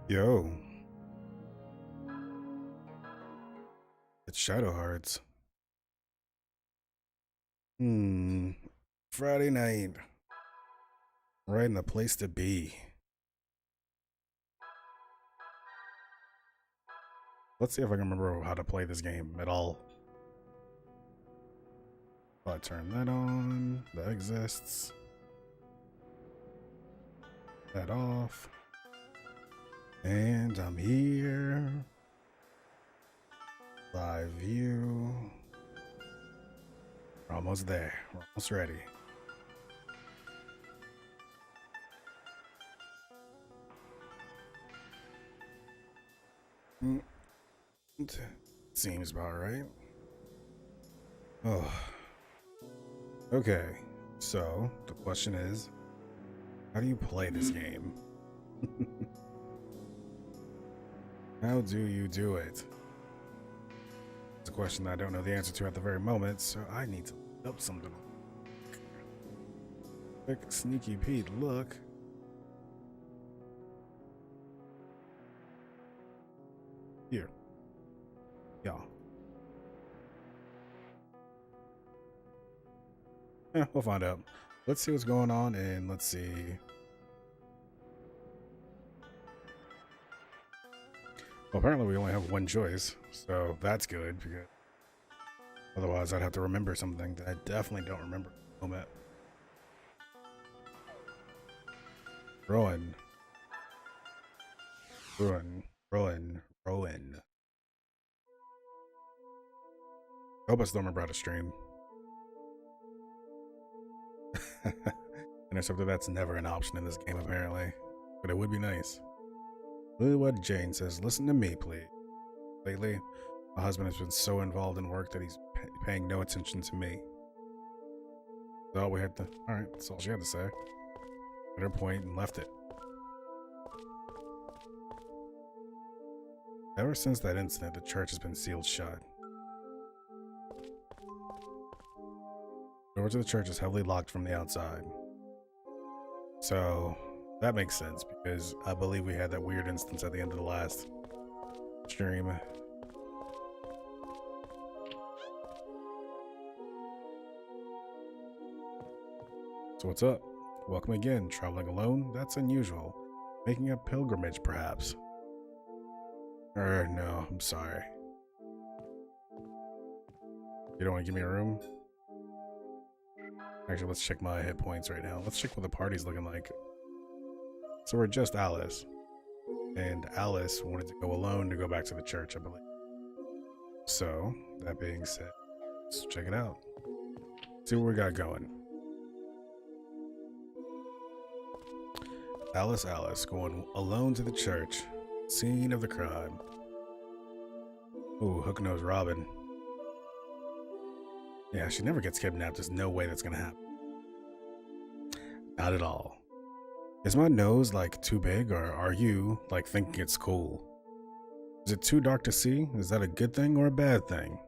Yo, it's Shadow Hearts. Hmm. Friday night. Right in the place to be. Let's see if I can remember how to play this game at all. If I turn that on, that exists. That off. And I'm here. Live view. We're almost there. We're almost ready. Mm, Seems about right. Oh. Okay. So, the question is, how do you play this game? How do you do it? It's a question I don't know the answer to at the very moment, so I need to look up something. Quick sneaky Pete look. Here. Yeah. Yeah, we'll find out. Let's see what's going on and let's see. Well, apparently we only have one choice, so that's good because otherwise I'd have to remember something that I definitely don't remember at the moment. Rowan. Rowan. Rowan. Rowan. I hope I still remember how to stream. Interceptor, that's never an option in this game, apparently. But it would be nice. What Jane says, listen to me, please. Lately, my husband has been so involved in work that he's paying no attention to me. That's all we had to. Alright, that's all she had to say. At her point and left it. Ever since that incident, the church has been sealed shut. The door to the church is heavily locked from the outside. So, that makes sense because I believe we had that weird instance at the end of the last stream. So what's up? Welcome again. Traveling alone? That's unusual. Making a pilgrimage, perhaps? No, I'm sorry. You don't want to give me a room? Actually, let's check my hit points right now. Let's check what the party's looking like. So we're just Alice. And Alice wanted to go alone to go back to the church, I believe. So, that being said, let's check it out. See what we got going. Alice going alone to the church. Scene of the crime. Ooh, hook-nosed Robin. Yeah, she never gets kidnapped. There's no way that's gonna happen. Not at all. Is my nose, like, too big, or are you, like, thinking it's cool? Is it too dark to see? Is that a good thing or a bad thing?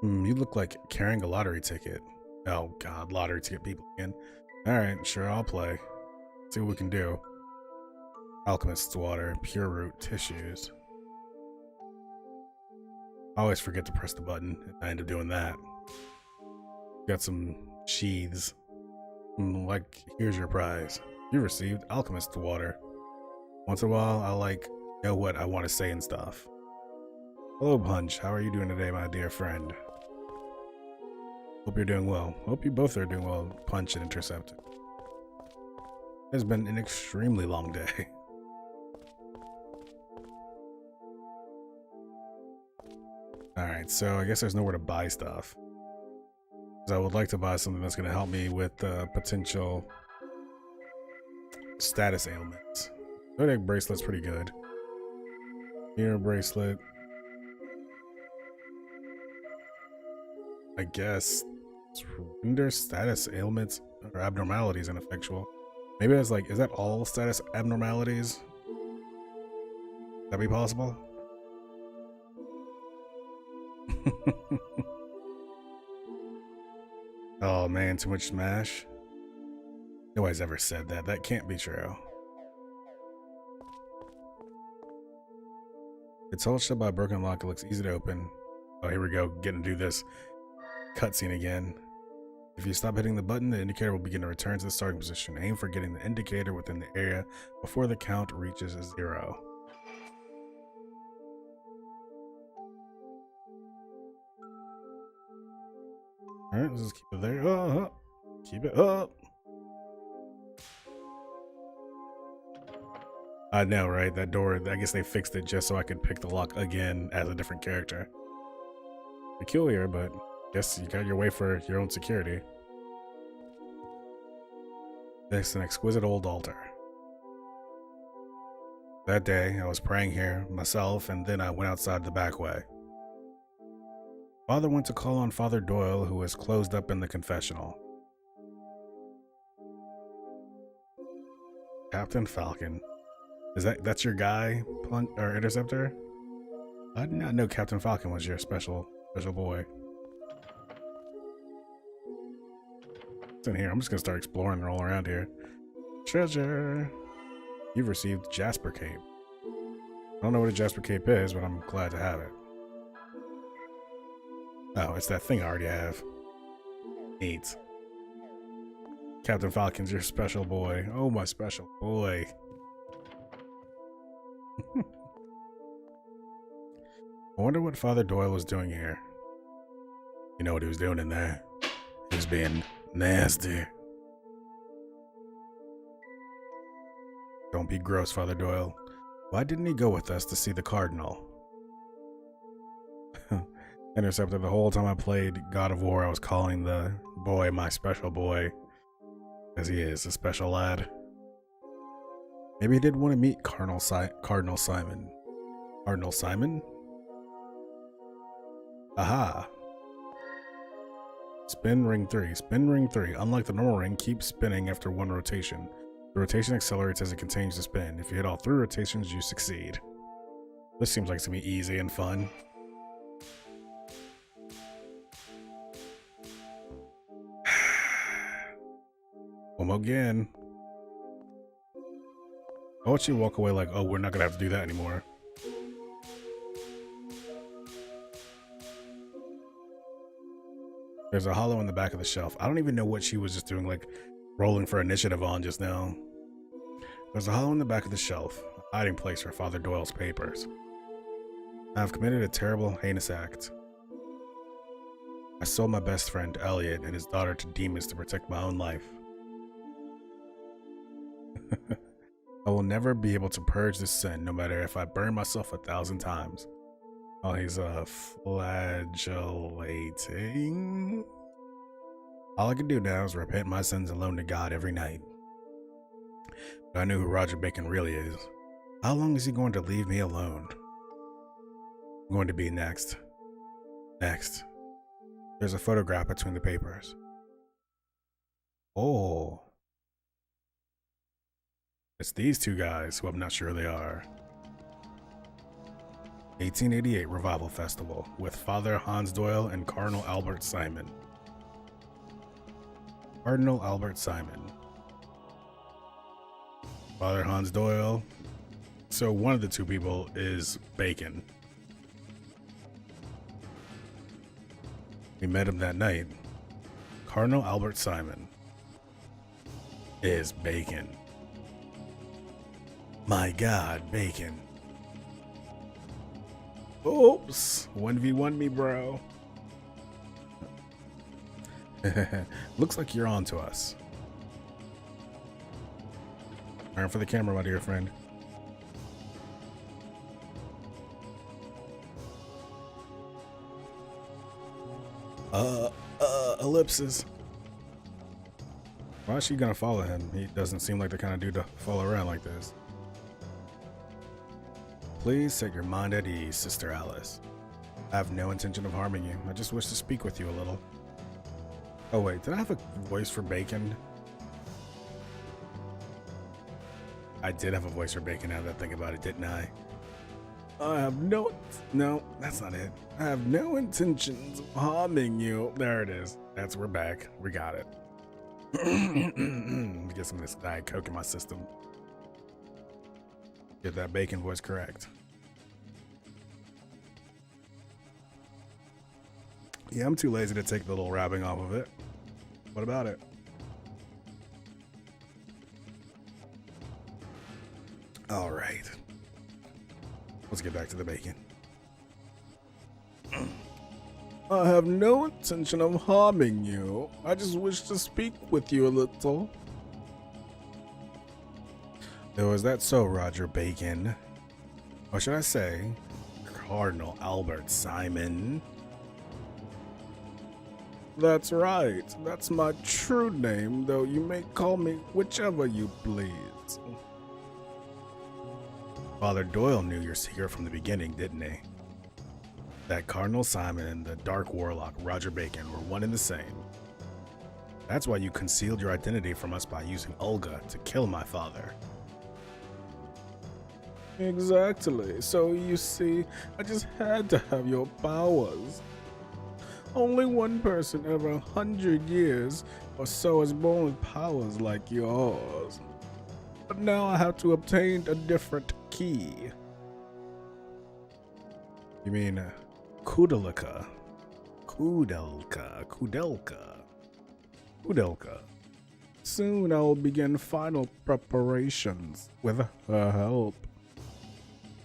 You look like carrying a lottery ticket. Oh, God, lottery ticket people again. Alright, sure, I'll play. See what we can do. Alchemist's water, pure root tissues. I always forget to press the button, and I end up doing that. Got some sheaths. Like, here's your prize. You received Alchemist's water. Once in a while, I know what I want to say and stuff. Hello, Punch. How are you doing today, my dear friend? Hope you're doing well. Hope you both are doing well, Punch and Intercept. It's been an extremely long day. Alright, so I guess there's nowhere to buy stuff. I would like to buy something that's going to help me with potential status ailments. Zodiac bracelet's pretty good. Mirror bracelet. I guess render status ailments or abnormalities ineffectual. Maybe that's like, is that all status abnormalities? That be possible? Oh man, too much Smash? Nobody's ever said that. That can't be true. It's all shut by a broken lock. It looks easy to open. Oh, here we go. Getting to do this cutscene again. If you stop hitting the button, the indicator will begin to return to the starting position. Aim for getting the indicator within the area before the count reaches 0. Alright, let's just keep it there. Keep it up. I know, right? That door, I guess they fixed it just so I could pick the lock again as a different character. Peculiar, but guess you got your way for your own security. Next, an exquisite old altar. That day, I was praying here myself, and then I went outside the back way. Father went to call on Father Doyle, who was closed up in the confessional. Captain Falcon. That's your guy, or Interceptor? I did not know Captain Falcon was your special boy. What's in here? I'm just gonna start exploring and roll around here. Treasure! You've received Jasper Cape. I don't know what a Jasper Cape is, but I'm glad to have it. Oh, it's that thing I already have. 8. Captain Falcon's your special boy. Oh, my special boy. I wonder what Father Doyle was doing here. You know what he was doing in there? He was being nasty. Don't be gross, Father Doyle. Why didn't he go with us to see the Cardinal? Interceptor, the whole time I played God of War, I was calling the boy my special boy. As he is a special lad. Maybe he did want to meet Cardinal Simon. Cardinal Simon? Aha! Spin ring 3. Spin ring 3. Unlike the normal ring, keep spinning after one rotation. The rotation accelerates as it continues to spin. If you hit all 3 rotations, you succeed. This seems like it's gonna be easy and fun. One more again. Why would you walk away like, oh, we're not gonna have to do that anymore? There's a hollow in the back of the shelf. I don't even know what she was just doing, like rolling for initiative on just now. There's a hollow in the back of the shelf, a hiding place for Father Doyle's papers. I have committed a terrible, heinous act. I sold my best friend, Elliot, and his daughter to demons to protect my own life. I will never be able to purge this sin, no matter if I burn myself 1,000 times. Oh, he's flagellating. All I can do now is repent my sins alone to God every night. But I know who Roger Bacon really is. How long is he going to leave me alone? I'm going to be next. Next. There's a photograph between the papers. Oh. It's these two guys who I'm not sure who they are. 1888 Revival Festival with Father Hans Doyle and Cardinal Albert Simon. Cardinal Albert Simon. Father Hans Doyle. So one of the two people is Bacon. We met him that night. Cardinal Albert Simon is Bacon. My God, Bacon. Oops, 1v1 me, bro. Looks like you're on to us. Turn for the camera, my dear friend. Ellipses. Why is she gonna follow him? He doesn't seem like the kind of dude to follow around like this. Please set your mind at ease, Sister Alice. I have no intention of harming you. I just wish to speak with you a little. Oh wait, did I have a voice for Bacon? I did have a voice for Bacon now that I think about it, didn't I? I have no, that's not it. I have no intentions of harming you. There it is. We're back. We got it. Let me get some of this Diet Coke in my system. Get that Bacon voice correct. Yeah, I'm too lazy to take the little wrapping off of it. What about it? All right. Let's get back to the bacon. I have no intention of harming you. I just wish to speak with you a little. Oh, is that so, Roger Bacon? Or should I say, Cardinal Albert Simon? That's right. That's my true name, though you may call me whichever you please. Father Doyle knew your secret from the beginning, didn't he? That Cardinal Simon and the Dark Warlock Roger Bacon were one and the same. That's why you concealed your identity from us by using Olga to kill my father. Exactly. So you see, I just had to have your powers. Only one person every 100 years or so is born with powers like yours. But now I have to obtain a different key. You mean Kudelka? Kudelka. Soon I will begin final preparations with her help.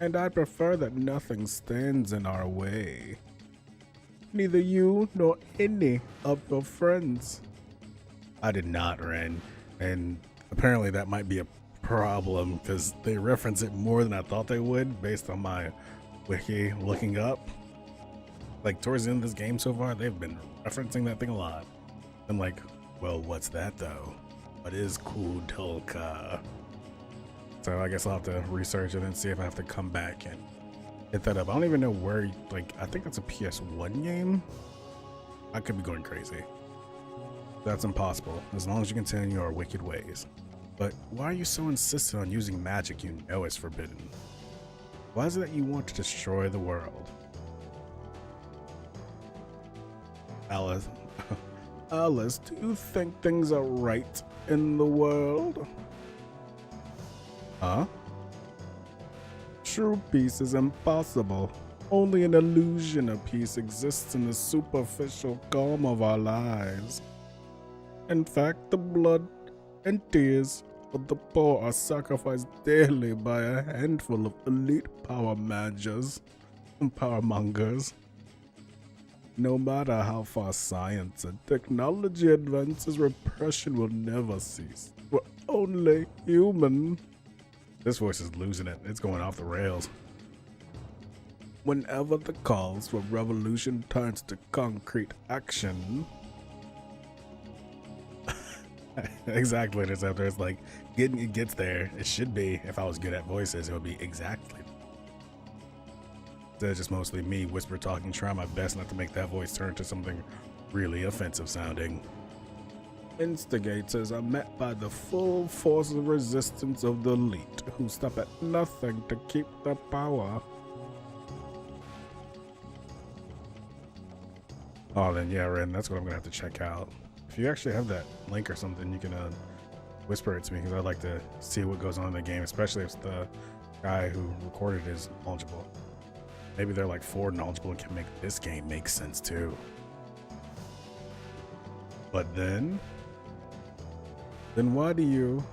And I prefer that nothing stands in our way. Neither you nor any of your friends. I did not, Ren. And apparently that might be a problem because they reference it more than I thought they would based on my wiki looking up. Like towards the end of this game so far, they've been referencing that thing a lot. I'm like, well, what's that though? What is Kudelka? So I guess I'll have to research it and see if I have to come back and hit that up. I don't even know where, like, I think that's a PS1 game. I could be going crazy. That's impossible, as long as you continue your wicked ways. But why are you so insistent on using magic you know is forbidden? Why is it that you want to destroy the world? Alice, Alice, do you think things are right in the world? Huh? True peace is impossible. Only an illusion of peace exists in the superficial calm of our lives. In fact, the blood and tears of the poor are sacrificed daily by a handful of elite power managers and power mongers. No matter how far science and technology advances, repression will never cease. We're only human. This voice is losing it. It's going off the rails. Whenever the calls for revolution turns to concrete action. Exactly. It's after it's like it gets there. It should be. If I was good at voices, it would be exactly. That's just mostly me whisper talking, trying my best not to make that voice turn to something really offensive sounding. Instigators are met by the full force of resistance of the elite, who stop at nothing to keep their power. Oh, then yeah, Ren, that's what I'm gonna have to check out. If you actually have that link or something, you can whisper it to me, because I'd like to see what goes on in the game, especially if the guy who recorded is knowledgeable. Maybe they're like forward knowledgeable and can make this game make sense too. But then why do you?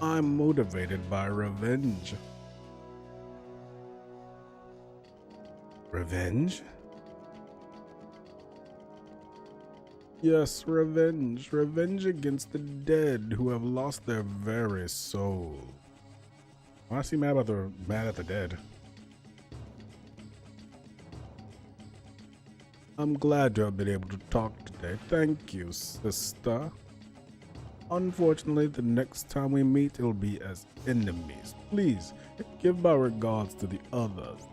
I'm motivated by revenge. Revenge? Yes, revenge. Revenge against the dead who have lost their very soul. Why is he mad at the dead? I'm glad to have been able to talk today. Thank you, sister. Unfortunately, the next time we meet, it'll be as enemies. Please, give my regards to the others.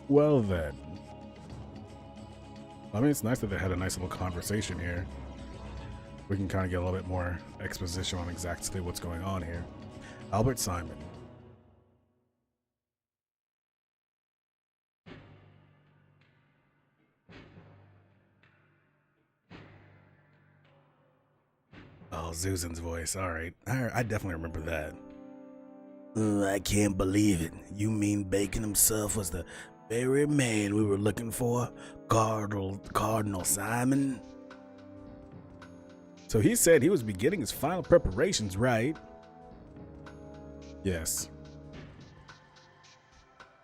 Well then. I mean, it's nice that they had a nice little conversation here. We can kind of get a little bit more exposition on exactly what's going on here. Albert Simon. Oh, Zuzan's voice. All right. I definitely remember that. I can't believe it. You mean Bacon himself was the Very man we were looking for, Cardinal Simon. So he said he was beginning his final preparations, right? Yes.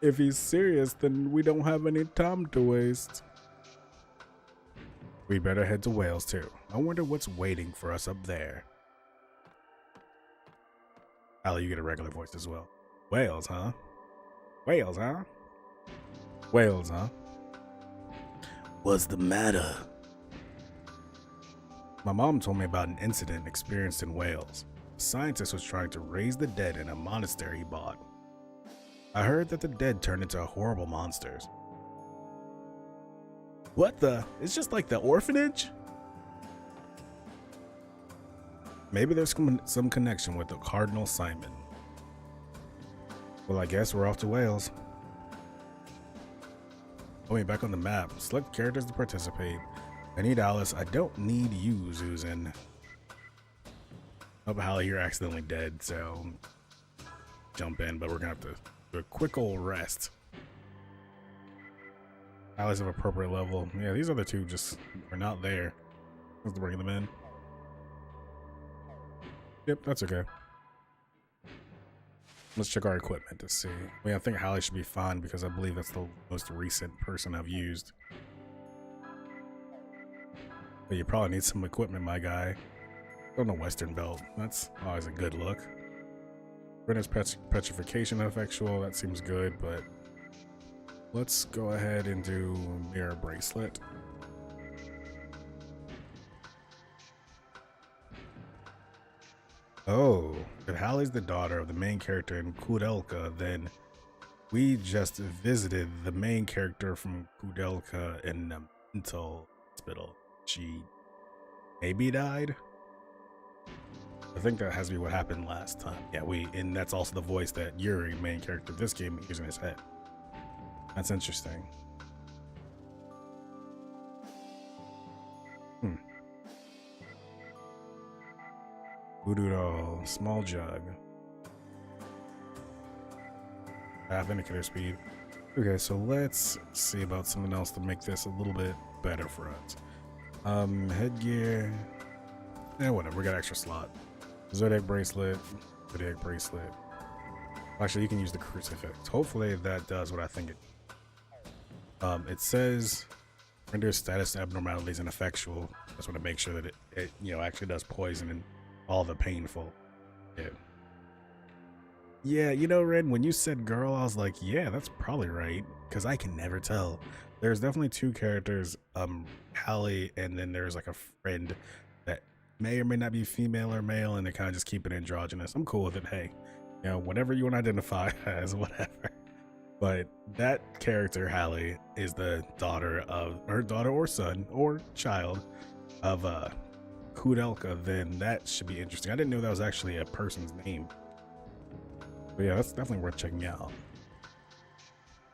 If he's serious, then we don't have any time to waste. We'd better head to Wales too. I wonder what's waiting for us up there. Allie, you get a regular voice as well. Wales, huh? Wales, huh? Wales, huh? What's the matter? My mom told me about an incident experienced in Wales. A scientist was trying to raise the dead in a monastery he bought. I heard that the dead turned into horrible monsters. What the? It's just like the orphanage? Maybe there's some connection with the Cardinal Simon. Well, I guess we're off to Wales. Oh, wait, back on the map. Select characters to participate. I need Alice. I don't need you, Susan. Oh, Hallie, you're accidentally dead, so jump in, but we're gonna have to do a quick old rest. Alice of appropriate level. Yeah, these other two just are not there. Let's bring them in. Yep, that's okay. Let's check our equipment to see. I mean, I think Hallie should be fine because I believe that's the most recent person I've used. But you probably need some equipment, my guy. On the Western Belt. That's always a good look. Renner's petrification effectual. That seems good, but let's go ahead and do mirror bracelet. Oh, if Hallie's the daughter of the main character in Kudelka, then we just visited the main character from Kudelka in a mental hospital. She maybe died? I think that has to be what happened last time. Yeah, and that's also the voice that Yuri, main character of this game, is in his head. That's interesting. Voodoo doll, small jug. Half indicator speed. Okay, so let's see about something else to make this a little bit better for us. Headgear. Yeah, whatever, we got extra slot. Zodiac bracelet, Zodiac bracelet. Actually, you can use the crucifix. Hopefully that does what I think it. It says renders status abnormalities ineffectual. Just want to make sure that it actually does poison and all the painful. Yeah, Ren, when you said girl, I was like, yeah, that's probably right, because I can never tell. There's definitely two characters, Hallie, and then there's like a friend that may or may not be female or male, and they kind of just keep it androgynous. I'm cool with it. Hey, whatever you want to identify as, whatever. But that character, Hallie, is the daughter or son or child of Kudelka. Then that should be interesting. I didn't know that was actually a person's name. But yeah, that's definitely worth checking out.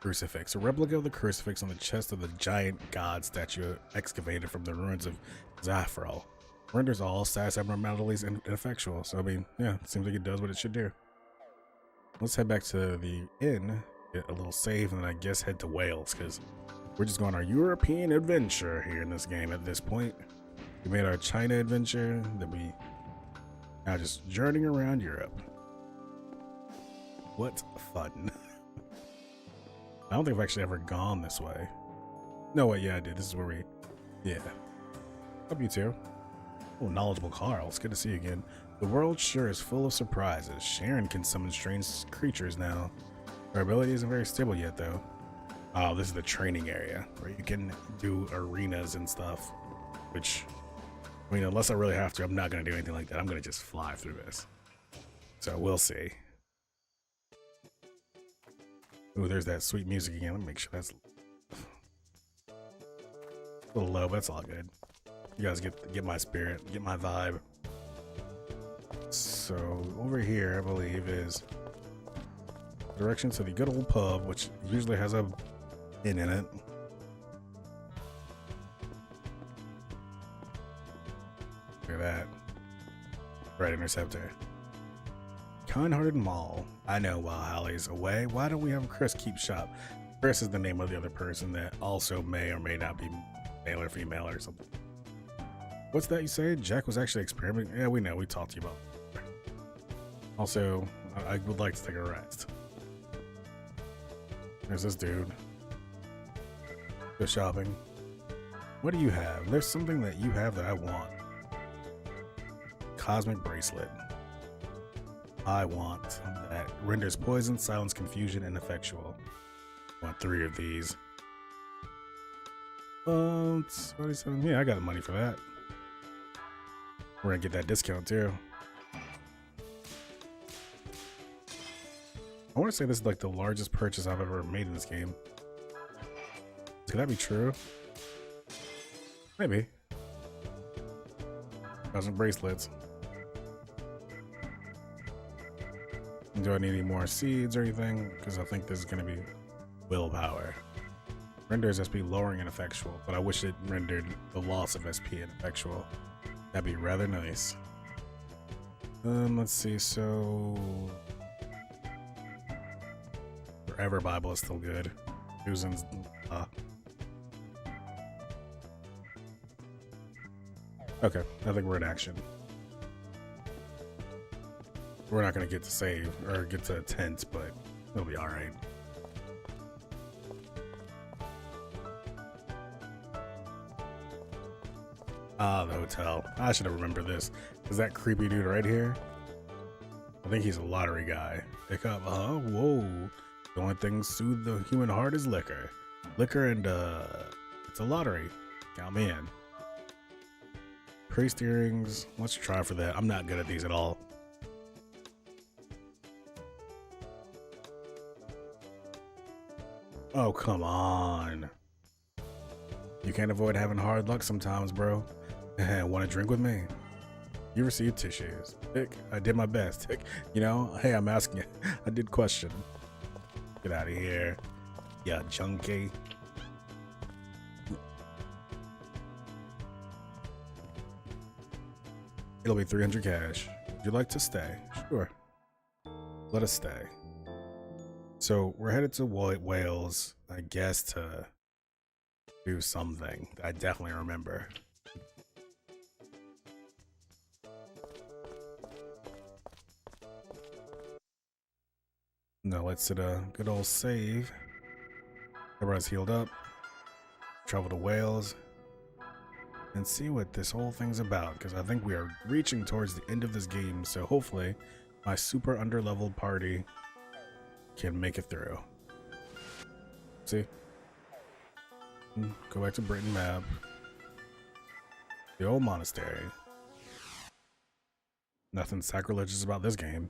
Crucifix. A replica of the crucifix on the chest of the giant god statue excavated from the ruins of Zafral. Renders all status abnormalities ineffectual. So, I mean, yeah, it seems like it does what it should do. Let's head back to the inn, get a little save, and then I guess head to Wales, because we're just going on our European adventure here in this game at this point. We made our China adventure, then we now just journeying around Europe. What fun. I don't think I've actually ever gone this way. No, wait, yeah, I did. This is where yeah. Hope you too. Oh, knowledgeable Carl. It's good to see you again. The world sure is full of surprises. Sharon can summon strange creatures now. Her ability isn't very stable yet, though. Oh, this is the training area where you can do arenas and stuff. Which, I mean, unless I really have to, I'm not going to do anything like that. I'm going to just fly through this. So we'll see. Ooh, there's that sweet music again. Let me make sure that's a little low, but it's all good. You guys get my spirit, get my vibe. So over here, I believe, is direction to the good old pub, which usually has a inn in it. Look at that. Right interceptor. Kind-hearted Mall. I know while Hallie's away, why don't we have Chris keep shop? Chris is the name of the other person that also may or may not be male or female or something. What's that you said? Jack was actually experimenting? Yeah, we know. We talked to you about it. Also, I would like to take a rest. There's this dude. Go shopping. What do you have? There's something that you have that I want. Cosmic bracelet. I want that. Renders poison, silence, confusion, and effectual. I want 3 of these. It's 27. Yeah, I got the money for that. We're gonna get that discount too. I want to say this is like the largest purchase I've ever made in this game. Could that be true? Maybe. Got some bracelets. Do I need any more seeds or anything? Because I think this is going to be willpower. Renders SP lowering and effectual, but I wish it rendered the loss of SP and effectual. That'd be rather nice. Let's see, so... Forever Bible is still good. Susan's... Okay, I think we're in action. We're not gonna get to save or get to tent, but it'll be alright. Ah, the hotel. I should have remembered this. Is that creepy dude right here? I think he's a lottery guy. Pick up, whoa. The only thing soothe the human heart is liquor. Liquor and, it's a lottery. Count me in. Priest earrings. Let's try for that. I'm not good at these at all. Oh, come on. You can't avoid having hard luck sometimes, bro. Want to drink with me? You received tissues. Tick, I did my best. Tick, you know, hey, I'm asking you. I did question. Get out of here. Yeah, junkie. It'll be 300 cash. Would you like to stay? Sure. Let us stay. So we're headed to Wales, I guess, to do something. I definitely remember. Now let's hit a good old save. Everyone's healed up. Travel to Wales. And see what this whole thing's about, because I think we are reaching towards the end of this game, so hopefully my super underleveled party can make it through. See? Go back to Britain map. The old monastery. Nothing sacrilegious about this game.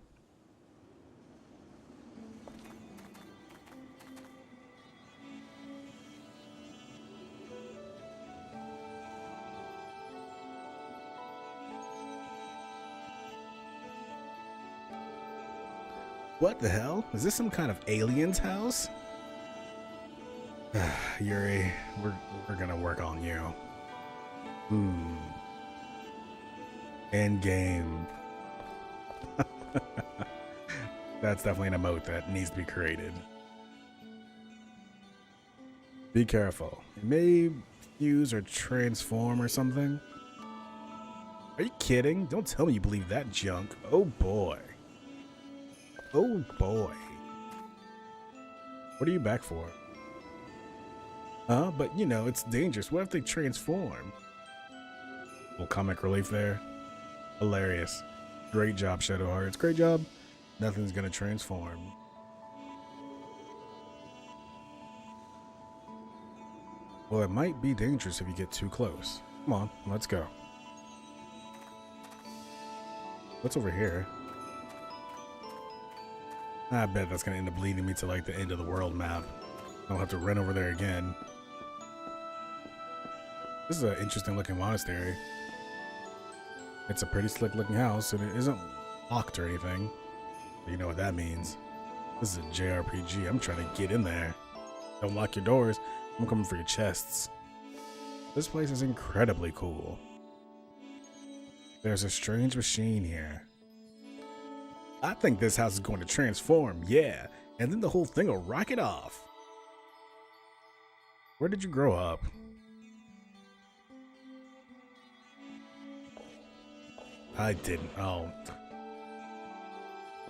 What the hell? Is this some kind of alien's house? Yuri, we're gonna work on you. End game. That's definitely an emote that needs to be created. Be careful. It may fuse or transform or something. Are you kidding? Don't tell me you believe that junk. Oh boy. Oh boy. What are you back for? But you know, it's dangerous. What if they transform? Little comic relief there. Hilarious. Great job, Shadow Hearts. Great job. Nothing's gonna transform. Well, it might be dangerous if you get too close. Come on, let's go. What's over here? I bet that's gonna end up leading me to like the end of the world map. I'll have to run over there again. This is an interesting looking monastery. It's a pretty slick looking house and it isn't locked or anything. But you know what that means. This is a JRPG. I'm trying to get in there. Don't lock your doors. I'm coming for your chests. This place is incredibly cool. There's a strange machine here. I think this house is going to transform, yeah, and then the whole thing will rocket off. Where did you grow up? I didn't. Oh.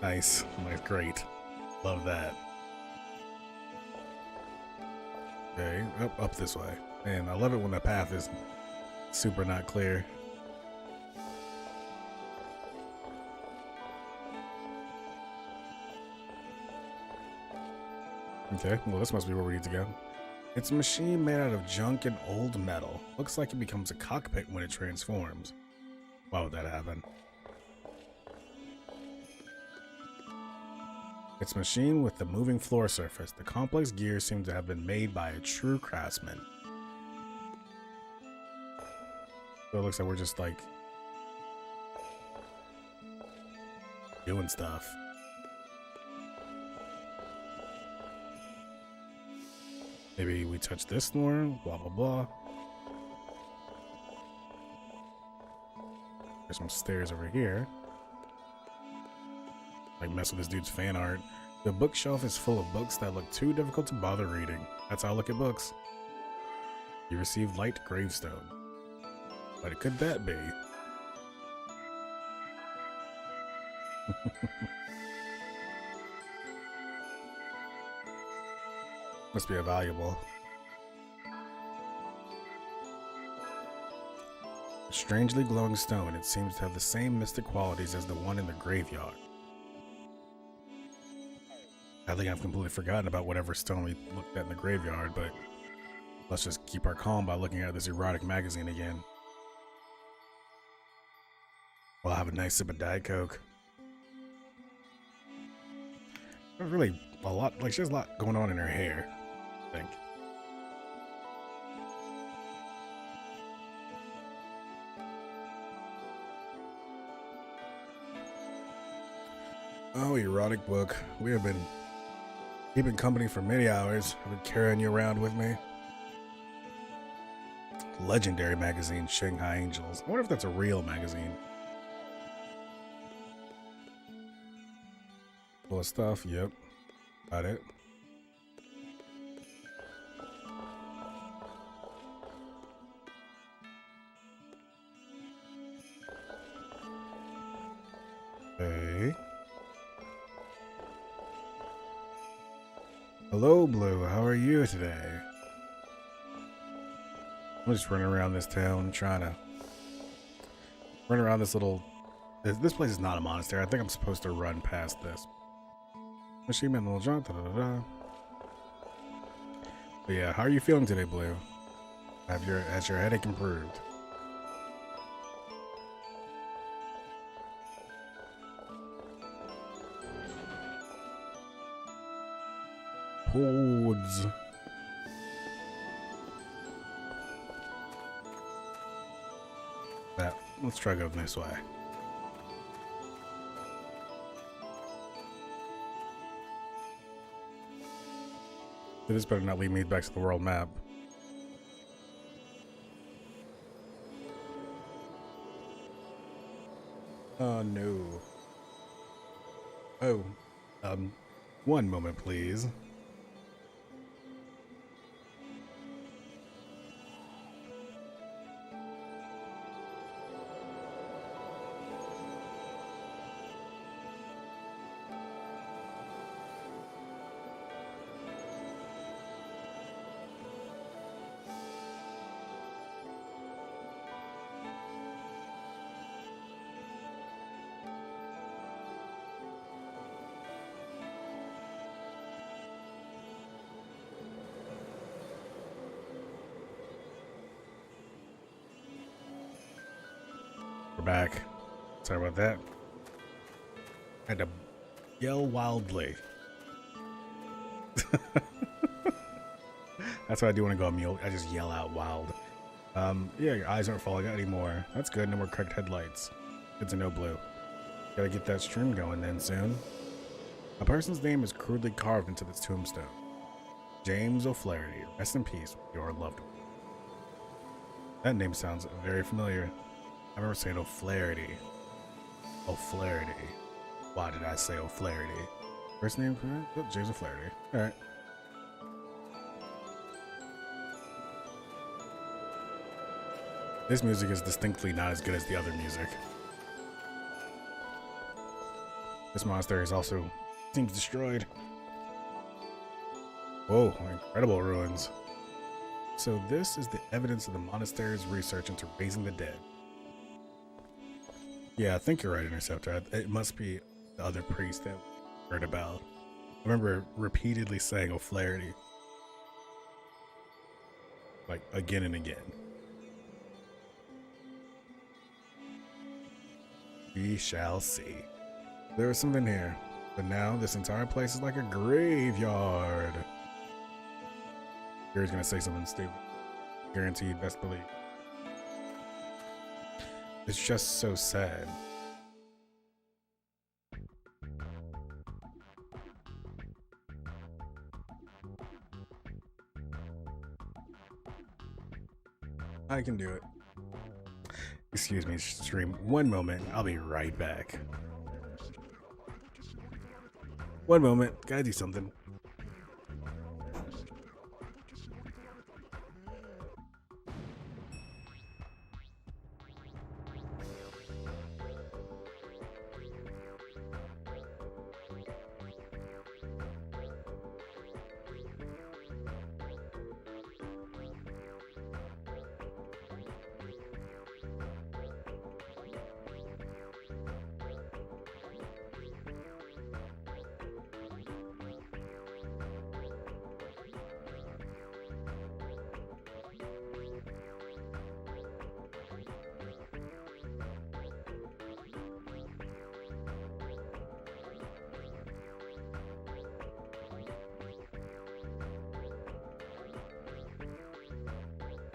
Nice. Nice. Great. Love that. Okay. Up this way. Man, I love it when the path is super not clear. Okay, well this must be where we need to go. It's a machine made out of junk and old metal. Looks like it becomes a cockpit when it transforms. Why would that happen? It's a machine with a moving floor surface. The complex gears seem to have been made by a true craftsman. So it looks like we're just like doing stuff. Maybe we touch this door, blah blah blah. There's some stairs over here. Like mess with this dude's fan art. The bookshelf is full of books that look too difficult to bother reading. That's how I look at books. You received light gravestone. What could that be? Must be a valuable. A strangely glowing stone. It seems to have the same mystic qualities as the one in the graveyard. I think I've completely forgotten about whatever stone we looked at in the graveyard, but let's just keep our calm by looking at this erotic magazine again. We'll have a nice sip of Diet Coke. There's really a lot, like she has a lot going on in her hair, I think. Oh, erotic book. We have been keeping company for many hours. I've been carrying you around with me. Legendary magazine, Shanghai Angels. I wonder if that's a real magazine. Full of stuff, yep. Got it. Okay. Hello, Blue. How are you today? I'm just running around this town trying to run around this little... This place is not a monastery. I think I'm supposed to run past this. Machine Man, Little John, da-da-da-da. But yeah, how are you feeling today, Blue? Has your headache improved? Hordes. Let's try going this way. This better not lead me back to the world map. Oh no. Oh, one moment, please. We're back. Sorry about that. I had to yell wildly. That's what I do when I go on mule. I just yell out wild. Yeah, your eyes aren't falling out anymore. That's good. No more cracked headlights. Good to know, Blue. Gotta get that stream going then soon. A person's name is crudely carved into this tombstone. James O'Flaherty. Rest in peace, your loved one. That name sounds very familiar. I remember saying O'Flaherty. O'Flaherty. Why did I say O'Flaherty? First name? Oh, James O'Flaherty. Alright. This music is distinctly not as good as the other music. This monastery is also seems destroyed. Whoa, incredible ruins. So this is the evidence of the monastery's research into raising the dead. Yeah, I think you're right, Interceptor. It must be the other priest that we heard about. I remember repeatedly saying O'Flaherty. Like, again and again. We shall see. There is something here, but now this entire place is like a graveyard. Gary's gonna say something stupid. Guaranteed, best believe. It's just so sad. I can do it. Excuse me, stream. One moment. I'll be right back. One moment. Gotta do something.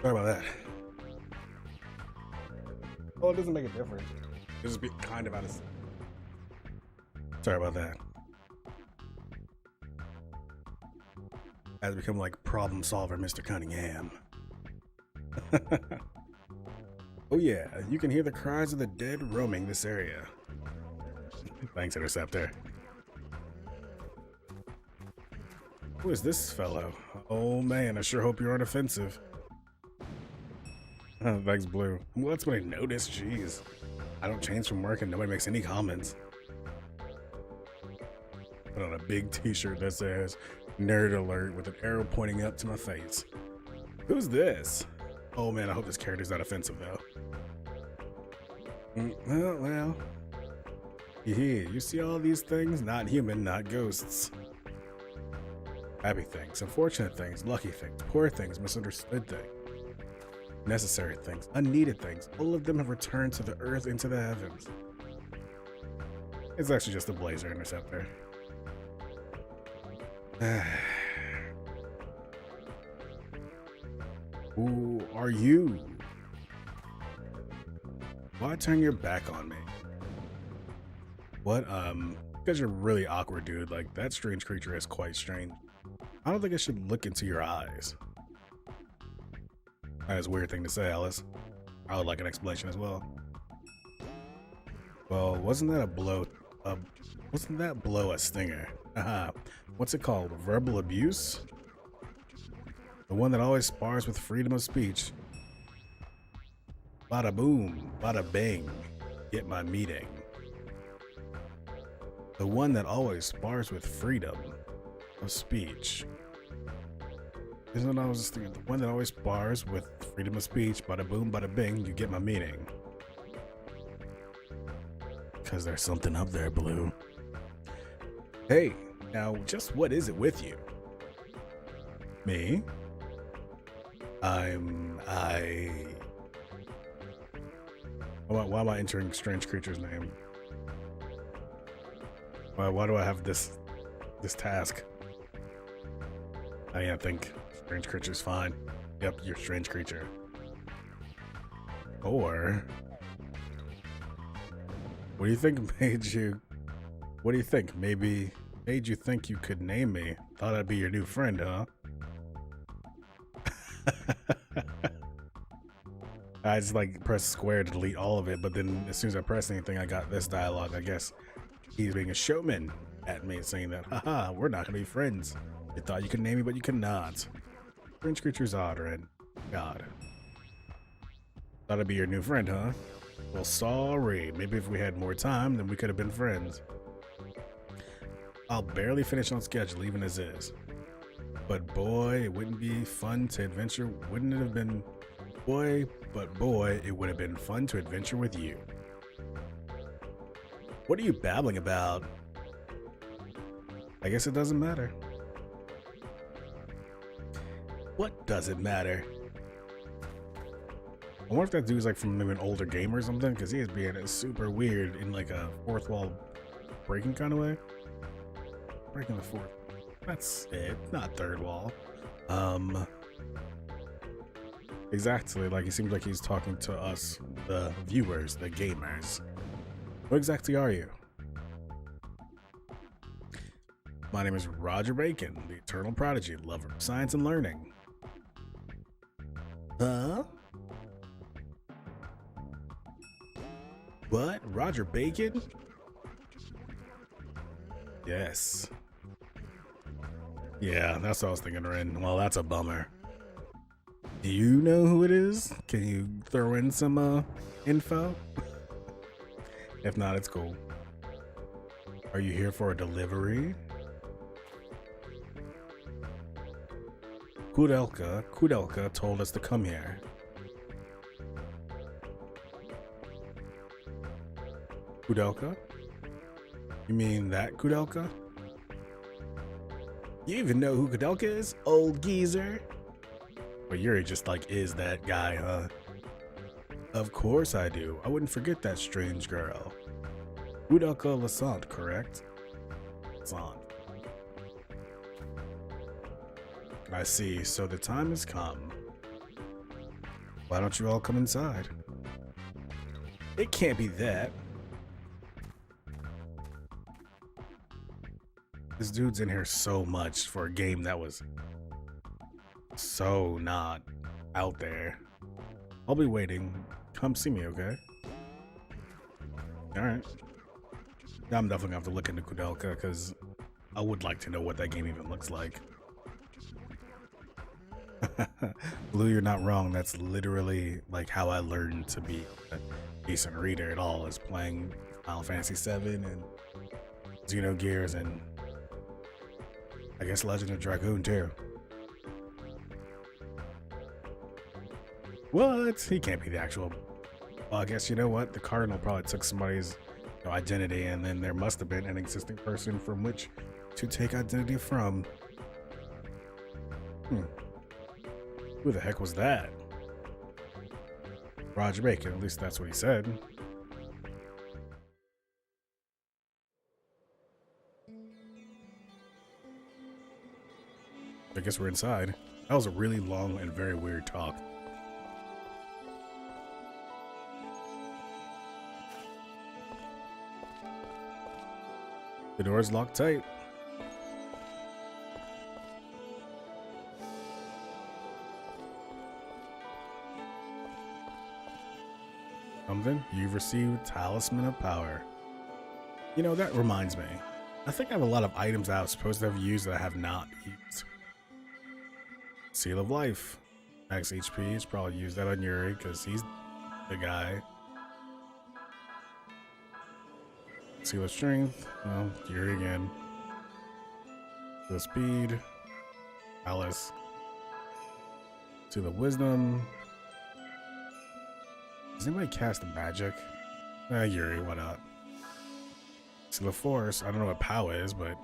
Sorry about that. Well, it doesn't make a difference. It just be kind of out of. Sorry about that. Has become like problem solver, Mr. Cunningham. Oh yeah, you can hear the cries of the dead roaming this area. Thanks, Interceptor. Who is this fellow? Oh man, I sure hope you aren't offensive. Thanks, Blue. Well, that's what I noticed. Jeez. I don't change from work and nobody makes any comments. Put on a big t-shirt that says Nerd Alert with an arrow pointing up to my face. Who's this? Oh man, I hope this character's not offensive though. Well. You see all these things? Not human, not ghosts. Happy things, unfortunate things, lucky things, poor things, misunderstood things. Necessary things, unneeded things, all of them have returned to the earth into the heavens. It's actually just a Blazer Interceptor. Who are you? Why turn your back on me? What, because you're really awkward, dude. Like, that strange creature is quite strange. I don't think I should look into your eyes. That's a weird thing to say, Alice. I would like an explanation as well. Well, wasn't that blow a stinger? What's it called? Verbal abuse? The one that always spars with freedom of speech. Bada boom, bada bang, get my meeting. The one that always spars with freedom of speech. Isn't what I was just thinking? The one that always spars with freedom of speech, bada boom, bada bing, you get my meaning. Because there's something up there, Blue. Hey, now just what is it with you? Me? Why am I entering strange creature's name? Why do I have this task? I think strange creature's fine. Yep, you're a strange creature. Or what do you think made you? What do you think? Maybe made you think you could name me? Thought I'd be your new friend, huh? I just like press square to delete all of it, but then as soon as I press anything, I got this dialogue. I guess he's being a showman at me, saying that, haha, we're not gonna be friends. You thought you could name me, but you could not. Strange creature's odd, right? God. Thought I'd be your new friend, huh? Well, sorry. Maybe if we had more time, then we could have been friends. I'll barely finish on schedule, even as is. But boy, it wouldn't be fun to adventure. Wouldn't it have been? Boy, it would have been fun to adventure with you. What are you babbling about? I guess it doesn't matter. What does it matter? I wonder if that dude's like from maybe an older game or something, because he is being super weird in like a fourth wall breaking kind of way. Breaking the fourth. That's it, not third wall. Exactly, like it seems like he's talking to us, the viewers, the gamers. What exactly are you? My name is Roger Bacon, the eternal prodigy, lover of science and learning. Huh? What? Roger Bacon? Yes. Yeah, that's what I was thinking, Ren. Well, that's a bummer. Do you know who it is? Can you throw in some info? If not, it's cool. Are you here for a delivery? Kudelka told us to come here. Kudelka? You mean that Kudelka? You even know who Kudelka is, old geezer? But Yuri just like is that guy, huh? Of course I do. I wouldn't forget that strange girl. Kudelka Lassant, correct? Lassant. I see, so the time has come. Why don't you all come inside? It can't be that. This dude's in here so much for a game that was so not out there. I'll be waiting. Come see me, okay? Alright. I'm definitely gonna have to look into Kudelka because I would like to know what that game even looks like. Blue, you're not wrong. That's literally like how I learned to be a decent reader at all, is playing Final Fantasy VII and Xenogears and I guess Legend of Dragoon too. What? He can't be the actual. Well, I guess you know what? The Cardinal probably took somebody's identity, and then there must have been an existing person from which to take identity from. Who the heck was that? Roger Bacon, at least that's what he said. I guess we're inside. That was a really long and very weird talk. The door's locked tight. Something? You've received Talisman of Power. You know, that reminds me. I think I have a lot of items that I was supposed to have used that I have not used. Seal of Life. Max HP. It's probably used that on Yuri because he's the guy. Seal of Strength. Well, Yuri again. Seal of Speed. Alice. Seal of Wisdom. Does anybody cast a magic? Yuri, why not? Seal of Force. I don't know what POW is, but.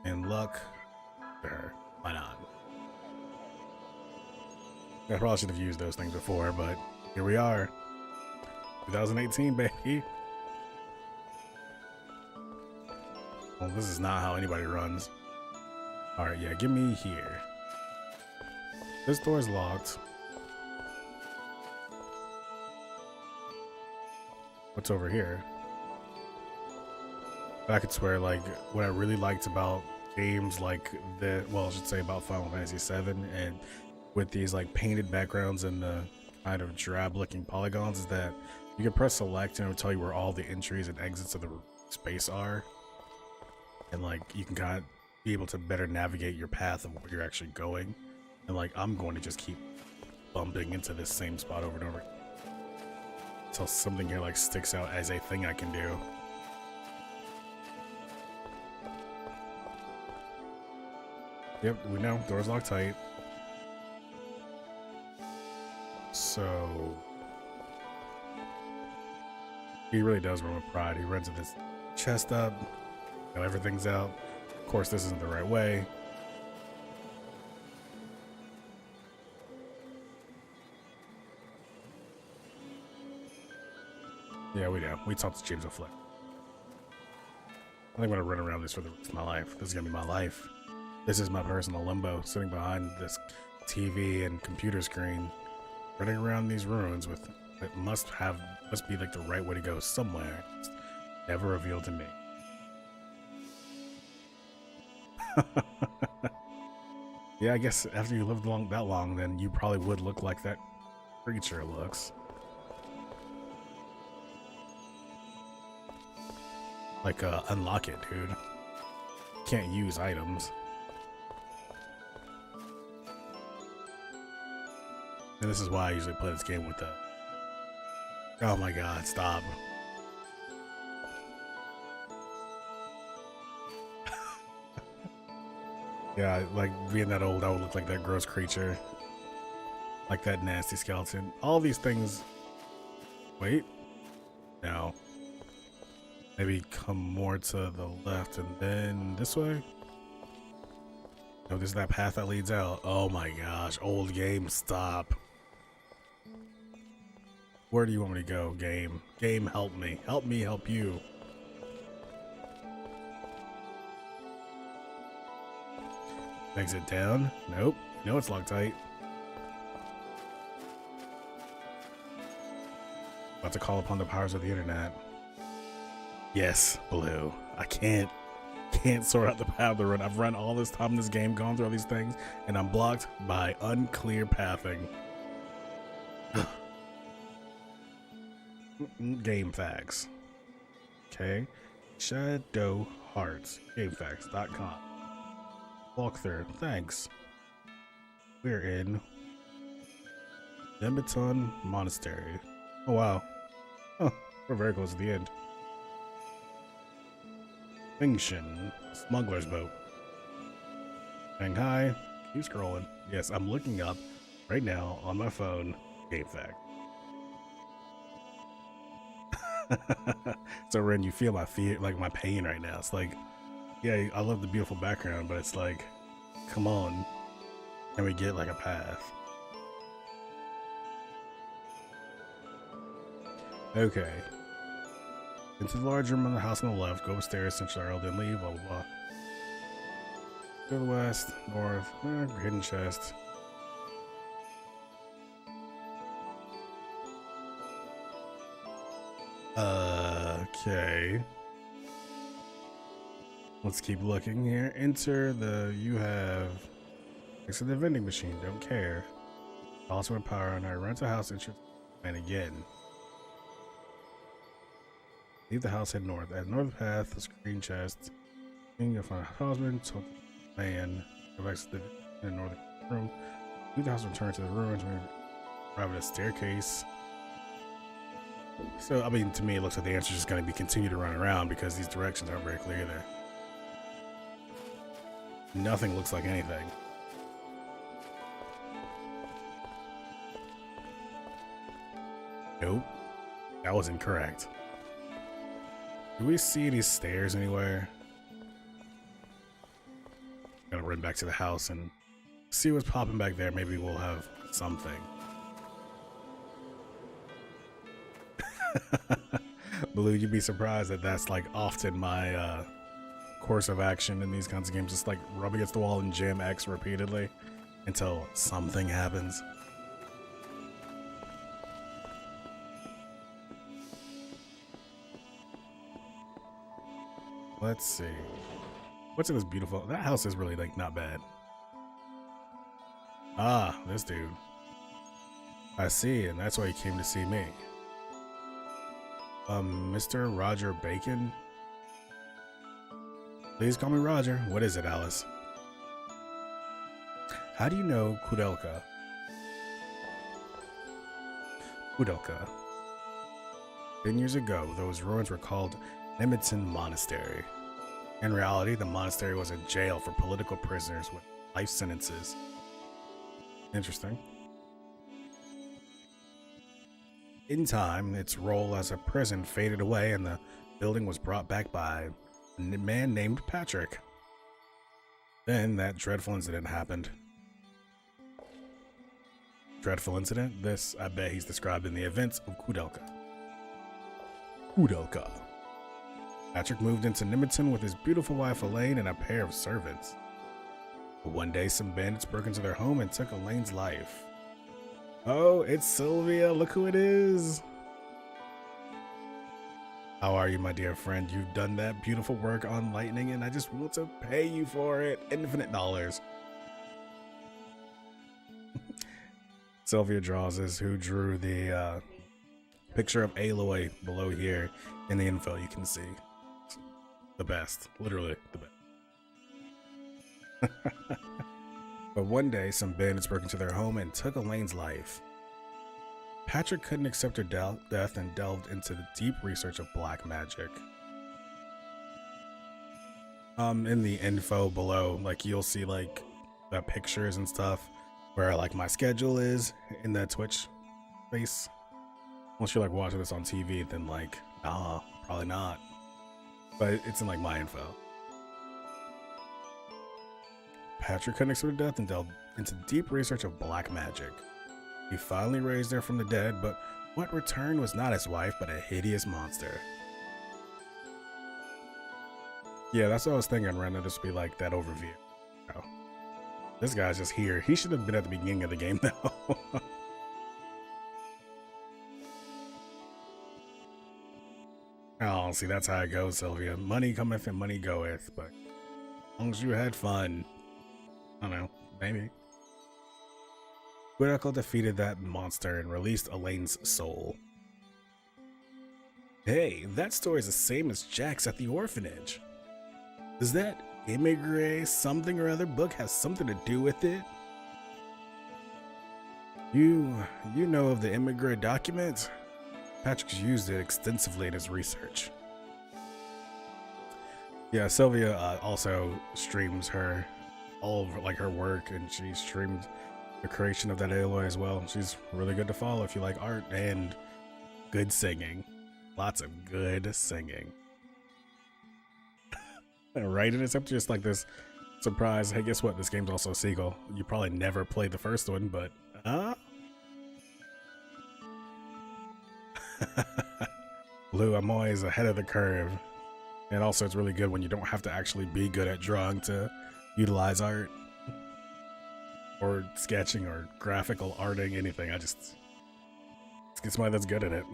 And Luck. Sure, why not? I probably should have used those things before, but here we are. 2018, baby. Well, this is not how anybody runs. Alright, yeah, give me here. This door's locked. What's over here? I could swear, like, what I really liked about games like I should say about Final Fantasy VII and with these like painted backgrounds and the kind of drab looking polygons is that you can press select and it'll tell you where all the entries and exits of the space are. And like, you can kind of be able to better navigate your path of where you're actually going. And like, I'm going to just keep bumping into this same spot over and over until something here like sticks out as a thing I can do. Yep, we know door's locked tight. So he really does run with pride. He runs with his chest up, you know, everything's out. Of course, this isn't the right way. Yeah, we know. We talked to James O'Flynn. I think I'm gonna run around this for the rest of my life. This is gonna be my life. This is my personal limbo, sitting behind this TV and computer screen, running around these ruins with it must be like the right way to go somewhere. It's never revealed to me. Yeah, I guess after you lived that long, then you probably would look like that creature looks. Like, unlock it, dude. Can't use items. And this is why I usually play this game with the... Oh my god, stop. Yeah, like, being that old, I would look like that gross creature. Like that nasty skeleton. All these things... Wait. No. Maybe come more to the left and then this way? No, this is that path that leads out. Oh my gosh, old game, stop. Where do you want me to go, game? Game, help me. Help me help you. Exit down? Nope. No, it's locked tight. About to call upon the powers of the internet. Yes, blue. I can't sort out the path to run. I've run all this time in this game, gone through all these things, and I'm blocked by unclear pathing. Game facts. Okay. Shadow Hearts. Gamefacts.com. Walkthrough. Thanks. We're in Nembaton Monastery. Oh wow. Oh, we're very close to the end. Fingshan, Smuggler's Boat. Shanghai, keep scrolling. Yes, I'm looking up right now on my phone, Game Fact. So Ren, you feel my fear, like my pain right now. It's like, yeah, I love the beautiful background, but it's like, come on, can we get like a path? Okay. Into the large room on the house on the left, go upstairs, central arrow, then leave, blah blah blah. To the west, north, hidden chest. Okay. Let's keep looking here. Enter the, you have, next to the vending machine, don't care. Also with power on our rent a house entrance, and again. Leave the house, head north. At north path, the screen chest. You'll find a husband, so man. Go back to the northern room. Leave the house, return to the ruins. We arrive at a staircase. So, I mean, to me, it looks like the answer is just going to be continue to run around because these directions aren't very clear there. Nothing looks like anything. Nope. That was incorrect. Do we see any stairs anywhere? Gotta run back to the house and see what's popping back there. Maybe we'll have something. Blue, you'd be surprised that that's like often my course of action in these kinds of games. Just like rub against the wall and jam X repeatedly until something happens. Let's see. What's in this beautiful... That house is really, like, not bad. Ah, this dude. I see, and that's why he came to see me. Mr. Roger Bacon? Please call me Roger. What is it, Alice? How do you know Kudelka? Kudelka. 10 years ago, those ruins were called Nemitin Monastery. In reality, the monastery was a jail for political prisoners with life sentences. Interesting. In time, its role as a prison faded away and the building was brought back by a man named Patrick. Then that dreadful incident happened. Dreadful incident? This, I bet he's described in the events of Kudelka. Kudelka. Patrick moved into Nimiton with his beautiful wife Elaine and a pair of servants. But one day, some bandits broke into their home and took Elaine's life. Oh, it's Sylvia. Look who it is. How are you, my dear friend? You've done that beautiful work on Lightning, and I just want to pay you for it. Infinite dollars. Sylvia Draws is who drew the picture of Aloy below here in the info. You can see the best, literally the best. But one day, some bandits broke into their home and took Elaine's life. Patrick couldn't accept her death and delved into the deep research of black magic. In the info below, like you'll see like the pictures and stuff where like my schedule is in the Twitch space. Unless you're like watching this on TV, then like, nah, probably not. But it's in like my info. Patrick couldn't accept her death and delved into deep research of black magic. He finally raised her from the dead, but what returned was not his wife, but a hideous monster. Yeah, that's what I was thinking, Ren. This would be like that overview. Oh. This guy's just here. He should have been at the beginning of the game, though. Oh, see, that's how it goes, Sylvia. Money cometh and money goeth, but as long as you had fun, I don't know, maybe. Kudelka defeated that monster and released Elaine's soul. Hey, that story's the same as Jack's at the orphanage. Does that Immigré something or other book have something to do with it? You know of the Immigré document? Patrick's used it extensively in his research. Yeah, Sylvia also streams all of like her work, and she streamed the creation of that Aloy as well. She's really good to follow if you like art and good singing. Lots of good singing. Right, and it's up to just like this surprise. Hey, guess what? This game's also a sequel. You probably never played the first one, but Blue, I'm always ahead of the curve. And also it's really good when you don't have to actually be good at drawing to utilize art or sketching or graphical arting, anything. Let's get somebody that's good at it.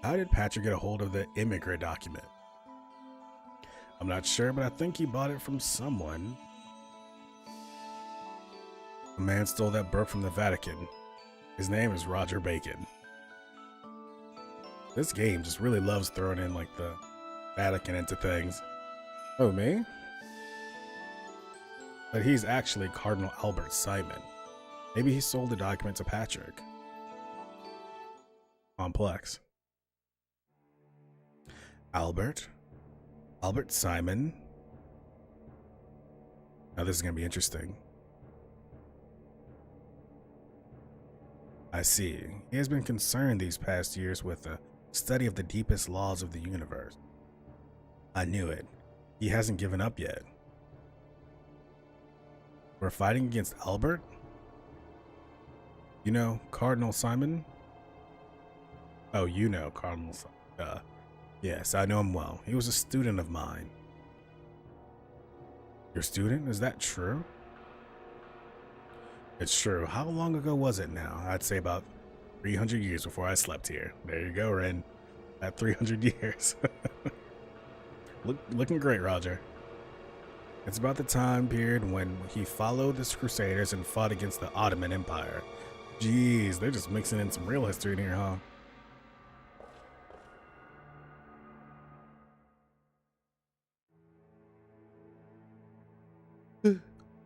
How did Patrick get a hold of the Immigré document? I'm not sure, but I think he bought it from someone. A man stole that book from the Vatican. His name is Roger Bacon. This game just really loves throwing in like the Vatican into things. Oh, me? But he's actually Cardinal Albert Simon. Maybe he sold the document to Patrick. Complex. Albert Simon. Now this is going to be interesting. I see. He has been concerned these past years with the study of the deepest laws of the universe. I knew it. He hasn't given up yet. We're fighting against Albert? You know Cardinal Simon? Oh, you know Cardinal Simon. Yes, I know him well. He was a student of mine. Your student? Is that true? It's true. How long ago was it now? I'd say about 300 years before I slept here. There you go, Ren. At 300 years. Looking great, Roger. It's about the time period when he followed the Crusaders and fought against the Ottoman Empire. Jeez, they're just mixing in some real history in here, huh?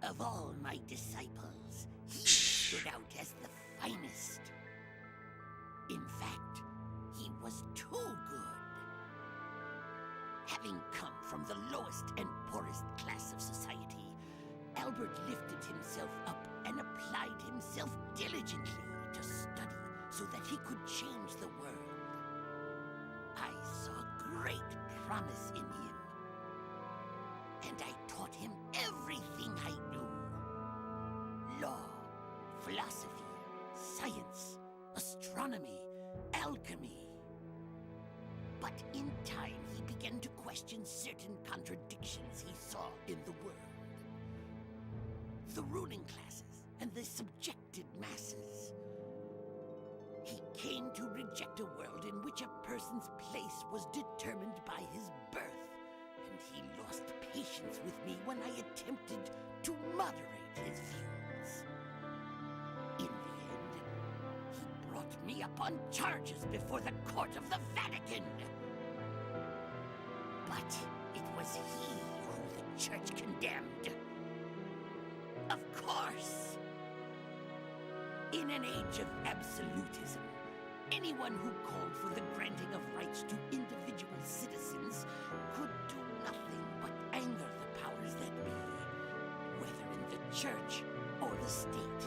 Of all my disciples, he Shh. stood out as the finest. In fact, he was too good. Having come from the lowest and poorest class of society, Albert lifted himself up and applied himself diligently to study so that he could change the world. I saw great promise in him, and I taught him everything I knew. Law, philosophy, science, astronomy, alchemy. But in time, he began to question certain contradictions he saw in the world. The ruling classes and the subjected masses. He came to reject a world in which a person's place was determined by his birth, and he lost patience with me when I attempted to moderate his views. In the end, he brought me up on charges before the court of the Vatican. But it was he who the church condemned. Of course. In an age of absolutism, anyone who called for the granting of rights to individual citizens could do nothing but anger the powers that be, whether in the church or the state.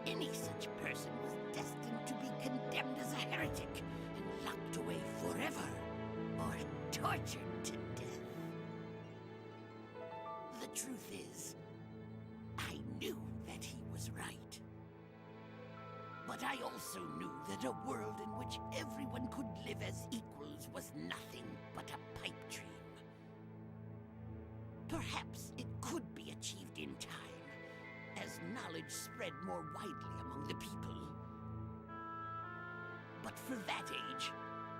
Any such person was destined to be condemned as a heretic and locked away forever or tortured to death. The truth is, I knew that he was right. But I also knew that a world in which everyone could live as equals was nothing but a pipe dream. Perhaps it could be achieved in time, as knowledge spread more widely among the people. But for that age,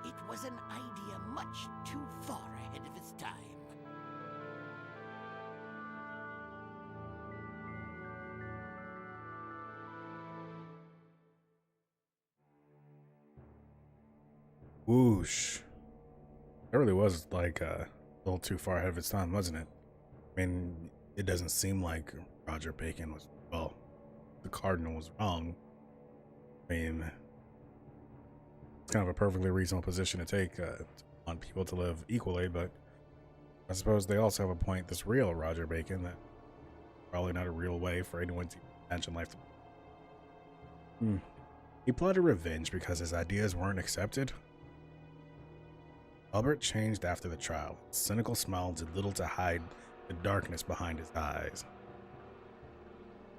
it was an idea much too far ahead of its time. Whoosh. That really was like a little too far ahead of its time, wasn't it? I mean, it doesn't seem like Roger Bacon was, well, the Cardinal was wrong. I mean, it's kind of a perfectly reasonable position to take, to want people to live equally, but I suppose they also have a point, this real Roger Bacon, that probably not a real way for anyone to imagine life to. He plotted revenge because his ideas weren't accepted. Albert changed after the trial. His cynical smile did little to hide the darkness behind his eyes.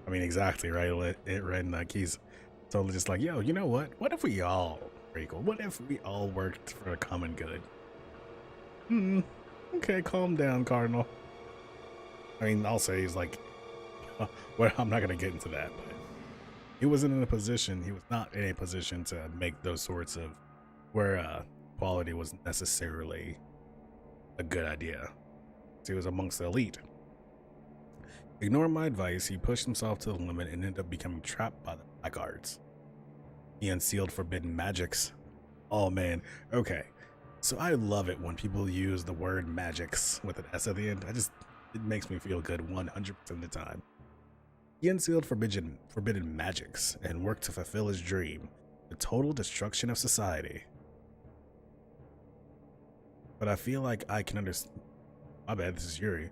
I mean, exactly, right? It read like he's totally just like, yo, you know what? What if we all were equal? What if we all worked for the common good? Okay, calm down, Cardinal. I mean, I'll say he's like, well, I'm not gonna get into that, but he wasn't in a position, he was not in a position to make those sorts of where equality was necessarily a good idea. He was amongst the elite. Ignoring my advice, he pushed himself to the limit and ended up becoming trapped by the black arts. He unsealed forbidden magics. Oh man, okay. So I love it when people use the word magics with an S at the end. It makes me feel good 100% of the time. He unsealed forbidden magics and worked to fulfill his dream, the total destruction of society. But I feel like I can understand. My bad, this is Yuri.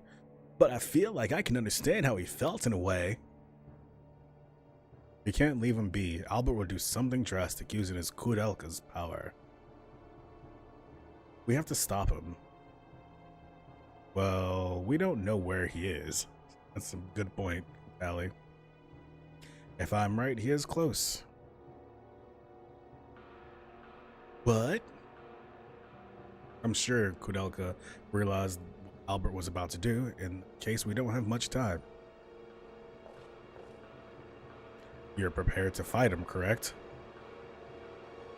But I feel like I can understand how he felt in a way. We can't leave him be. Albert will do something drastic using his Koudelka's power. We have to stop him. Well, we don't know where he is. That's a good point, Allie. If I'm right, he is close. But I'm sure Koudelka realized what Albert was about to do, in case we don't have much time. You're prepared to fight him, correct?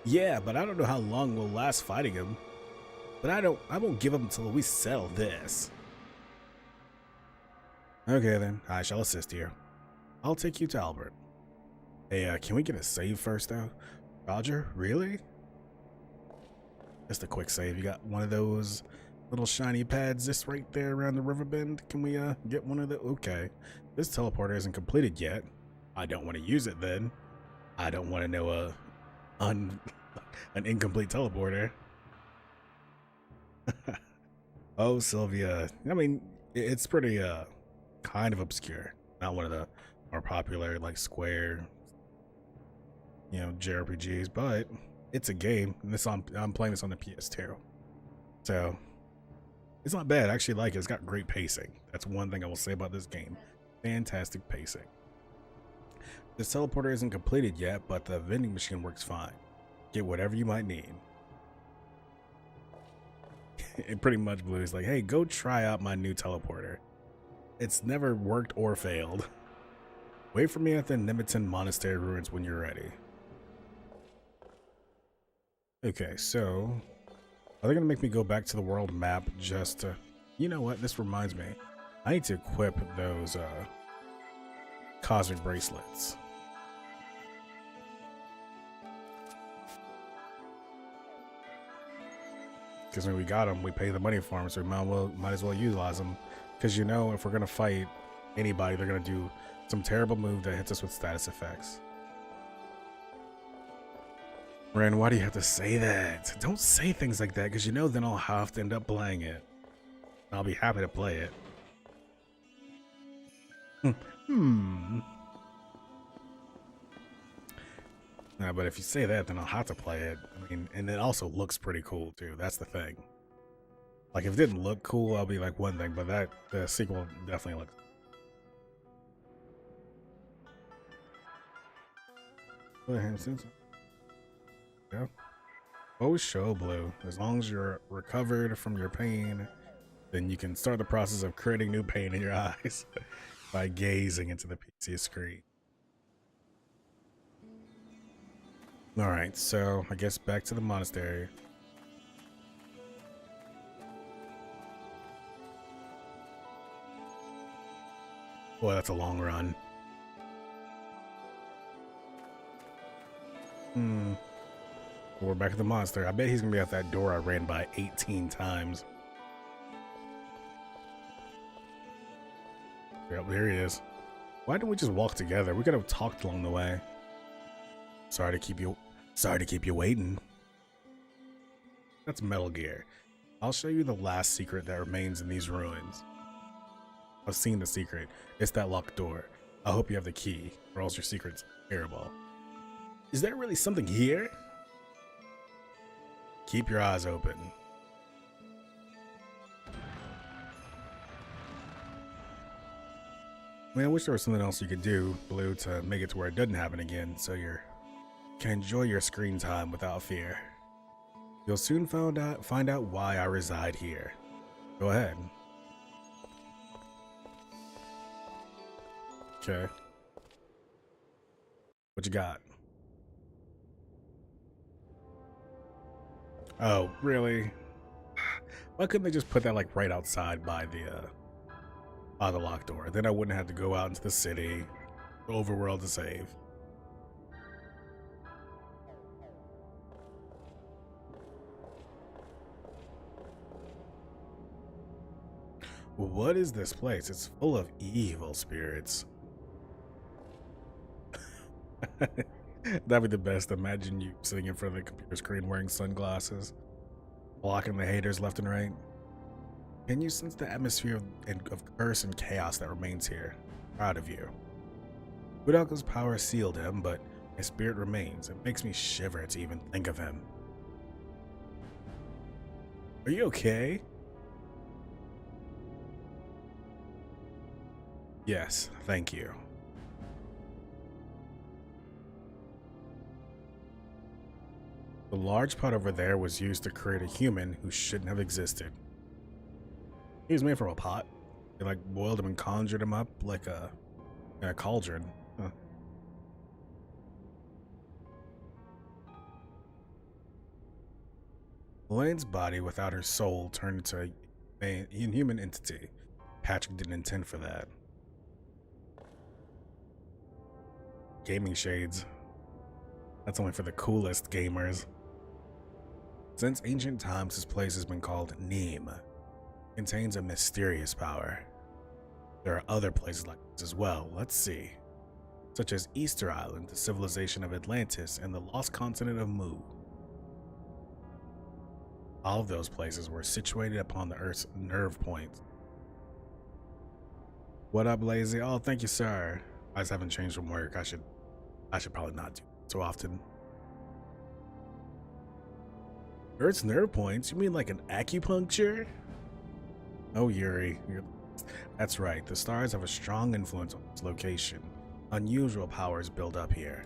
Yeah, but I don't know how long we'll last fighting him. But I won't give up until we settle this. Okay then, I shall assist you. I'll take you to Albert. Hey, can we get a save first though? Roger, really? Just a quick save. You got one of those little shiny pads just right there around the river bend? Can we get one of the? Okay, this teleporter isn't completed yet. I don't want to use it then. I don't want to know an incomplete teleporter. Oh, Sylvia. I mean, it's pretty kind of obscure. Not one of the more popular like Square, JRPGs, but it's a game. And I'm playing this on the PS2, so it's not bad. I actually like it. It's got great pacing. That's one thing I will say about this game. Fantastic pacing. This teleporter isn't completed yet, but the vending machine works fine. Get whatever you might need. It pretty much Blue's like, hey, go try out my new teleporter. It's never worked or failed. Wait for me at the Nimitan Monastery ruins when you're ready. Okay, so are they gonna make me go back to the world map just to, you know what, this reminds me. I need to equip those cosmic bracelets. Because when we got them, we pay the money for them, so we might as well utilize them. Because if we're gonna fight anybody, they're gonna do some terrible move that hits us with status effects. Ren, why do you have to say that? Don't say things like that, because then I'll have to end up playing it. I'll be happy to play it. But if you say that, then I'll have to play it. I mean, and it also looks pretty cool too. That's the thing. Like, if it didn't look cool, I'll be like one thing, but the sequel definitely looks. Yeah. Oh, show Blue. As long as you're recovered from your pain, then you can start the process of creating new pain in your eyes by gazing into the PC screen. Alright, so I guess back to the monastery. Boy, that's a long run. We're back at the monastery. I bet he's gonna be at that door I ran by 18 times. Yep, there he is. Why didn't we just walk together? We could have talked along the way. Sorry to keep you waiting. That's Metal Gear. I'll show you the last secret that remains in these ruins. I've seen the secret. It's that locked door. I hope you have the key, or else your secret's terrible. Is there really something here? Keep your eyes open. I mean, I wish there was something else you could do, Blue, to make it to where it doesn't happen again, so you can enjoy your screen time without fear. You'll soon find out why I reside here. Go ahead. Okay. What you got? Oh, really? Why couldn't they just put that like right outside by the locked door? Then I wouldn't have to go out into the city, the overworld to save. What is this place? It's full of evil spirits. That'd be the best. Imagine you sitting in front of the computer screen wearing sunglasses, blocking the haters left and right. Can you sense the atmosphere of curse and chaos that remains here? Proud of you. Budoka's power sealed him, but his spirit remains. It makes me shiver to even think of him. Are you okay? Yes, thank you. The large pot over there was used to create a human who shouldn't have existed. He was made from a pot. They like boiled him and conjured him up like in a cauldron. Huh. Elaine's body without her soul turned into an inhuman entity. Patrick didn't intend for that. Gaming shades. That's only for the coolest gamers. Since ancient times, this place has been called Neem, contains a mysterious power. There are other places like this as well. Let's see. Such as Easter Island, the civilization of Atlantis, and the lost continent of Mu. All of those places were situated upon the Earth's nerve points. What up, Lazy? Oh, thank you, sir. I just haven't changed from work. I should probably not do it so often. Earth's nerve points? You mean like an acupuncture? Oh, Yuri, that's right. The stars have a strong influence on this location. Unusual powers build up here.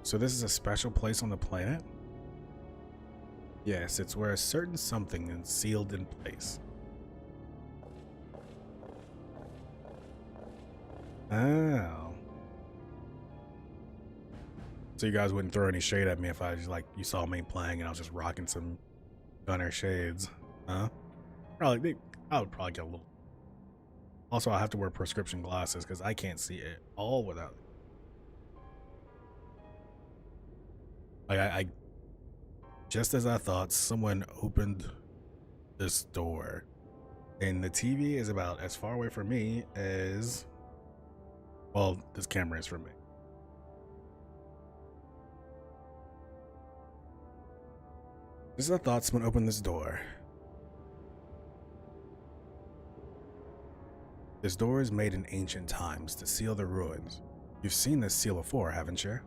So this is a special place on the planet? Yes, it's where a certain something is sealed in place. Oh. So you guys wouldn't throw any shade at me if I just, like, you saw me playing and I was just rocking some Gunner shades, huh? Probably, I would probably get a little. Also, I have to wear prescription glasses because I can't see it all without. I just as I thought, someone opened this door, and the TV is about as far away from me as, well, this camera is from me. Just as I thought, someone opened this door. This door is made in ancient times to seal the ruins. You've seen this seal before, haven't you?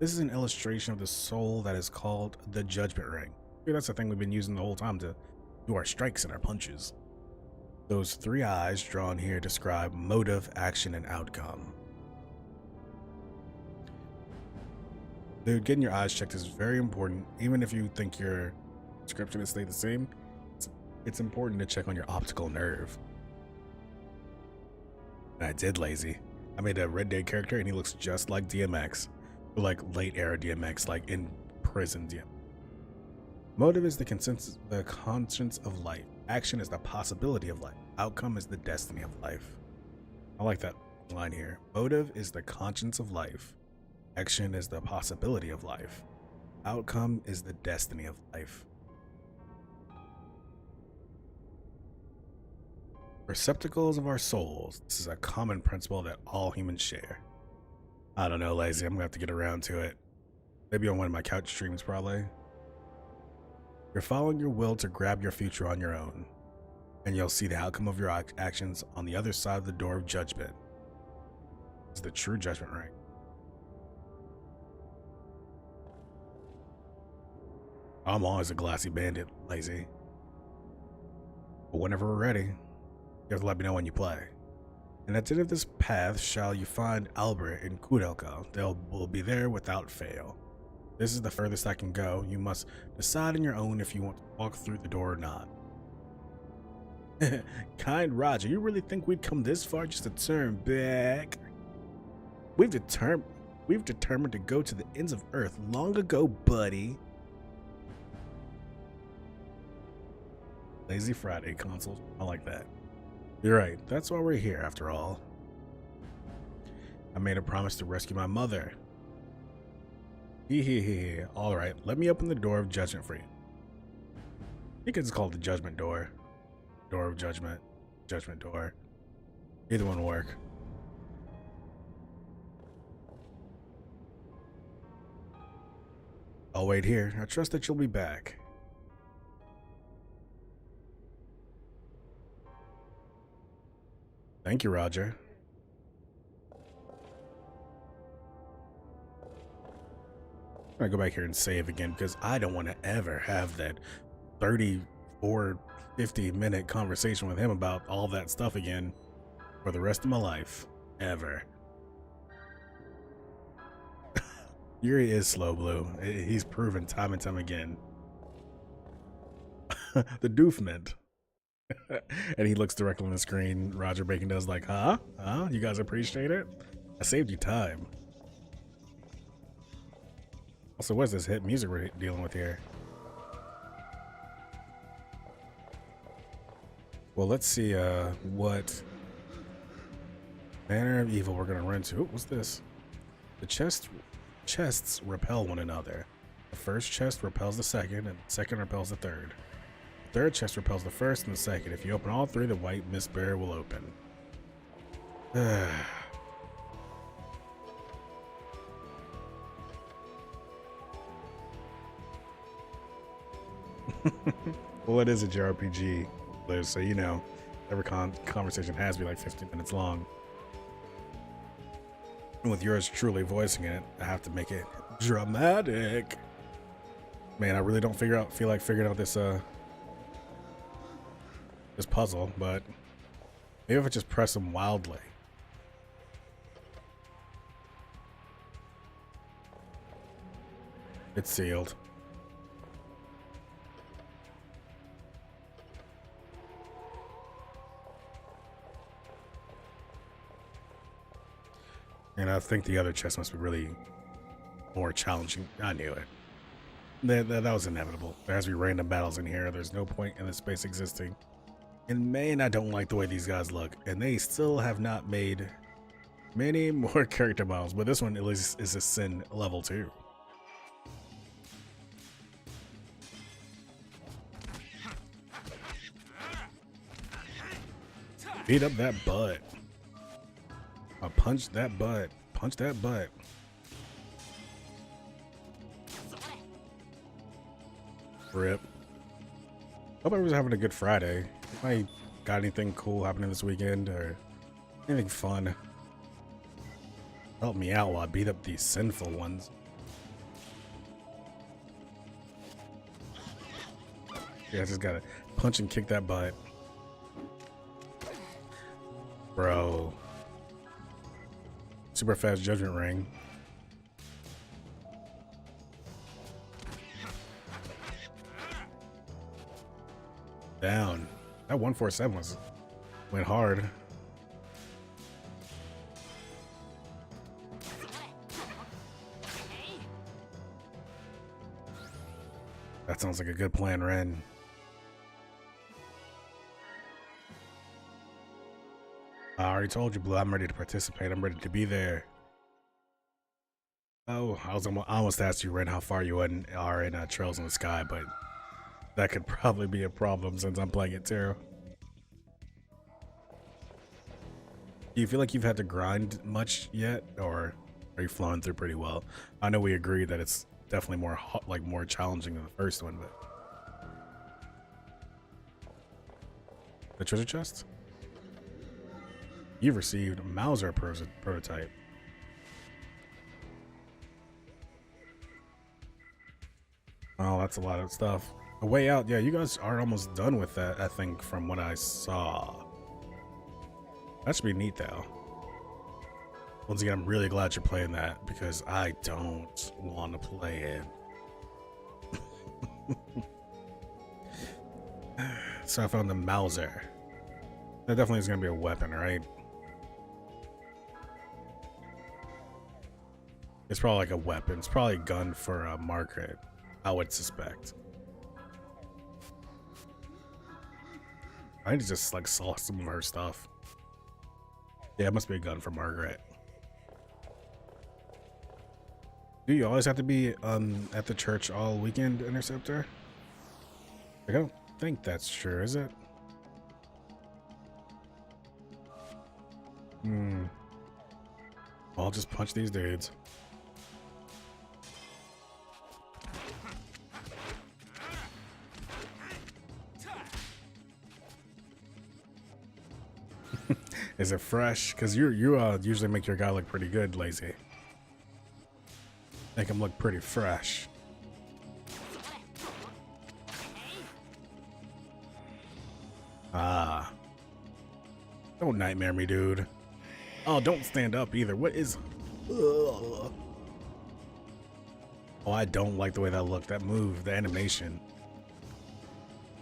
This is an illustration of the soul that is called the Judgment Ring. That's the thing we've been using the whole time to do our strikes and our punches. Those three eyes drawn here describe motive, action, and outcome. Dude, getting your eyes checked is very important. Even if you think your description has stayed the same, it's important to check on your optical nerve. And I did, Lazy. I made a Red Dead character and he looks just like DMX. Like late era DMX, like in prison DMX. Motive is the conscience of life. Action is the possibility of life. Outcome is the destiny of life. I like that line here. Motive is the conscience of life. Action is the possibility of life. Outcome is the destiny of life. Receptacles of our souls. This is a common principle that all humans share. I don't know, Lazy. I'm gonna have to get around to it. Maybe on one of my couch streams, probably. You're following your will to grab your future on your own, and you'll see the outcome of your actions on the other side of the door of judgment. It's the true judgment ring. I'm always a glassy bandit, Lazy. But whenever we're ready, you have to let me know when you play. And at the end of this path shall you find Albert and Kudelka. They will be there without fail. This is the furthest I can go. You must decide on your own if you want to walk through the door or not. Kind Roger, you really think we'd come this far just to turn back? We've determined to go to the ends of Earth long ago, buddy. Lazy Friday consoles. I like that. You're right. That's why we're here, after all. I made a promise to rescue my mother. All right, let me open the door of judgment for you. You can just call it the judgment door. Door of judgment. Judgment door. Either one will work. I'll wait here. I trust that you'll be back. Thank you, Roger. I'm gonna go back here and save again because I don't want to ever have that 34, 50-minute conversation with him about all that stuff again for the rest of my life. Ever. Yuri is slow blue. He's proven time and time again. The doofment. And he looks directly on the screen. Roger Bacon does like, huh? You guys appreciate it? I saved you time. Also, what's this hit music we're dealing with here? Well, let's see what manner of evil we're gonna run into. What's this? The chests repel one another. The first chest repels the second, and the second repels the third. third chest repels the first and the second. If you open all three, the white mist barrier will open. Well, it is a JRPG, Liz, so you know, every conversation has to be like 15 minutes long. And with yours truly voicing it, I have to make it dramatic. Man, I really don't feel like figuring out this this puzzle, but maybe if I just press them wildly. It's sealed. And I think the other chest must be really more challenging. I knew it. That was inevitable. There has to be random battles in here. There's no point in this space existing. And man, I don't like the way these guys look. And they still have not made many more character models. But this one at least is a Sin level 2. Beat up that butt. Punch that butt. Punch that butt. Rip. Hope everyone's having a good Friday. Anybody got anything cool happening this weekend or anything fun? Help me out while I beat up these sinful ones. Yeah, I just gotta punch and kick that butt. Bro. Super fast judgment ring. Down. That 147 went hard. That sounds like a good plan, Ren. I already told you, Blue, I'm ready to participate. I'm ready to be there. Oh, I almost asked you, Ren, how far you are in Trails in the Sky, but that could probably be a problem since I'm playing it too. Do you feel like you've had to grind much yet, or are you flowing through pretty well? I know we agree that it's definitely more challenging than the first one, but the treasure chest? You've received Mauser prototype. Oh, that's a lot of stuff. A way out. Yeah, you guys are almost done with that, I think, from what I saw. That should be neat, though. Once again, I'm really glad you're playing that, because I don't want to play it. So I found the Mauser. That definitely is going to be a weapon, right? It's probably like a weapon. It's probably a gun for Margaret, I would suspect. I need to just like saw some of her stuff. Yeah, it must be a gun for Margaret. Do you always have to be at the church all weekend, Interceptor? I don't think that's true, is it? I'll just punch these dudes. Is it fresh? Because you usually make your guy look pretty good, Lazy. Make him look pretty fresh. Ah. Don't nightmare me, dude. Oh, don't stand up either. What is... Ugh. Oh, I don't like the way that looked. That move, the animation.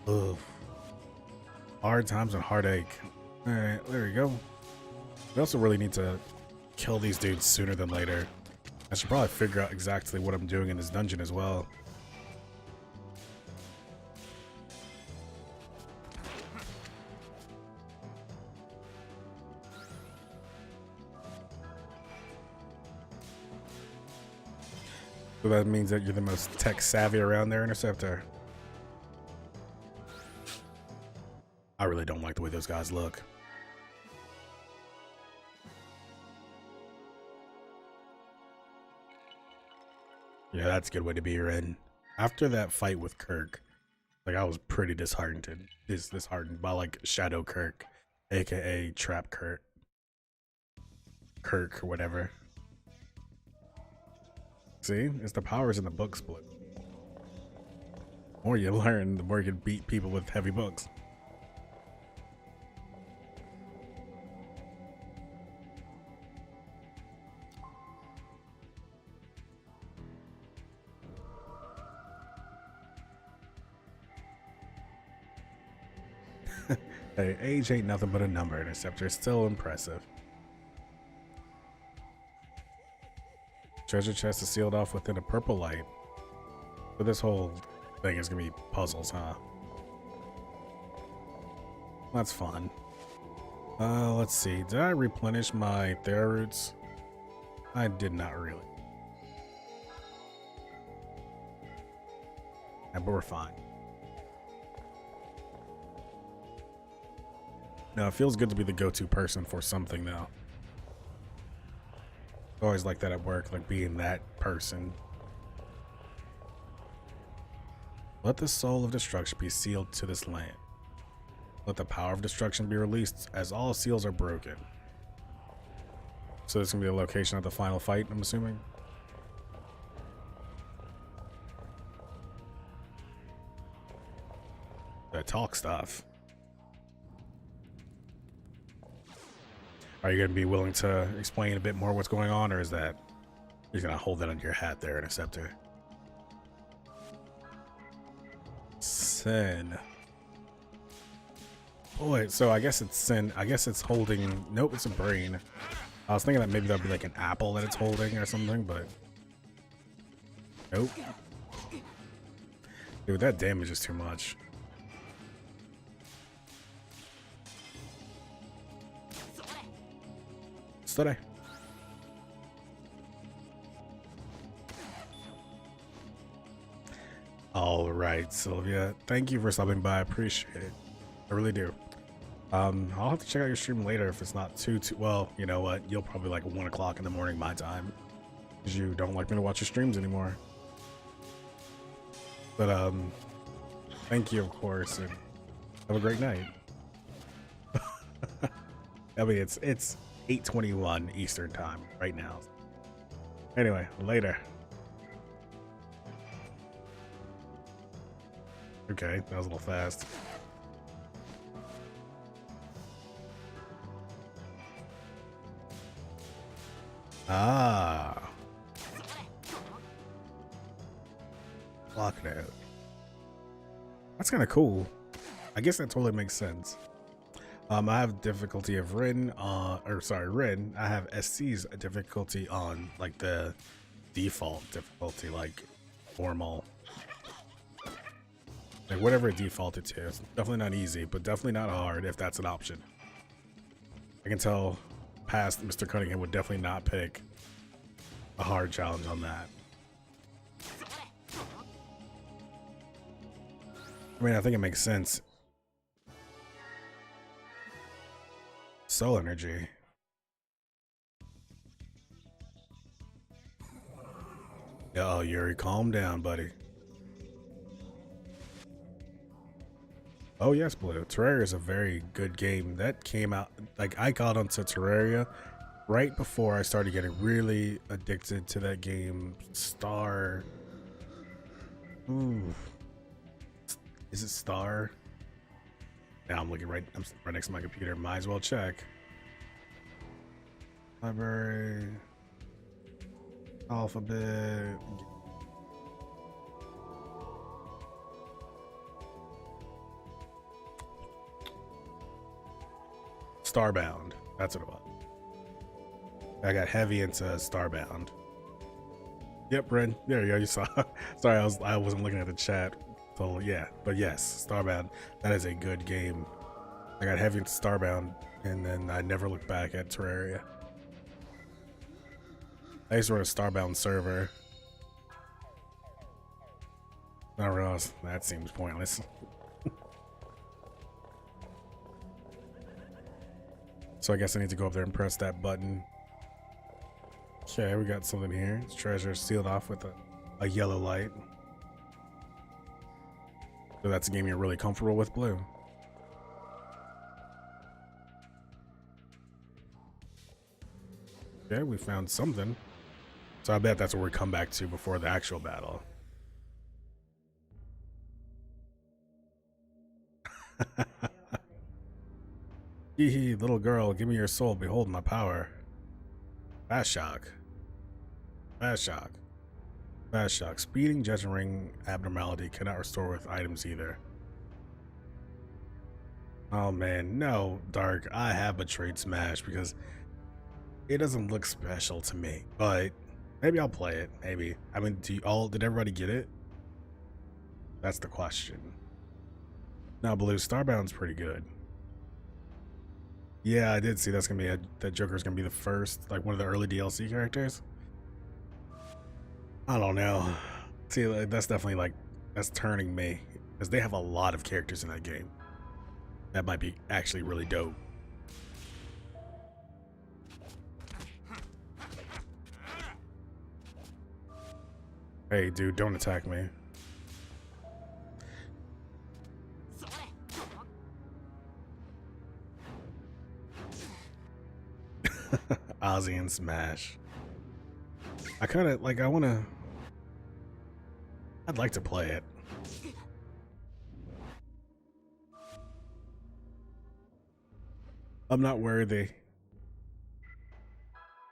Ugh. Hard times and heartache. Alright, there we go. We also really need to kill these dudes sooner than later. I should probably figure out exactly what I'm doing in this dungeon as well. So that means that you're the most tech savvy around there, Interceptor. really don't like the way those guys look. Yeah, that's a good way to be Ren. After that fight with Kirk, like I was pretty disheartened. Disheartened by like Shadow Kirk, aka Trap Kirk. Kirk or whatever. See, it's the powers in the book split. The more you learn, the more you can beat people with heavy books. Hey, age ain't nothing but a number, and Scepter is still impressive. Treasure chest is sealed off within a purple light. So this whole thing is gonna be puzzles, huh? That's fun. Let's see. Did I replenish my Thera roots? I did not really. Yeah, but we're fine. No, it feels good to be the go-to person for something now. Always like that at work, like being that person. Let the soul of destruction be sealed to this land. Let the power of destruction be released as all seals are broken. So this is gonna be the location of the final fight, I'm assuming. That talk stuff. Are you going to be willing to explain a bit more what's going on, or is that you're going to hold that under your hat there, Interceptor? Sin. Boy, so I guess it's Sin. I guess it's holding... Nope, it's a brain. I was thinking that maybe that'd be like an apple that it's holding or something, but... Nope. Dude, that damage is too much. Today. All right, Sylvia. Thank you for stopping by. I appreciate it. I really do. I'll have to check out your stream later if it's not too well. You know what? You'll probably like 1 o'clock in the morning my time, because you don't like me to watch your streams anymore. But thank you, of course, and have a great night. I mean, it's 8:21 Eastern time right now. Anyway, later. Okay, that was a little fast. Ah. Block it out. That's kind of cool. I guess that totally makes sense. I have difficulty of Rin, Rin. I have SC's difficulty on like the default difficulty, like normal, like whatever it defaulted to. It's definitely not easy, but definitely not hard if that's an option. I can tell past Mr. Cunningham would definitely not pick a hard challenge on that. I mean, I think it makes sense. Soul energy. Yo, Yuri, calm down, buddy. Oh yes, Blue. Terraria is a very good game. That came out, like I got onto Terraria right before I started getting really addicted to that game. Star. Ooh. Is it Star? Now I'm looking I'm right next to my computer. Might as well check. Library. Alphabet. Starbound. That's what it was. I got heavy into Starbound. Yep, Ren. There you go. You saw. Sorry, I wasn't looking at the chat. So yeah, but yes, Starbound. That is a good game. I got heavy into Starbound, and then I never looked back at Terraria. I used to run a Starbound server. I realized that seems pointless. So I guess I need to go up there and press that button. Okay, we got something here. It's treasure sealed off with a yellow light. So that's a game you're really comfortable with, Blue. Okay, we found something. So I bet that's what we come back to before the actual battle. Hee hee, little girl, give me your soul, behold my power. Fast shock. Fast shock. Fast shock. Speeding, gesturing abnormality cannot restore with items either. Oh man, no, Dark. I have betrayed Smash because it doesn't look special to me. But maybe I'll play it. Maybe. I mean, did everybody get it? That's the question. Now, Blue, Starbound's pretty good. Yeah, I did see that's gonna be that Joker's gonna be the first, like one of the early DLC characters. I don't know. See, like, that's definitely like that's turning me because they have a lot of characters in that game. That might be actually really dope. Hey, dude, don't attack me. Ozzy and Smash. I kind of like, I'd like to play it. I'm not worthy.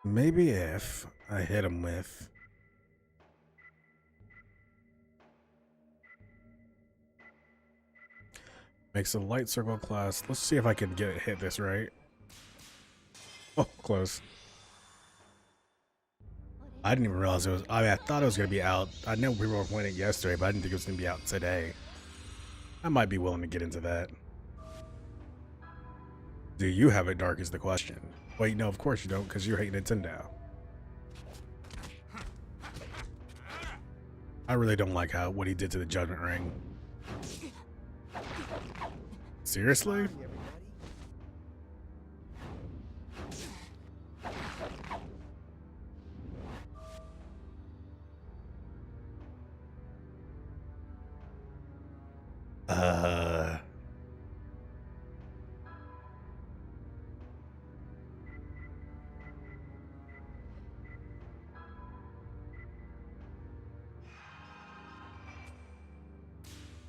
Maybe if I hit him with makes a light circle class. Let's see if I can hit this right. Oh, close. I didn't even realize it was. I mean, I thought it was gonna be out. I know people were playing it yesterday, but I didn't think it was gonna be out today. I might be willing to get into that. Do you have it, Dark? Is the question. Wait, no, of course you don't, because you hate Nintendo. I really don't like what he did to the Judgment Ring. Seriously?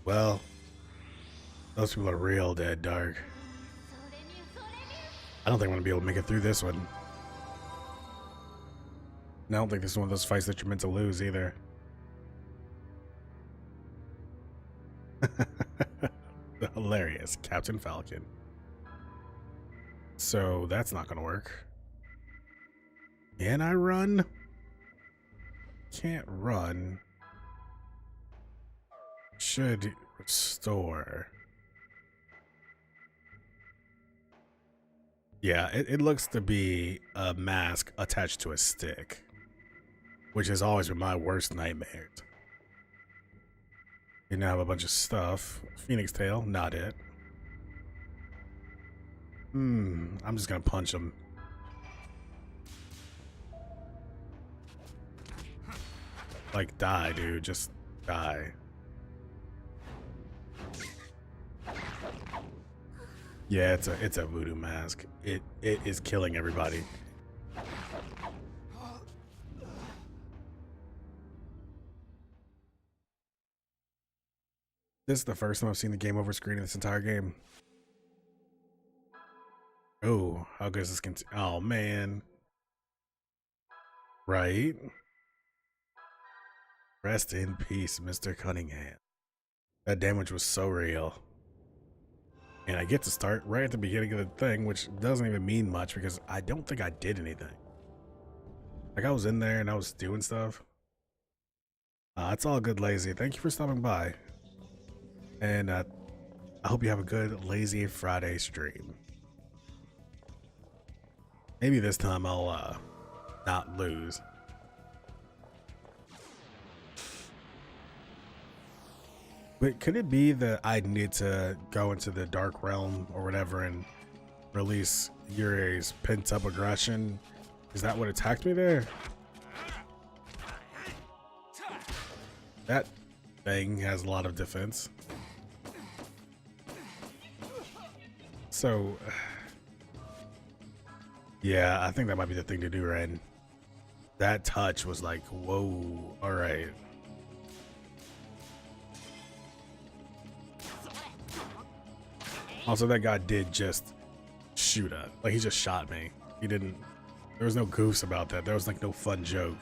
Well, those people are real dead, Dark. I don't think I'm gonna be able to make it through this one. And I don't think this is one of those fights that you're meant to lose either. Hilarious, Captain Falcon. So that's not gonna work. Can I run? Can't run. Should restore. Yeah, it looks to be a mask attached to a stick, which has always been my worst nightmare. You now have a bunch of stuff. Phoenix Tail, not it. I'm just gonna punch him. Like, die, dude. Just die. Yeah, it's a voodoo mask. It is killing everybody. This is the first time I've seen the game over screen in this entire game. Oh, how good is this continue? Oh man. Right? Rest in peace, Mr. Cunningham. That damage was so real. And I get to start right at the beginning of the thing, which doesn't even mean much because I don't think I did anything. Like, I was in there and I was doing stuff. It's all good, Lazy. Thank you for stopping by. And I hope you have a good Lazy Friday stream. Maybe this time I'll not lose. But could it be that I need to go into the dark realm or whatever and release Yurie's pent up aggression. Is that what attacked me there? That thing has a lot of defense. So, yeah, I think that might be the thing to do, Ren. That touch was like, whoa, all right. Also, that guy did just shoot at. Like, he just shot me. He didn't, there was no goose about that. There was like no fun joke.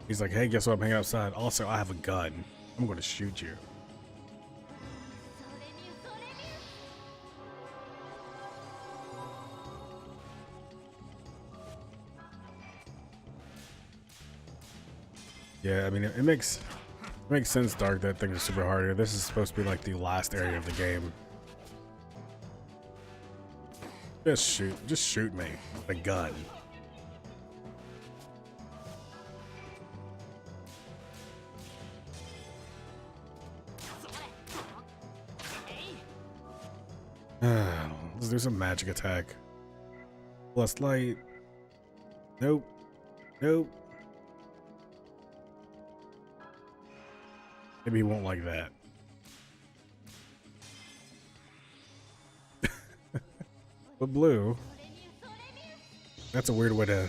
He's like, hey, guess what? I'm hanging outside. Also, I have a gun. I'm going to shoot you. Yeah, I mean, it makes sense, Dark, that things are super hard here. This is supposed to be like the last area of the game. Just shoot me with a gun. Let's do some magic attack. Plus light. Nope. Nope. Maybe he won't like that. But blue. That's a weird way to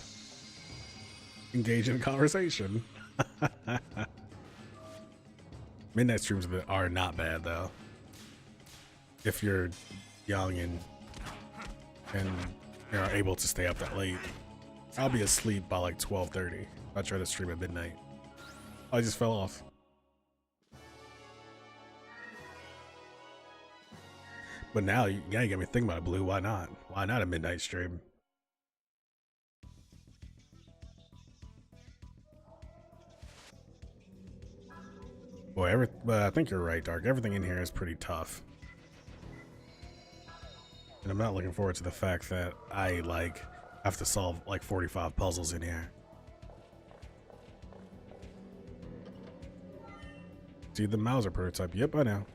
engage in a conversation. Midnight streams are not bad though. If you're young and you're able to stay up that late. I'll be asleep by like 12:30. I try to stream at midnight. I just fell off. But now you gotta get me thinking about it, Blue. Why not? Why not a midnight stream? Boy, I think you're right, Dark. Everything in here is pretty tough. And I'm not looking forward to the fact that I have to solve like 45 puzzles in here. See the Mauser prototype. Yep, I know.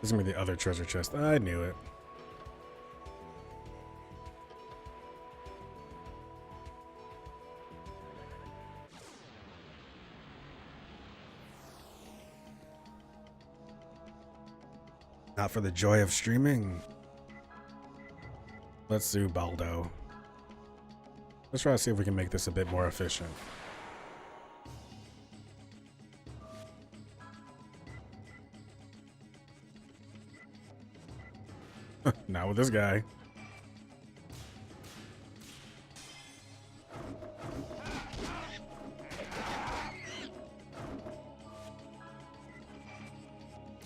This is gonna be the other treasure chest. I knew it. Not for the joy of streaming. Let's do Baldo. Let's try to see if we can make this a bit more efficient. Not with this guy.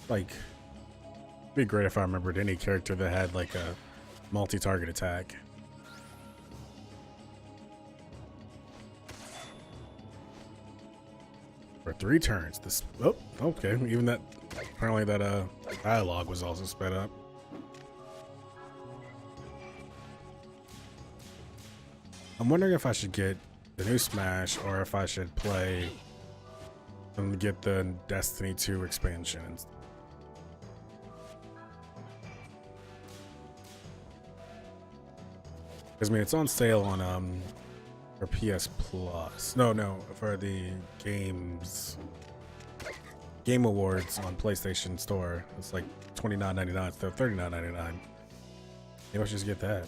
Like, it'd be great if I remembered any character that had like a multi-target attack. For 3 turns. This, oh, okay. Even that, apparently that dialogue was also sped up. I'm wondering if I should get the new Smash or if I should play and get the Destiny 2 expansions. Because I mean, it's on sale on for PS Plus. No, for the Game Awards on PlayStation Store. It's like $29.99 instead of $39.99. Maybe I should just get that.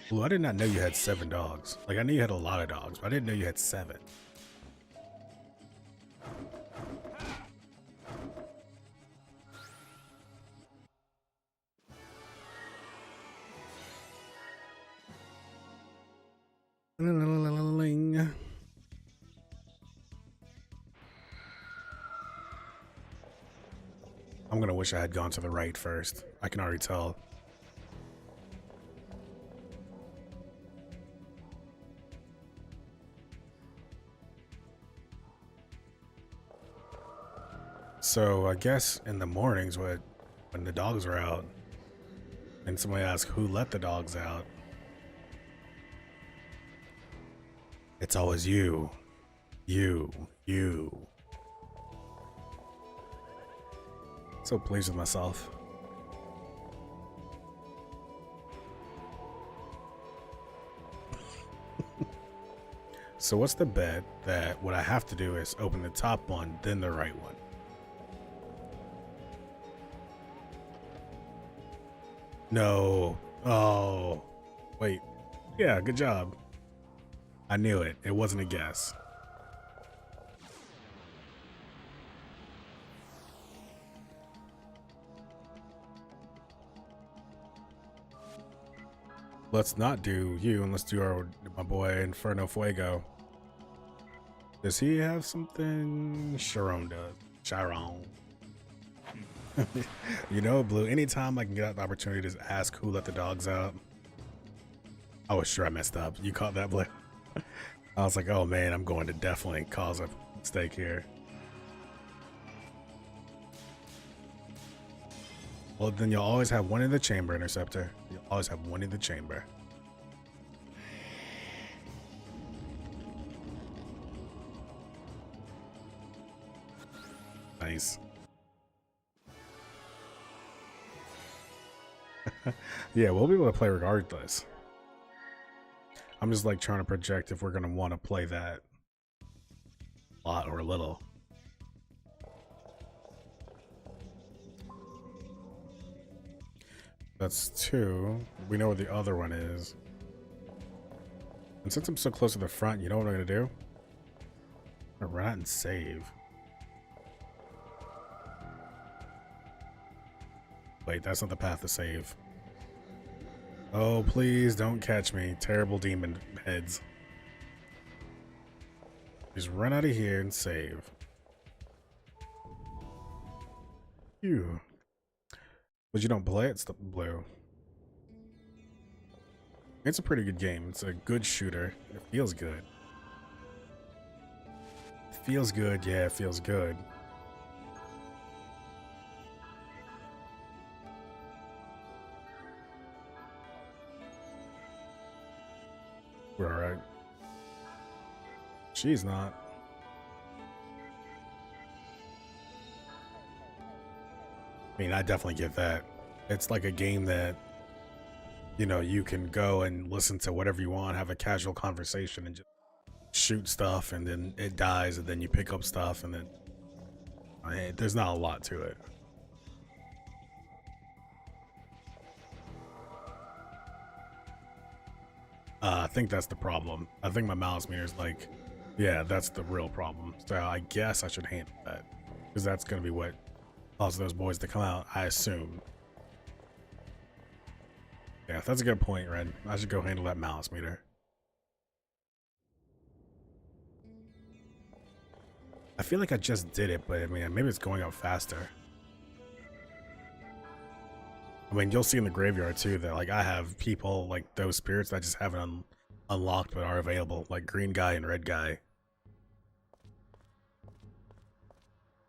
Blue, I did not know you had 7 dogs. Like, I knew you had a lot of dogs, but I didn't know you had 7. I'm gonna wish I had gone to the right first. I can already tell. So I guess in the mornings when the dogs were out and somebody asked who let the dogs out, It's always you. You. So pleased with myself. So what's the bet that what I have to do is open the top one, then the right one? No. Oh. Wait. Yeah, good job. I knew it. It wasn't a guess. Let's not do you, and let's do my boy Inferno Fuego. Does he have something? Chiron does. Chiron. You know, Blue, anytime I can get the opportunity to just ask who let the dogs out. I was sure I messed up. You caught that, Blue? I was like, oh man, I'm going to definitely cause a mistake here. Well, then you'll always have one in the chamber, Interceptor. You'll always have one in the chamber. Nice. Yeah, we'll be able to play regardless. I'm just like trying to project if we're going to want to play that a lot or a little. That's 2. We know where the other one is. And since I'm so close to the front, you know what I'm going to do? I'm going to run out and save. Wait, that's not the path to save. Oh, please don't catch me. Terrible demon heads. Just run out of here and save. Phew. But you don't play it, Blue. It's a pretty good game. It's a good shooter. It feels good. It feels good. Yeah, it feels good. We're alright. She's not. I mean, I definitely get that. It's like a game that, you know, you can go and listen to whatever you want, have a casual conversation, and just shoot stuff, and then it dies, and then you pick up stuff, and then there's not a lot to it. I think that's the problem. I think my mouse meter is like, yeah, that's the real problem. So I guess I should handle that, because that's going to be what causes those boys to come out, I assume. Yeah, that's a good point, Red. I should go handle that mouse meter. I feel like I just did it, but I mean, maybe it's going up faster. I mean, you'll see in the graveyard too that like I have people like those spirits that I just haven't unlocked but are available, like green guy and red guy.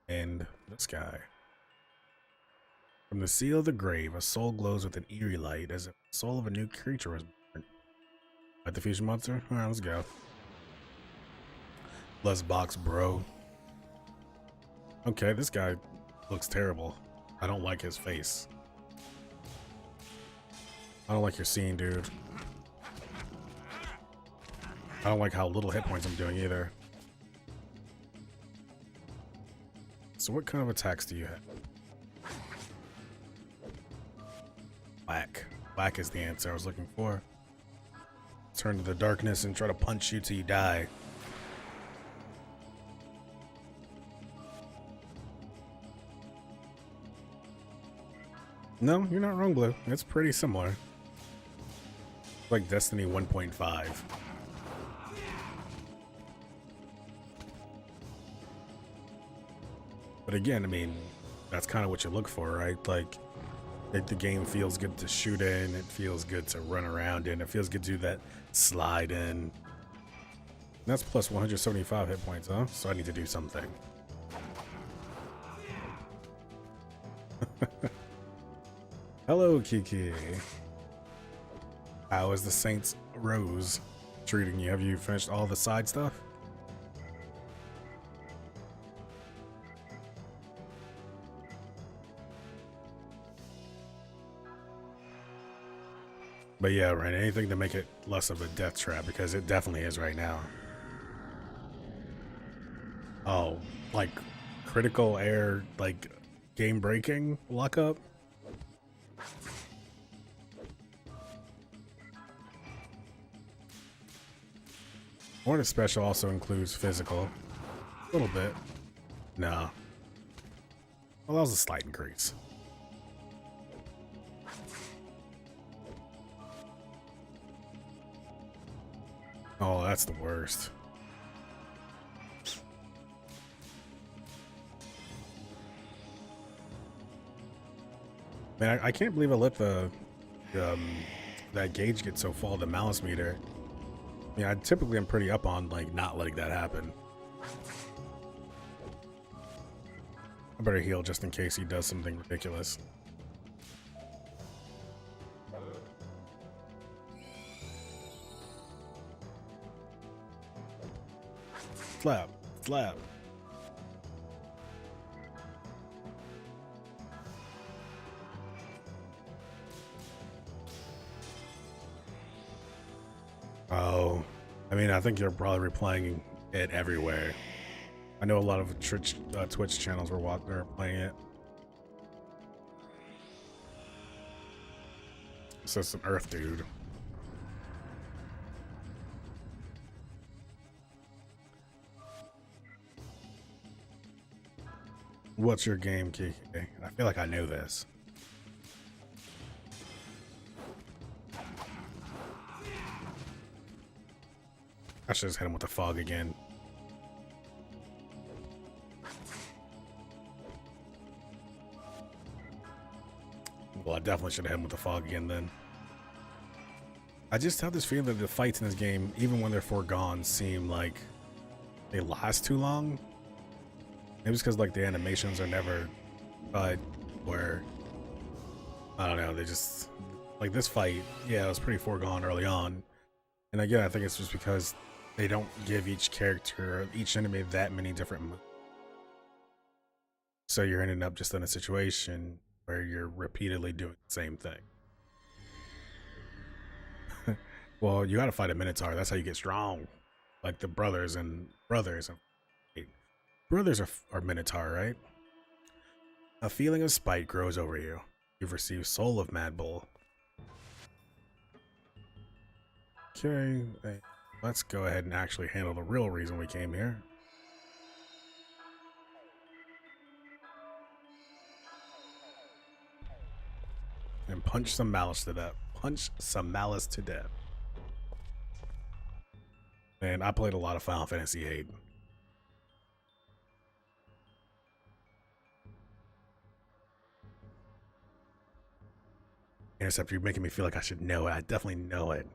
And this guy. From the seal of the grave, a soul glows with an eerie light as if the soul of a new creature was born. At the fusion monster? Alright, let's go. Let's box, bro. Okay, this guy looks terrible. I don't like his face. I don't like your scene, dude. I don't like how little hit points I'm doing either. So what kind of attacks do you have? Whack. Whack is the answer I was looking for. Turn to the darkness and try to punch you till you die. No, you're not wrong, Blue. It's pretty similar. Like Destiny 1.5. But again, I mean, that's kind of what you look for, right? Like, the game feels good to shoot in, it feels good to run around in, it feels good to do that slide in. And that's plus 175 hit points, huh? So I need to do something. Hello, Kiki. How is the Saints Rose? treating you? Have you finished all the side stuff? But yeah, right, anything to make it less of a death trap, because it definitely is right now. Oh, like critical error, like game breaking luck up. Morning special also includes physical. A little bit. No. Well, that was a slight increase. Oh, that's the worst. Man, I can't believe I let the that gauge get so full, the malice meter. I mean, I typically am pretty up on like not letting that happen. I better heal just in case he does something ridiculous. Slap, slap. Oh, I mean, I think you're probably replaying it everywhere. I know a lot of Twitch channels are playing it. So some Earth dude. What's your game, Kiki? I feel like I know this. I should just hit him with the fog again. Well, I definitely should have hit him with the fog again then. I just have this feeling that the fights in this game, even when they're foregone, seem like they last too long. Maybe it's because like the animations are never where I don't know, they just like this fight, yeah, it was pretty foregone early on. And again, I think it's just because they don't give each character, each enemy that many different moves. So you're ending up just in a situation where you're repeatedly doing the same thing. Well, you gotta fight a Minotaur, that's how you get strong. Like the brothers are Minotaur, right? A feeling of spite grows over you. You've received Soul of Mad Bull. Okay, let's go ahead and actually handle the real reason we came here. And punch some malice to death. Punch some malice to death. Man, I played a lot of Final Fantasy VIII. Intercept, you're making me feel like I should know it. I definitely know it.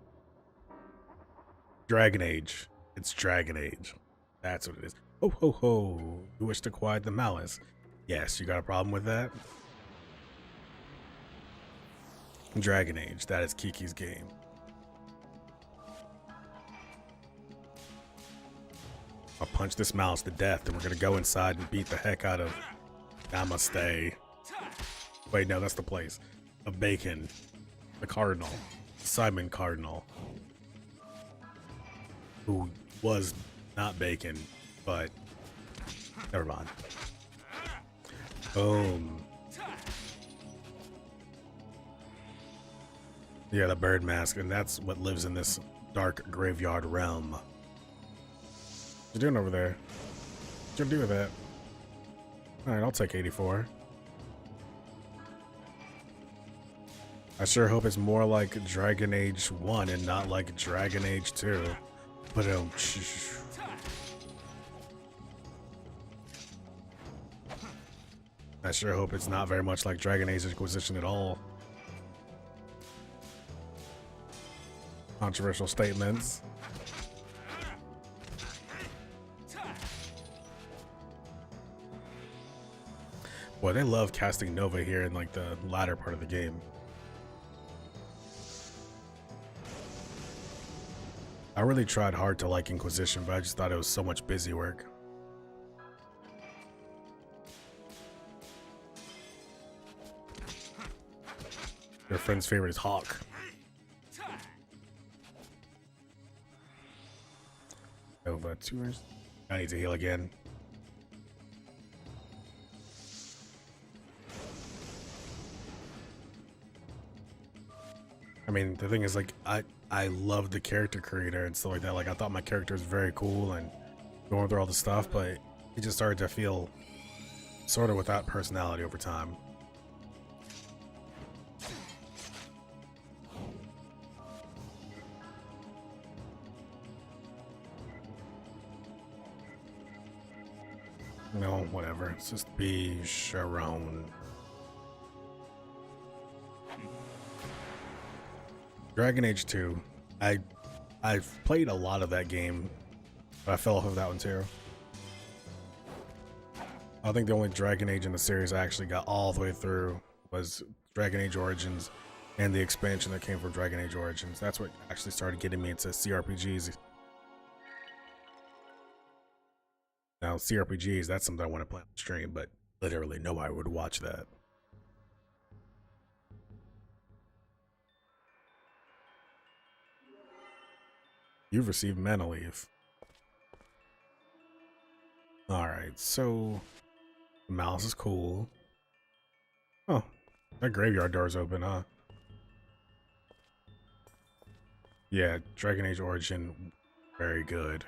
Dragon Age. It's Dragon Age. That's what it is. Ho ho ho. You wish to quiet the malice. Yes, you got a problem with that? Dragon Age. That is Kiki's game. I'll punch this mouse to death, and we're gonna go inside and beat the heck out of Namaste. Wait, no, that's the place. Of Bacon. The Cardinal. Simon Cardinal. Who was not Bacon, but never mind. Boom. Yeah, the bird mask, and that's what lives in this dark graveyard realm. What you doing over there? What you gonna do with that? Alright, I'll take 84. I sure hope it's more like Dragon Age 1 and not like Dragon Age 2. But I sure hope it's not very much like Dragon Age Inquisition at all. Controversial statements. Boy, they love casting Nova here in like the latter part of the game. I really tried hard to like Inquisition, but I just thought it was so much busy work. Your friend's favorite is Hawk. Over 2 hours. I need to heal again. I mean, the thing is, like, I love the character creator and stuff like that. Like, I thought my character was very cool and going through all the stuff, but it just started to feel sort of without personality over time. No, whatever. It's just be Sharon. Dragon Age 2. I've played a lot of that game, but I fell off of that one too. I think the only Dragon Age in the series I actually got all the way through was Dragon Age Origins and the expansion that came from Dragon Age Origins. That's what actually started getting me into CRPGs. Now, CRPGs, that's something I want to play on stream, but literally nobody would watch that. You've received mana leave. Alright, so the mouse is cool. Oh, that graveyard door's open, huh? Yeah, Dragon Age Origin, very good.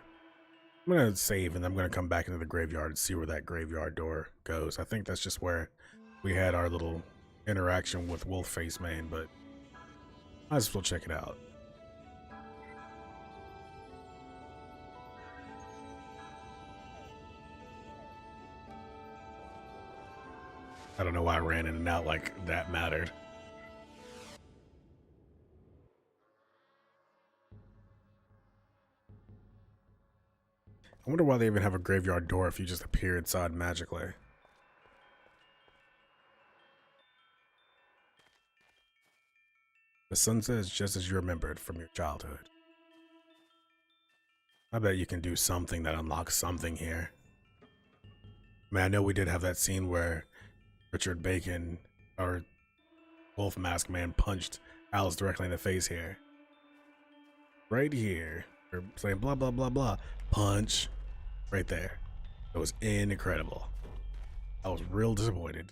I'm gonna save and I'm gonna come back into the graveyard and see where that graveyard door goes. I think that's just where we had our little interaction with Wolfface Main, but I just will check it out. I don't know why I ran in and out like that mattered. I wonder why they even have a graveyard door if you just appear inside magically. The sunset is just as you remembered from your childhood. I bet you can do something that unlocks something here. I mean, I know we did have that scene where Richard Bacon, or Wolf Mask Man, punched Alice directly in the face here. Right here. They're saying blah, blah, blah, blah. Punch. Right there. It was incredible. I was real disappointed.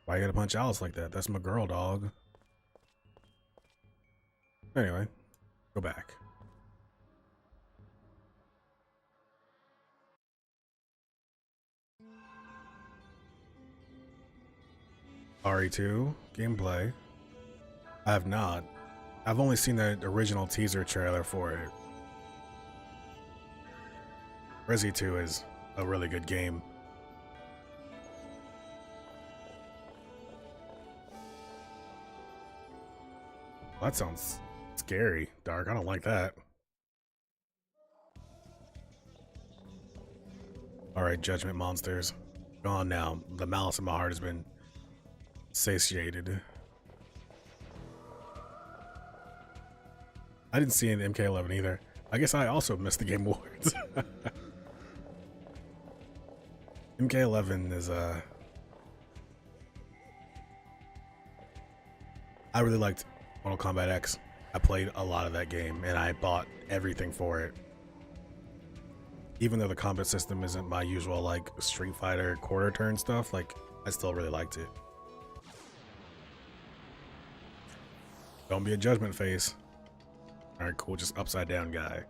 Why you gotta punch Alice like that? That's my girl, dog. Anyway, go back. RE2 gameplay. I have not. I've only seen the original teaser trailer for it. Resi 2 is a really good game. Well, that sounds scary, Dark. I don't like that. Alright, Judgment Monsters. Gone now. The malice in my heart has been satiated. I didn't see any MK11 either. I guess I also missed the Game Awards. MK11 is I really liked Mortal Kombat X. I played a lot of that game and I bought everything for it. Even though the combat system isn't my usual like Street Fighter quarter turn stuff, like I still really liked it. Don't be a judgment face. Alright, cool, just upside down guy.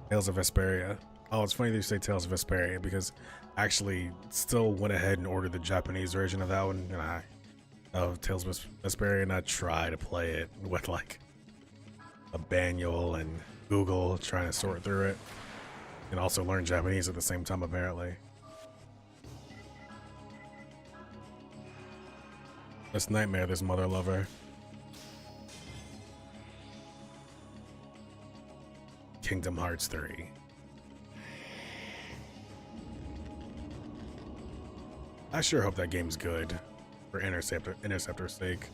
Tales of Vesperia. Oh, it's funny that you say Tales of Vesperia because I actually still went ahead and ordered the Japanese version of that one, and of Tales of Vesperia, and I try to play it with like a manual and Google trying to sort through it, and also learn Japanese at the same time apparently. This Nightmare, this mother lover. Kingdom Hearts 3. I sure hope that game's good for Interceptor's sake.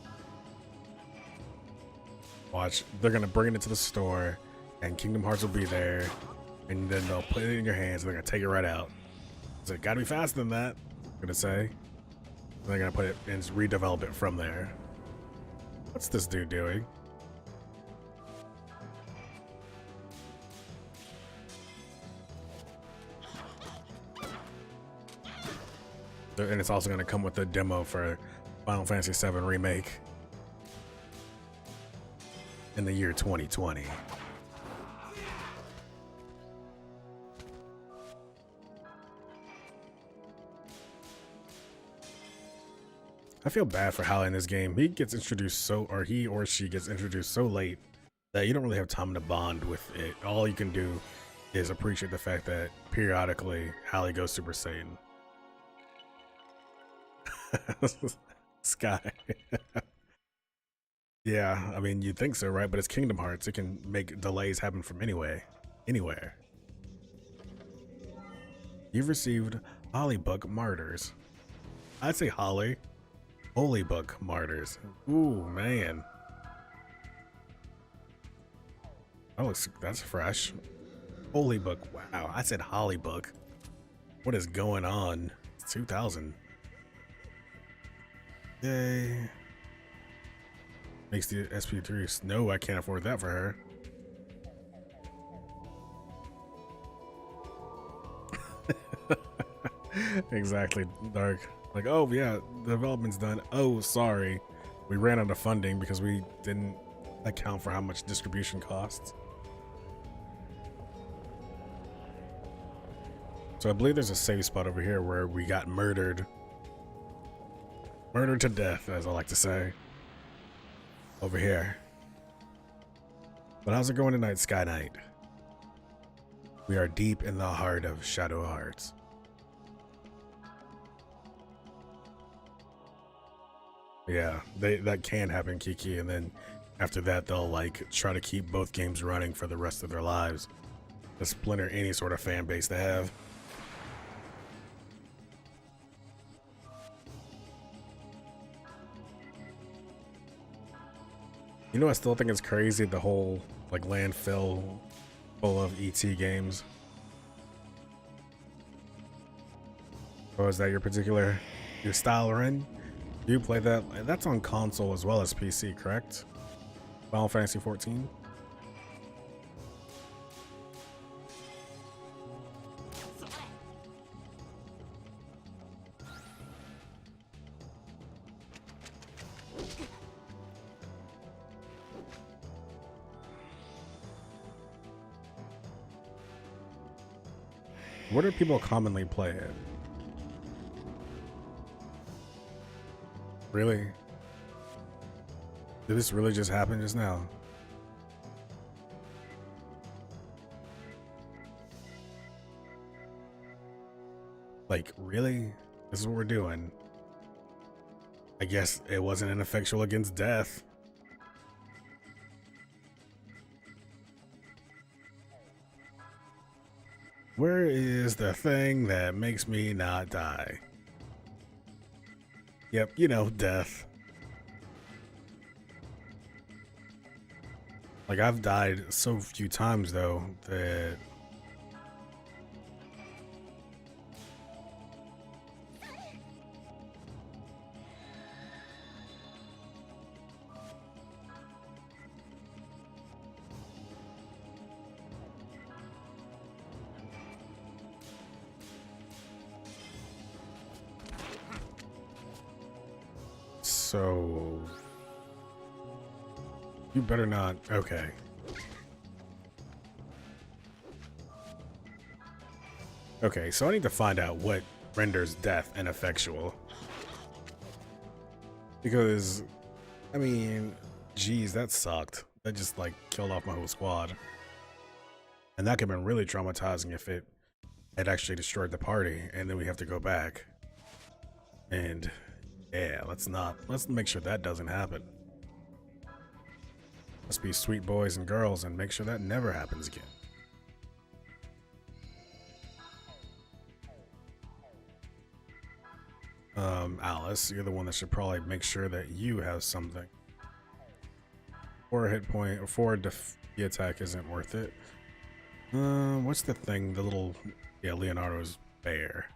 Watch, they're gonna bring it to the store, and Kingdom Hearts will be there, and then they'll put it in your hands, and they're gonna take it right out. So it gotta be faster than that, I'm gonna say. They're gonna put it and redevelop it from there. What's this dude doing? And it's also gonna come with a demo for Final Fantasy VII Remake in the year 2020. I feel bad for Hallie in this game. He gets introduced or he or she gets introduced so late that you don't really have time to bond with it. All you can do is appreciate the fact that periodically Hallie goes Super Saiyan. Sky. Yeah, I mean, you'd think so, right? But it's Kingdom Hearts. It can make delays happen from anywhere. You've received Hollybook Martyrs. I'd say Holly. Holybook Martyrs. Ooh, man. That's fresh. Holybook. Wow, I said Hollybook. What is going on? It's 2000. Yay. Makes the SP3. No, I can't afford that for her. Exactly, Dark. Like, oh yeah, the development's done. Oh, sorry. We ran out of funding because we didn't account for how much distribution costs. So I believe there's a save spot over here where we got murdered. Murdered to death, as I like to say. Over here. But how's it going tonight, Sky Knight? We are deep in the heart of Shadow Hearts. Yeah, that can happen, Kiki, and then after that they'll like try to keep both games running for the rest of their lives to splinter any sort of fan base they have. You know, I still think it's crazy, the whole like landfill full of ET games. Oh, is that your style, Ren? Do you play that? That's on console as well as PC, correct? Final Fantasy 14? Where do people commonly play it? Really? Did this really just happen just now? Like, really? This is what we're doing? I guess it wasn't ineffectual against death. Where is the thing that makes me not die? Yep, you know, death. Like, I've died so few times, though, that... So... You better not... Okay. Okay, so I need to find out what renders death ineffectual. Because, I mean, geez, that sucked. That just, like, killed off my whole squad. And that could have been really traumatizing if it had actually destroyed the party, and then we have to go back. And... yeah, let's make sure that doesn't happen. Let's be sweet boys and girls and make sure that never happens again. Alice, you're the one that should probably make sure that you have something. 4 hit point or 4 the attack isn't worth it. What's the thing? The little, yeah, Leonardo's bear.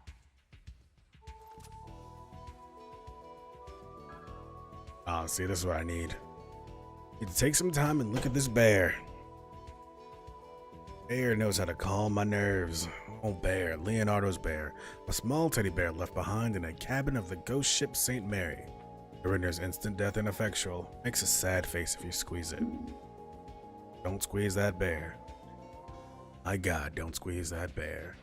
Ah, see, this is what I need. Need to take some time and look at this bear. Bear knows how to calm my nerves. Oh, bear, Leonardo's bear, a small teddy bear left behind in a cabin of the ghost ship St. Mary. It renders instant death ineffectual. Makes a sad face if you squeeze it. Don't squeeze that bear. My God, don't squeeze that bear.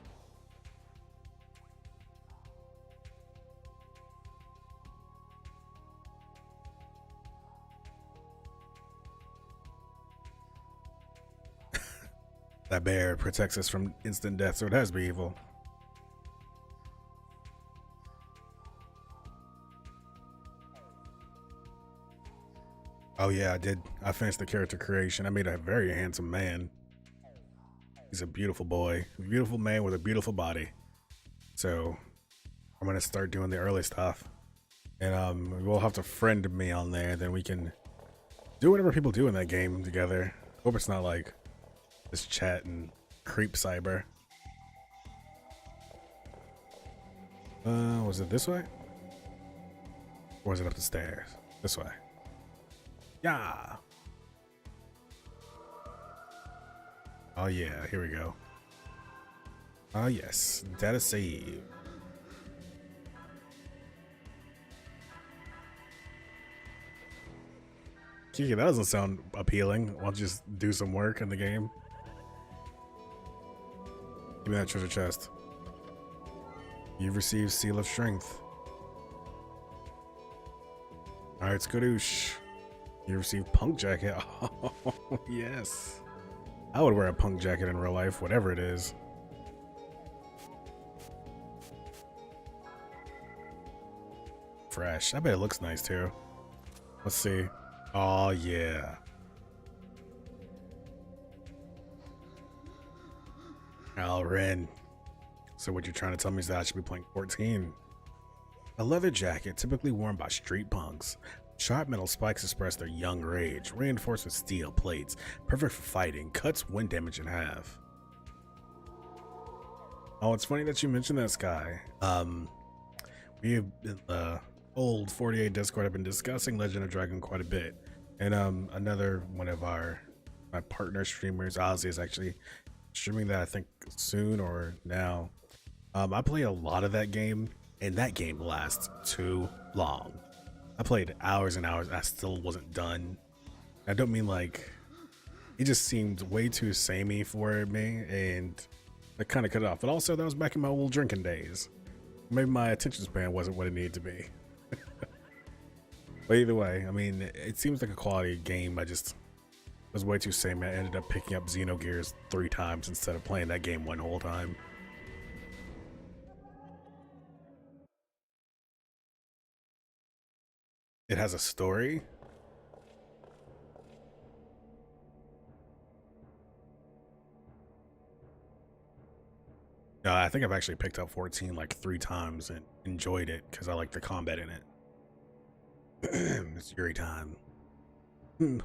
That bear protects us from instant death, so it has to be evil. Oh yeah, I did. I finished the character creation. I made a very handsome man. He's a beautiful boy. A beautiful man with a beautiful body. So I'm gonna start doing the early stuff. And we'll have to friend me on there, then we can do whatever people do in that game together. Hope it's not like this chat and creep cyber. Was it this way? Or was it up the stairs? This way. Yeah. Oh yeah, here we go. Oh yes, data save. Kiki, that doesn't sound appealing. Why don't you just do some work in the game? Give me that treasure chest. You've received Seal of Strength. Alright, Skadoosh. You received Punk Jacket. Oh, yes. I would wear a punk jacket in real life, whatever it is. Fresh. I bet it looks nice too. Let's see. Oh, yeah. Alren. So what you're trying to tell me is that I should be playing 14. A leather jacket typically worn by street punks. Sharp metal spikes express their young rage, reinforced with steel plates, perfect for fighting, cuts wind damage in half. Oh, it's funny that you mentioned that, Sky. We have old 48 Discord have been discussing Legend of Dragon quite a bit. And another one of my partner streamers, Ozzy, is actually streaming that I think soon or now. I play a lot of that game, and that game lasts too long. I played hours and hours and I still wasn't done. I don't mean like, it just seemed way too samey for me, and I kind of cut it off. But also that was back in my old drinking days. Maybe my attention span wasn't what it needed to be. But either way, I mean, it seems like a quality game. I just was way too samey. I ended up picking up Xenogears 3 times instead of playing that game one whole time. It has a story. No, I think I've actually picked up 14 like 3 times and enjoyed it because I like the combat in it. It's Yuri time.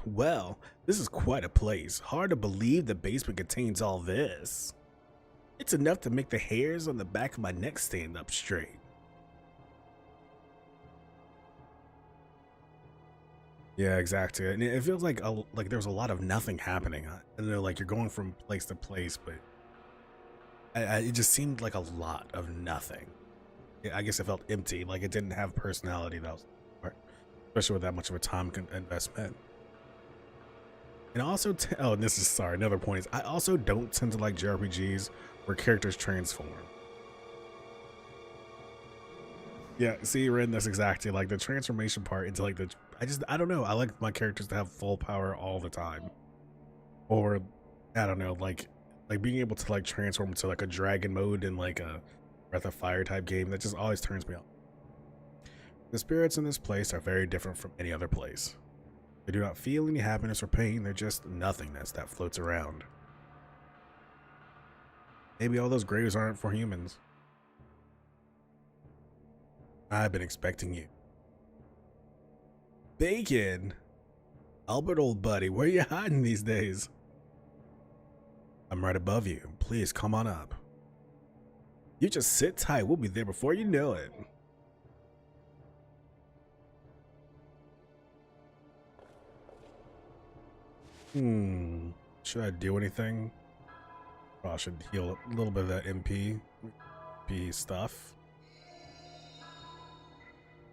Well, this is quite a place. Hard to believe the basement contains all this. It's enough to make the hairs on the back of my neck stand up straight. Yeah, exactly. And it feels like there's a lot of nothing happening. I know, like you're going from place to place, but it just seemed like a lot of nothing. I guess it felt empty, like it didn't have personality. That was part, especially with that much of a time investment. And also, oh, and this is sorry. Another point is I also don't tend to like JRPGs where characters transform. Yeah, see, Ren, that's exactly like the transformation part into like I don't know. I like my characters to have full power all the time. Or, I don't know, like being able to like transform into like a dragon mode in like a Breath of Fire type game, that just always turns me on. The spirits in this place are very different from any other place. They do not feel any happiness or pain, they're just nothingness that floats around. Maybe all those graves aren't for humans. I've been expecting you. Bacon? Albert, old buddy, where you hiding these days? I'm right above you. Please come on up. You just sit tight. We'll be there before you know it. Should I do anything? Oh, I should heal a little bit of that MP stuff.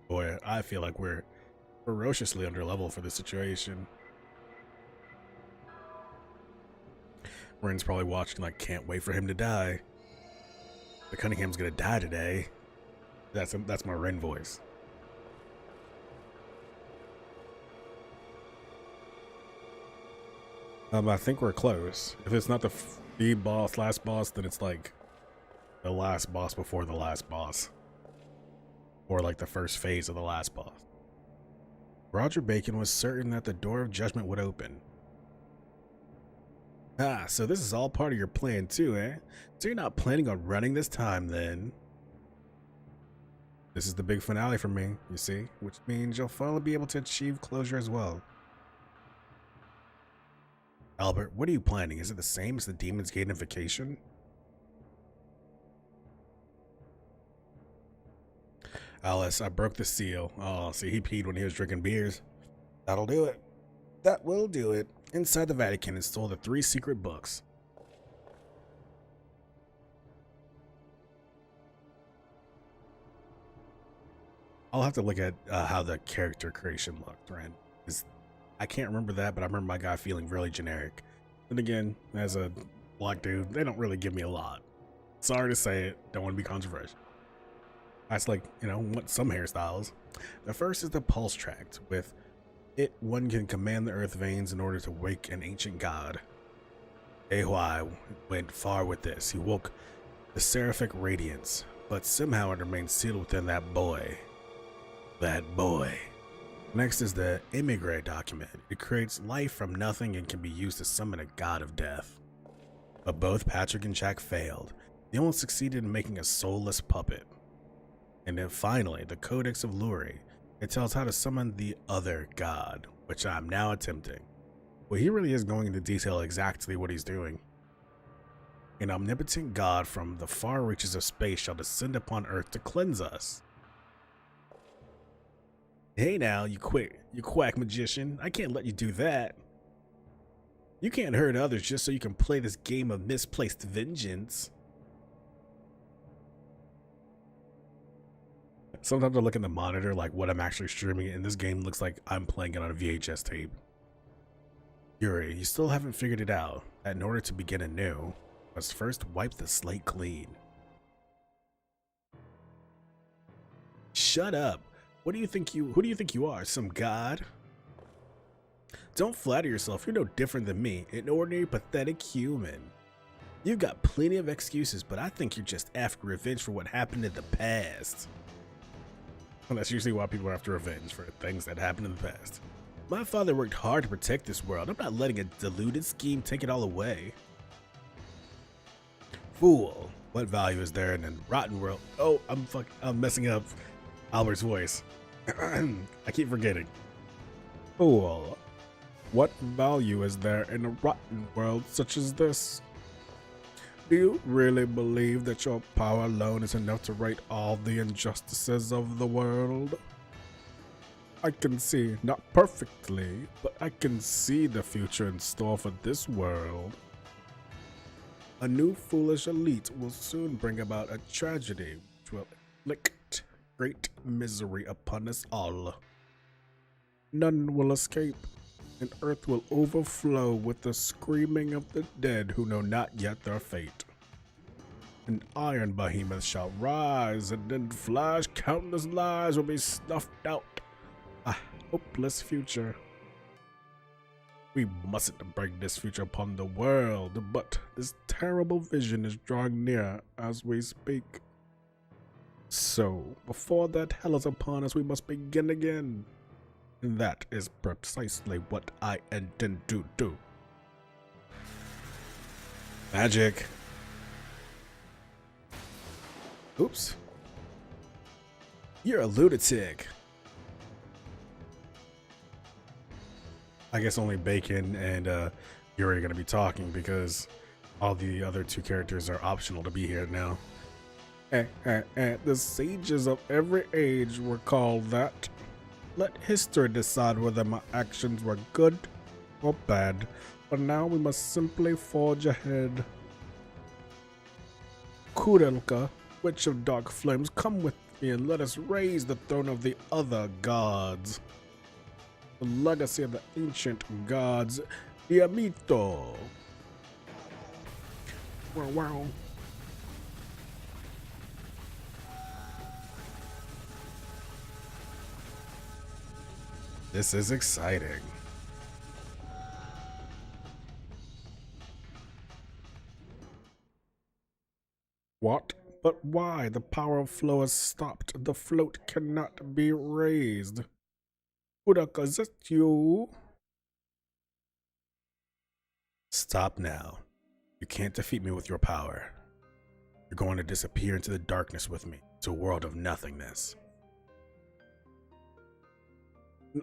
Boy, I feel like we're ferociously under level for this situation. Ren's probably watching like, can't wait for him to die. The Cunningham's gonna die today. That's my Ren voice. I think we're close. If it's not the last boss, then it's like the last boss before the last boss. Or like the first phase of the last boss. Roger Bacon was certain that the door of judgment would open. Ah, so this is all part of your plan too, eh? So you're not planning on running this time then? This is the big finale for me, you see, which means you'll finally be able to achieve closure as well. Albert, what are you planning? Is it the same as the Demon's Gate invocation? Alice, I broke the seal. Oh, see, he peed when he was drinking beers. That'll do it. That will do it. Inside the Vatican and stole the 3 secret books. I'll have to look at how the character creation looked, right? I can't remember that, but I remember my guy feeling really generic. And again, as a black dude, they don't really give me a lot. Sorry to say it, don't want to be controversial. That's like, you know, want some hairstyles. The first is the Pulse Tract. With it, one can command the earth veins in order to wake an ancient god. Ahuai went far with this. He woke the seraphic radiance, but somehow it remained sealed within that boy. That boy. Next is the Emigre document. It creates life from nothing and can be used to summon a god of death. But both Patrick and Jack failed. They only succeeded in making a soulless puppet. And then finally, the Codex of Luri. It tells how to summon the other god, which I'm now attempting. Well, he really is going into detail exactly what he's doing. An omnipotent god from the far reaches of space shall descend upon Earth to cleanse us. Hey now, you quack magician. I can't let you do that. You can't hurt others just so you can play this game of misplaced vengeance. Sometimes I look in the monitor like what I'm actually streaming, and this game looks like I'm playing it on a VHS tape. Yuri, you still haven't figured it out, that in order to begin anew, must first wipe the slate clean. Shut up. Who do you think you are, some god? Don't flatter yourself, you're no different than me, an ordinary pathetic human. You've got plenty of excuses, but I think you're just after revenge for what happened in the past. Well, that's usually why people are after revenge, for things that happened in the past. My father worked hard to protect this world. I'm not letting a deluded scheme take it all away. Fool, what value is there in a rotten world? Oh, I'm messing up Albert's voice. I keep forgetting. Fool, what value is there in a rotten world such as this? Do you really believe that your power alone is enough to right all the injustices of the world? I can see, not perfectly, but I can see the future in store for this world. A new foolish elite will soon bring about a tragedy which will inflict great misery upon us all. None will escape, and earth will overflow with the screaming of the dead who know not yet their fate. An iron behemoth shall rise, and in flash countless lives will be snuffed out. A hopeless future. We mustn't bring this future upon the world, but this terrible vision is drawing near as we speak. So, before that hell is upon us, we must begin again. And that is precisely what I intend to do. Magic. Oops. You're a lunatic. I guess only Bacon and Yuri are gonna be talking because all the other two characters are optional to be here now. The sages of every age were called that. Let history decide whether my actions were good or bad. But now we must simply forge ahead. Kudelka, Witch of Dark Flames, come with me and let us raise the throne of the other gods. The legacy of the ancient gods, Diamito. Wow, wow. This is exciting. What? But why? The power of flow has stopped. The float cannot be raised. Kudaka, is that you? Stop now. You can't defeat me with your power. You're going to disappear into the darkness with me, to a world of nothingness.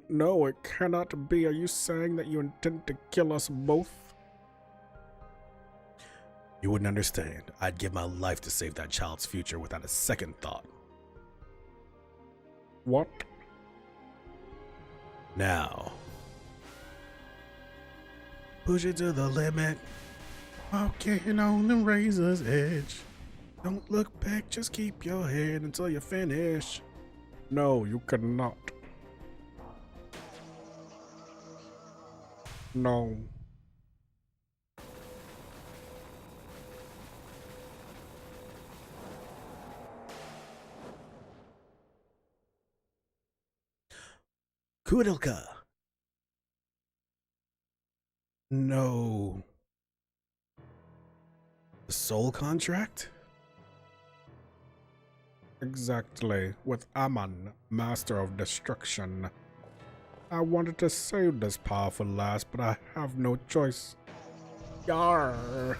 No, it cannot be. Are you saying that you intend to kill us both? You wouldn't understand. I'd give my life to save that child's future without a second thought. What? Now. Push it to the limit. Walking on the razor's edge. Don't look back, just keep your head until you finish. No, you cannot. No. Kudelka. No. The soul contract? Exactly, with Aman, Master of Destruction. I wanted to save this powerful lass, but I have no choice. Yar!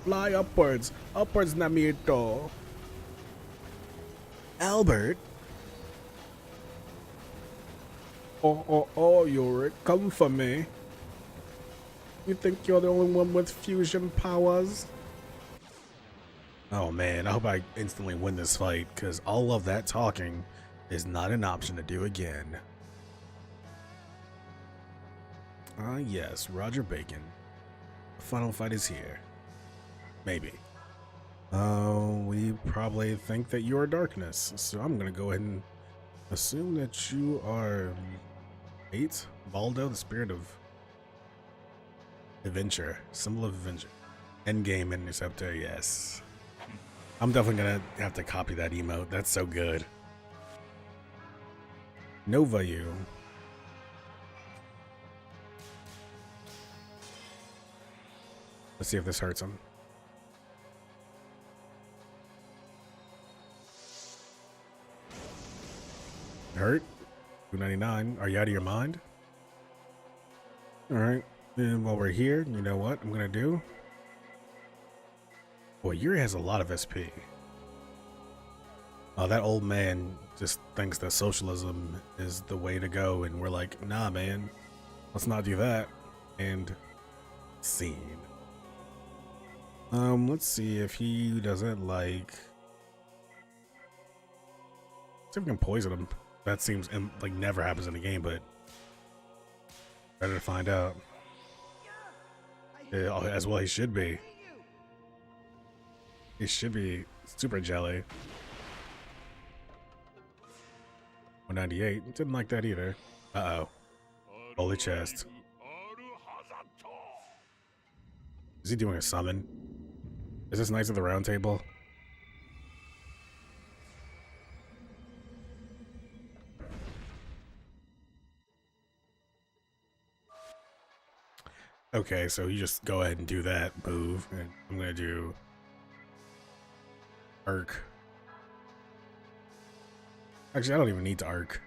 Fly upwards! Upwards, Namito! Albert? Oh, Yuri, come for me. You think you're the only one with fusion powers? Oh man, I hope I instantly win this fight, because all of that talking is not an option to do again. Ah yes, Roger Bacon. The final fight is here. Maybe. We probably think that you are darkness, so I'm gonna go ahead and assume that you are 8? Baldo, the spirit of adventure, symbol of adventure. Endgame interceptor, yes. I'm definitely gonna have to copy that emote. That's so good. Nova you. Let's see if this hurts him. Hurt? 299. Are you out of your mind? Alright. And while we're here, you know what I'm gonna do? Boy, Yuri has a lot of SP. Oh, that old man just thinks that socialism is the way to go, and we're like, nah, man, let's not do that. And scene. Let's see if he doesn't like. See if we can poison him. That seems like never happens in the game, but better to find out. Yeah, as well, he should be. He should be super jelly. 198. Didn't like that either. Uh-oh. Holy chest. Is he doing a summon? Is this Knights of the Round Table? Okay, so you just go ahead and do that move, and I'm gonna do arc. Actually, I don't even need to arc.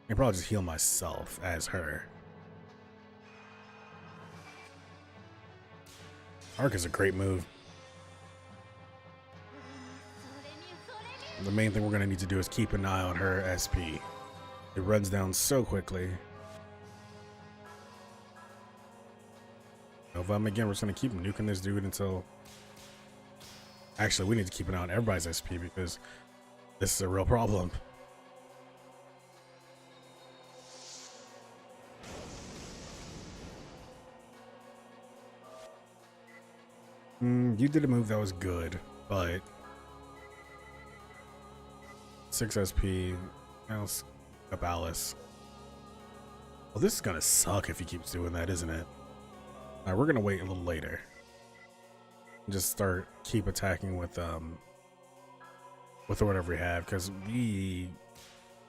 I can probably just heal myself as her. Arc is a great move. The main thing we're gonna need to do is keep an eye on her SP. It runs down so quickly. Nova him again. We're just gonna keep nuking this dude until. Actually, we need to keep an eye on everybody's SP because this is a real problem. You did a move that was good, but 6 SP. Now up Alice. Well, this is gonna suck if he keeps doing that, isn't it? Alright, we're gonna wait a little later. Just keep attacking with whatever we have, because we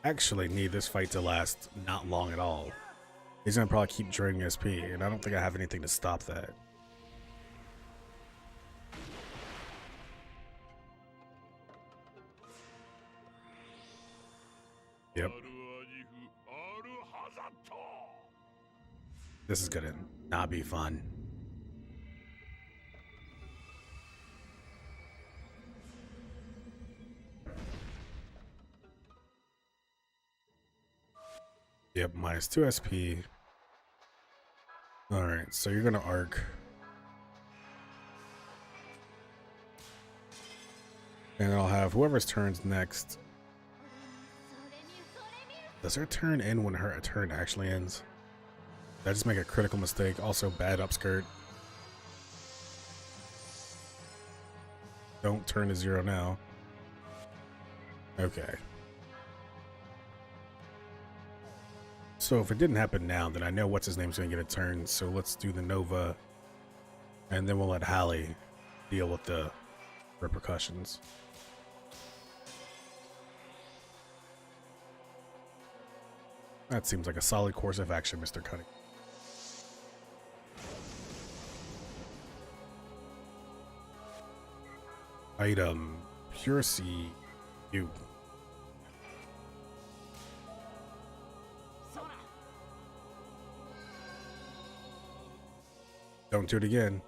actually need this fight to last not long at all. He's gonna probably keep draining SP, and I don't think I have anything to stop that. Yep. This is gonna not be fun. Yep, minus 2 SP. Alright, so you're gonna arc. And I'll have whoever's turns next. Does her turn end when her turn actually ends? Did I just make a critical mistake? Also, bad upskirt. Don't turn to 0 now. Okay. So if it didn't happen now, then I know what's his name's gonna get a turn. So let's do the Nova, and then we'll let Hallie deal with the repercussions. That seems like a solid course of action, Mr. Cunning. Item Pure Sea U. Don't do it again.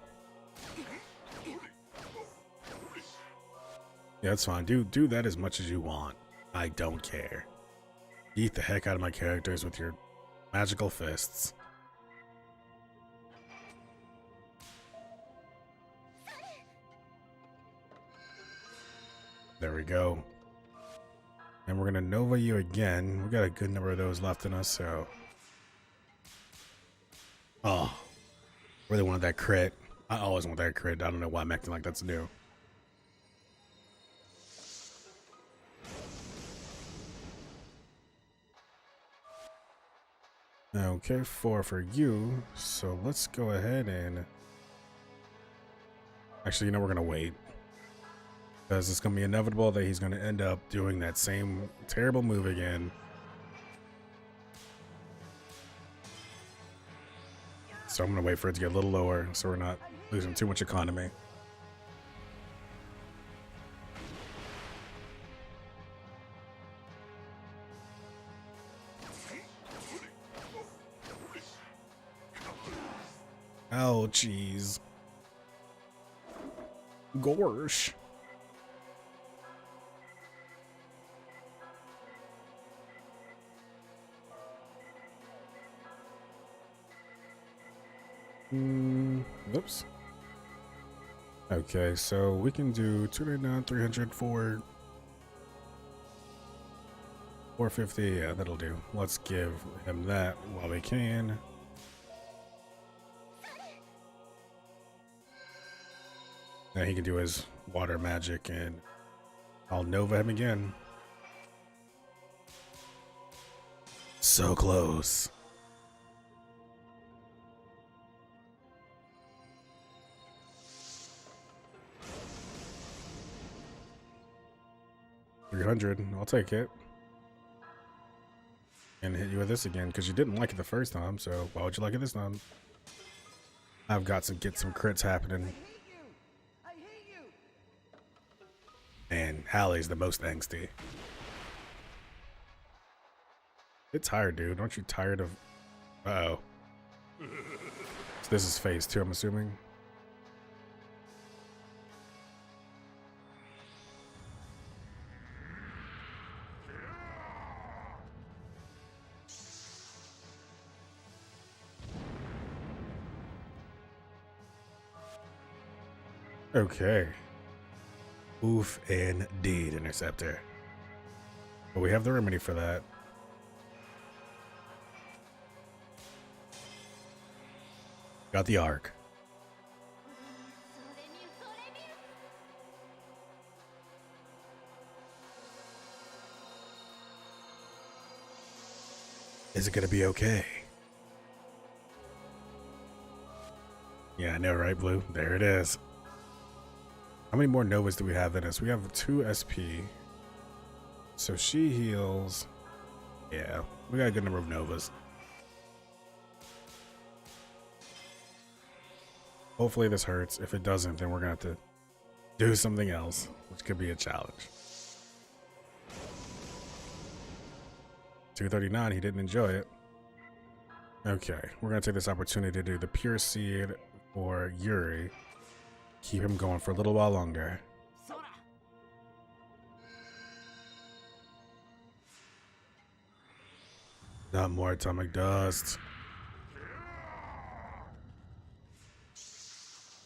Yeah, that's fine. Do that as much as you want. I don't care. Eat the heck out of my characters with your magical fists. There we go. And we're gonna Nova you again. We got a good number of those left in us, so. Oh, really wanted that crit. I always want that crit. I don't know why I'm acting like that's new. Okay, 4 for you. So let's go ahead and. Actually, you know, we're gonna wait. Because it's going to be inevitable that he's going to end up doing that same terrible move again. So I'm going to wait for it to get a little lower so we're not losing too much economy. Oh, jeez. Gorsh. Oops. Okay, so we can do 299, 300, 450. Yeah, that'll do. Let's give him that while we can. Now he can do his water magic, and I'll Nova him again. So close. $300. I'll take it. And hit you with this again because you didn't like it the first time. So why would you like it this time? I've got to get some crits happening. And Hallie's the most angsty. Get tired, dude. Aren't you tired of? Uh-oh. So this is phase 2, I'm assuming. Okay. Oof indeed, Interceptor. But we have the remedy for that. Got the arc. Is it gonna be okay? Yeah, I know, right, Blue? There it is. How many more Novas do we have in us? We have 2 SP. So she heals. Yeah, we got a good number of Novas. Hopefully this hurts. If it doesn't, then we're gonna have to do something else, which could be a challenge. 239, he didn't enjoy it. Okay, we're gonna take this opportunity to do the Pure Seed for Yuri. Keep him going for a little while longer. Not more atomic dust.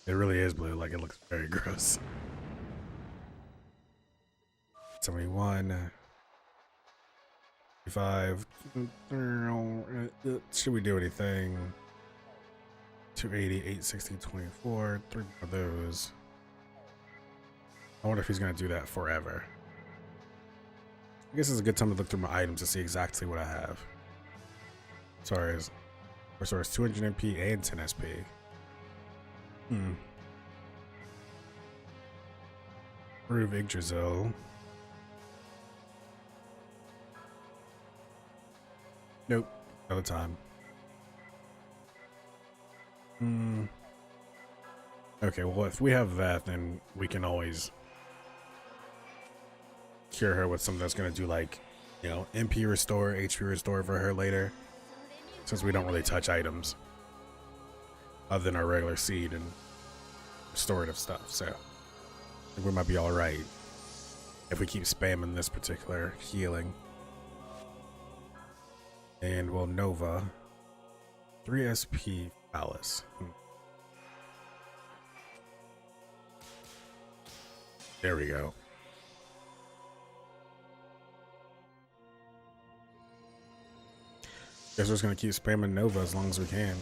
It really is blue, like it looks very gross. 71. 5. Should we do anything? 280, 860, 24. 3 of those. I wonder if he's going to do that forever. I guess it's a good time to look through my items to see exactly what I have. Sorry, it's 200 MP and 10 SP. Prove Yggdrasil. Nope, another time. Okay, well, if we have that, then we can always cure her with something that's gonna do, like, you know, MP restore, HP restore for her later, since we don't really touch items other than our regular seed and restorative stuff. So I think we might be all right if we keep spamming this particular healing. And we'll Nova 3 SP Phallus. There we go. Guess we're just gonna keep spamming Nova as long as we can.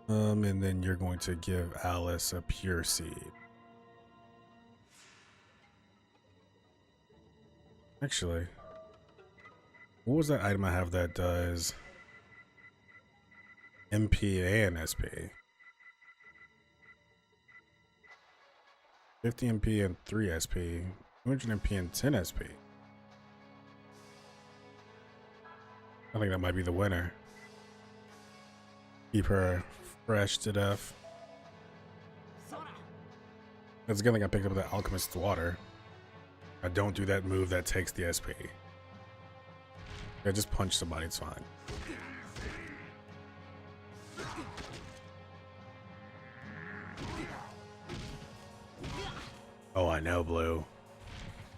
And then you're going to give Alice a Pure Seed. Actually, what was that item I have that does MP and SP? 50 MP and 3 SP, 200 MP and 10 SP. I think that might be the winner. Keep her fresh to death. It's a good thing I picked up that Alchemist's Water. I don't do that move that takes the SP. I just punch somebody, it's fine. Oh, I know, Blue.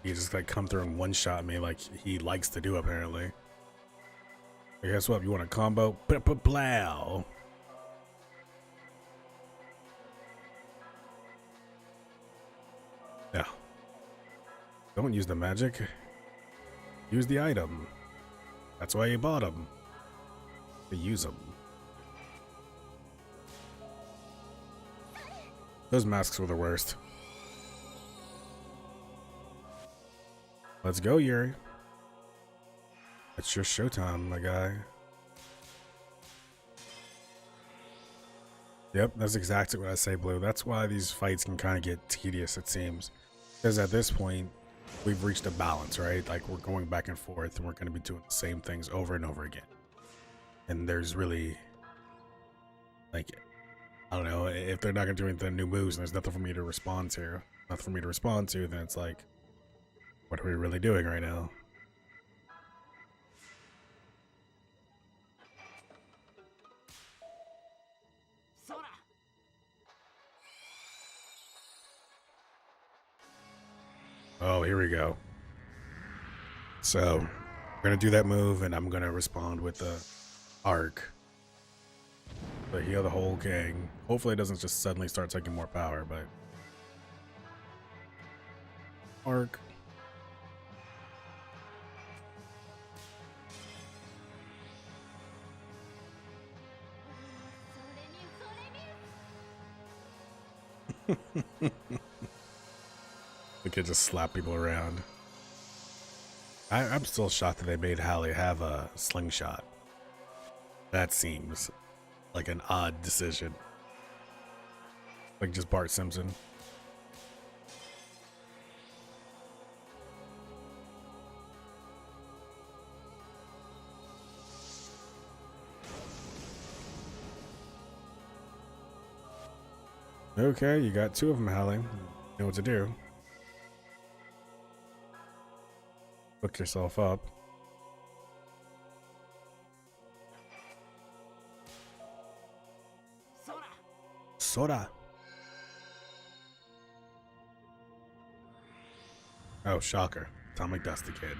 He just like come through and one-shot me like he likes to do, apparently. Hey, guess what? You want a combo? Plow. Yeah. Don't use the magic. Use the item. That's why you bought them. To use them. Those masks were the worst. Let's go, Yuri. It's your showtime, my guy. Yep, that's exactly what I say, Blue. That's why these fights can kind of get tedious, it seems. Because at this point, we've reached a balance, right? Like, we're going back and forth, and we're going to be doing the same things over and over again. And there's really, like, I don't know, if they're not going to do anything new moves, and there's nothing for me to respond to, then it's like, what are we really doing right now? Oh, here we go. So, we're gonna do that move, and I'm gonna respond with the arc. to heal the whole gang. Hopefully it doesn't just suddenly start taking more power, but... Arc. The kid just slap people around. I'm still shocked that they made Hallie have a slingshot. That seems like an odd decision. Like just Bart Simpson. Okay, you got two of them, Hallie. You know what to do. Hook yourself up. Sora. Oh, shocker. Atomic Dusty Kid.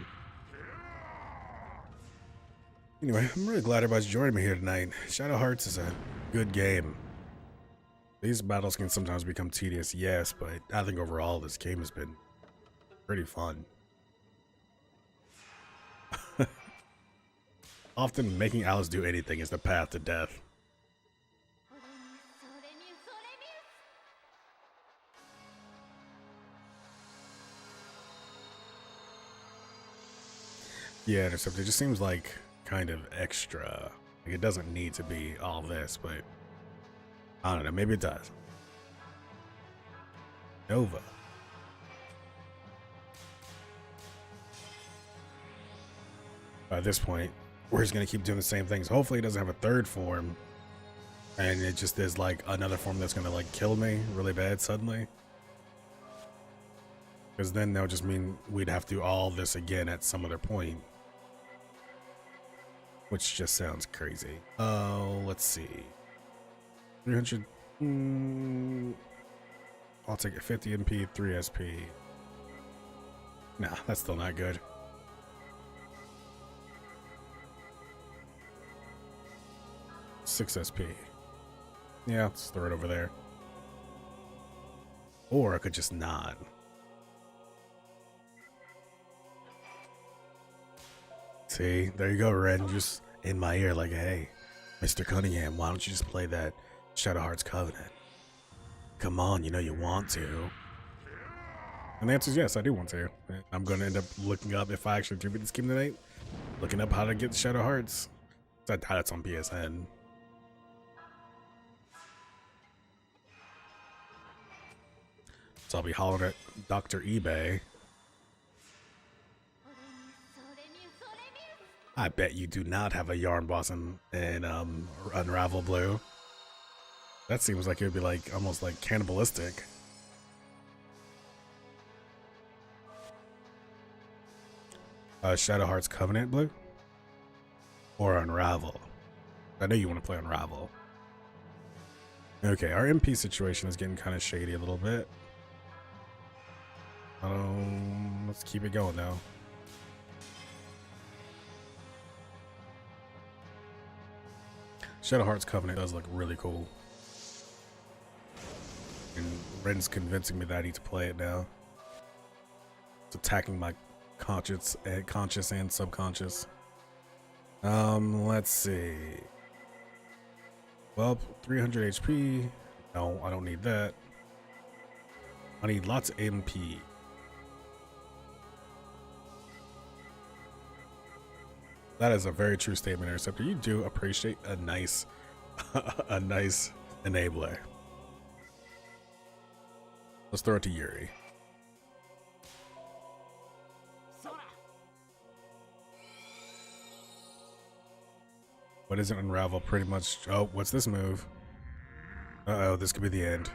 Anyway, I'm really glad everybody's joining me here tonight. Shadow Hearts is a good game. These battles can sometimes become tedious, yes, but I think overall this game has been pretty fun. Often making Alice do anything is the path to death. Yeah, except it just seems like kind of extra. Like it doesn't need to be all this, but I don't know, maybe it does. Nova. By this point, we're just gonna keep doing the same things. Hopefully it doesn't have a third form and it just is like another form that's gonna like kill me really bad suddenly. Because then that would just mean we'd have to do all this again at some other point. Which just sounds crazy. Oh, let's see. 300. I'll take it. 50 MP, 3 SP. Nah, that's still not good. $6 SP. Yeah, let's throw it over there. Or I could just not. See, there you go, Ren, just in my ear like, hey, Mr. Cunningham, why don't you just play that Shadow Hearts Covenant? Come on, you know you want to. And the answer is yes, I do want to. I'm going to end up looking up, if I actually do beat this game tonight, looking up how to get Shadow Hearts. I doubt it's on PSN. So I'll be hollering at Dr. eBay. I bet you do not have a Yarn Blossom in Unravel Blue. That seems like it would be like almost like cannibalistic. Shadow Hearts Covenant Blue? Or Unravel? I know you want to play Unravel. Okay, our MP situation is getting kind of shady a little bit. Let's keep it going now. Shadow Hearts Covenant does look really cool. And Ren's convincing me that I need to play it now. It's attacking my conscious and subconscious. Let's see. Well, 300 HP. No, I don't need that. I need lots of MP. That is a very true statement, Interceptor. You do appreciate a nice, a nice enabler. Let's throw it to Yuri. What isn't Unravel? Pretty much. Oh, what's this move? Uh-oh, this could be the end.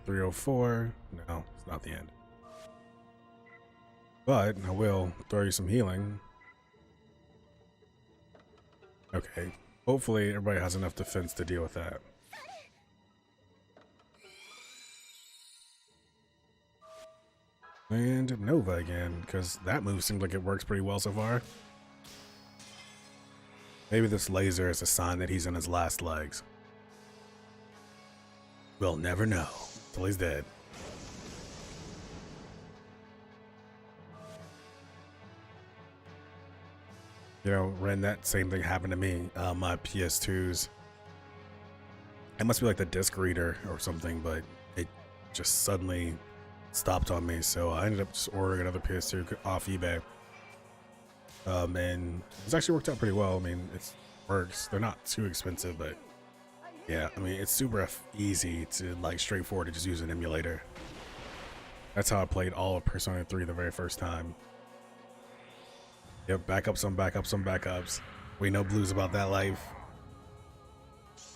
$304. No, it's not the end. But I will throw you some healing. Okay. Hopefully everybody has enough defense to deal with that. And Nova again, because that move seems like it works pretty well so far. Maybe this laser is a sign that he's in his last legs. We'll never know till he's dead. You know, Ren, that same thing happened to me. My PS2s. It must be like the disc reader or something, but it just suddenly stopped on me. So I ended up just ordering another PS2 off eBay. And it's actually worked out pretty well. I mean, it works. They're not too expensive, but yeah, I mean, it's super easy to like straightforward to just use an emulator. That's how I played all of Persona 3 the very first time. Yep, backups on backups on backups. We know Blue's about that life.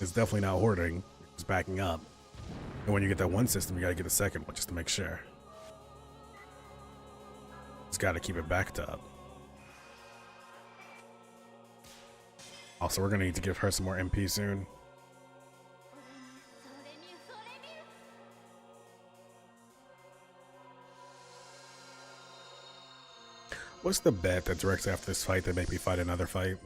It's definitely not hoarding, it's backing up. And when you get that one system, you gotta get the second one just to make sure. Just gotta keep it backed up. Also, we're gonna need to give her some more MP soon. What's the bet that directly after this fight they make me fight another fight?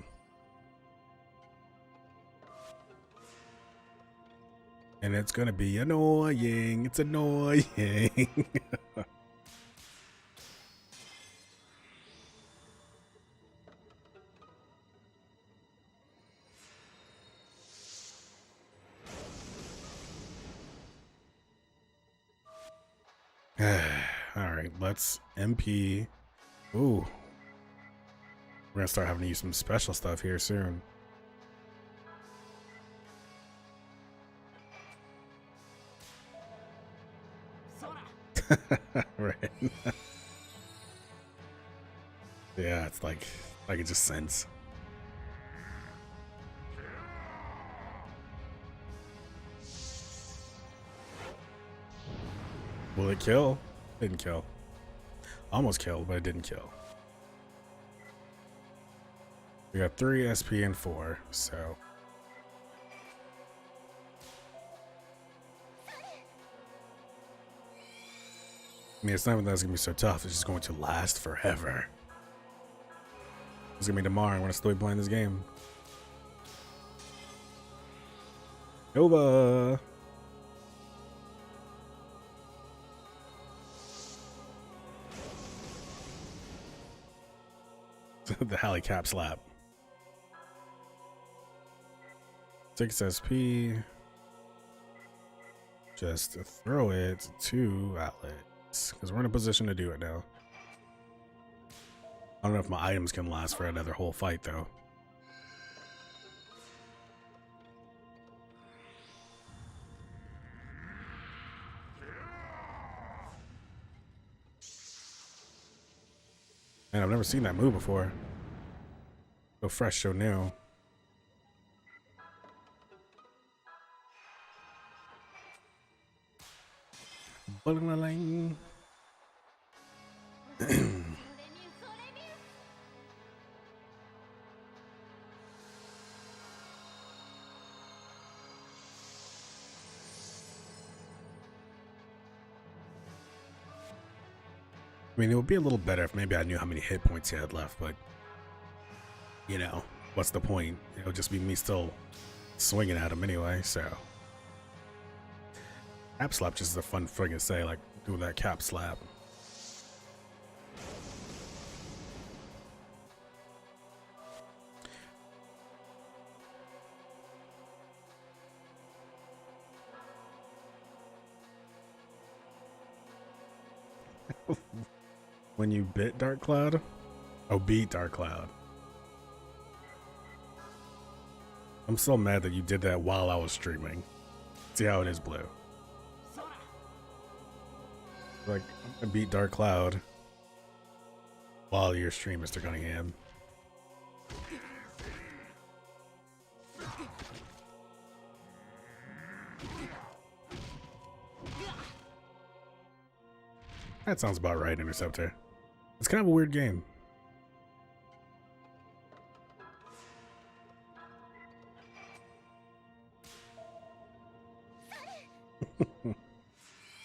And it's gonna be annoying. It's annoying. Alright, let's MP. Ooh. We're gonna start having to use some special stuff here soon. Right. Yeah, it's like I can just sense. Will it kill? Didn't kill. Almost killed, but it didn't kill. We got 3 SP and 4, so. I mean, it's not even that it's gonna be so tough, it's just going to last forever. It's gonna be tomorrow, I'm gonna still be playing this game. Nova! The Halley Cap Slap. 6 SP. Just throw it to outlets. Because we're in a position to do it now. I don't know if my items can last for another whole fight though. Man, I've never seen that move before. So fresh, so new. Bling. I mean, it would be a little better if maybe I knew how many hit points he had left, but you know, what's the point? It'll just be me still swinging at him anyway, so. Cap slap just is a fun thing to say, like doing that cap slap. When you bit Dark Cloud? Oh, beat Dark Cloud. I'm so mad that you did that while I was streaming. See how it is, Blue. Like, I'm gonna beat Dark Cloud while you're streaming, Mr. Cunningham. That sounds about right, Interceptor. It's kind of a weird game.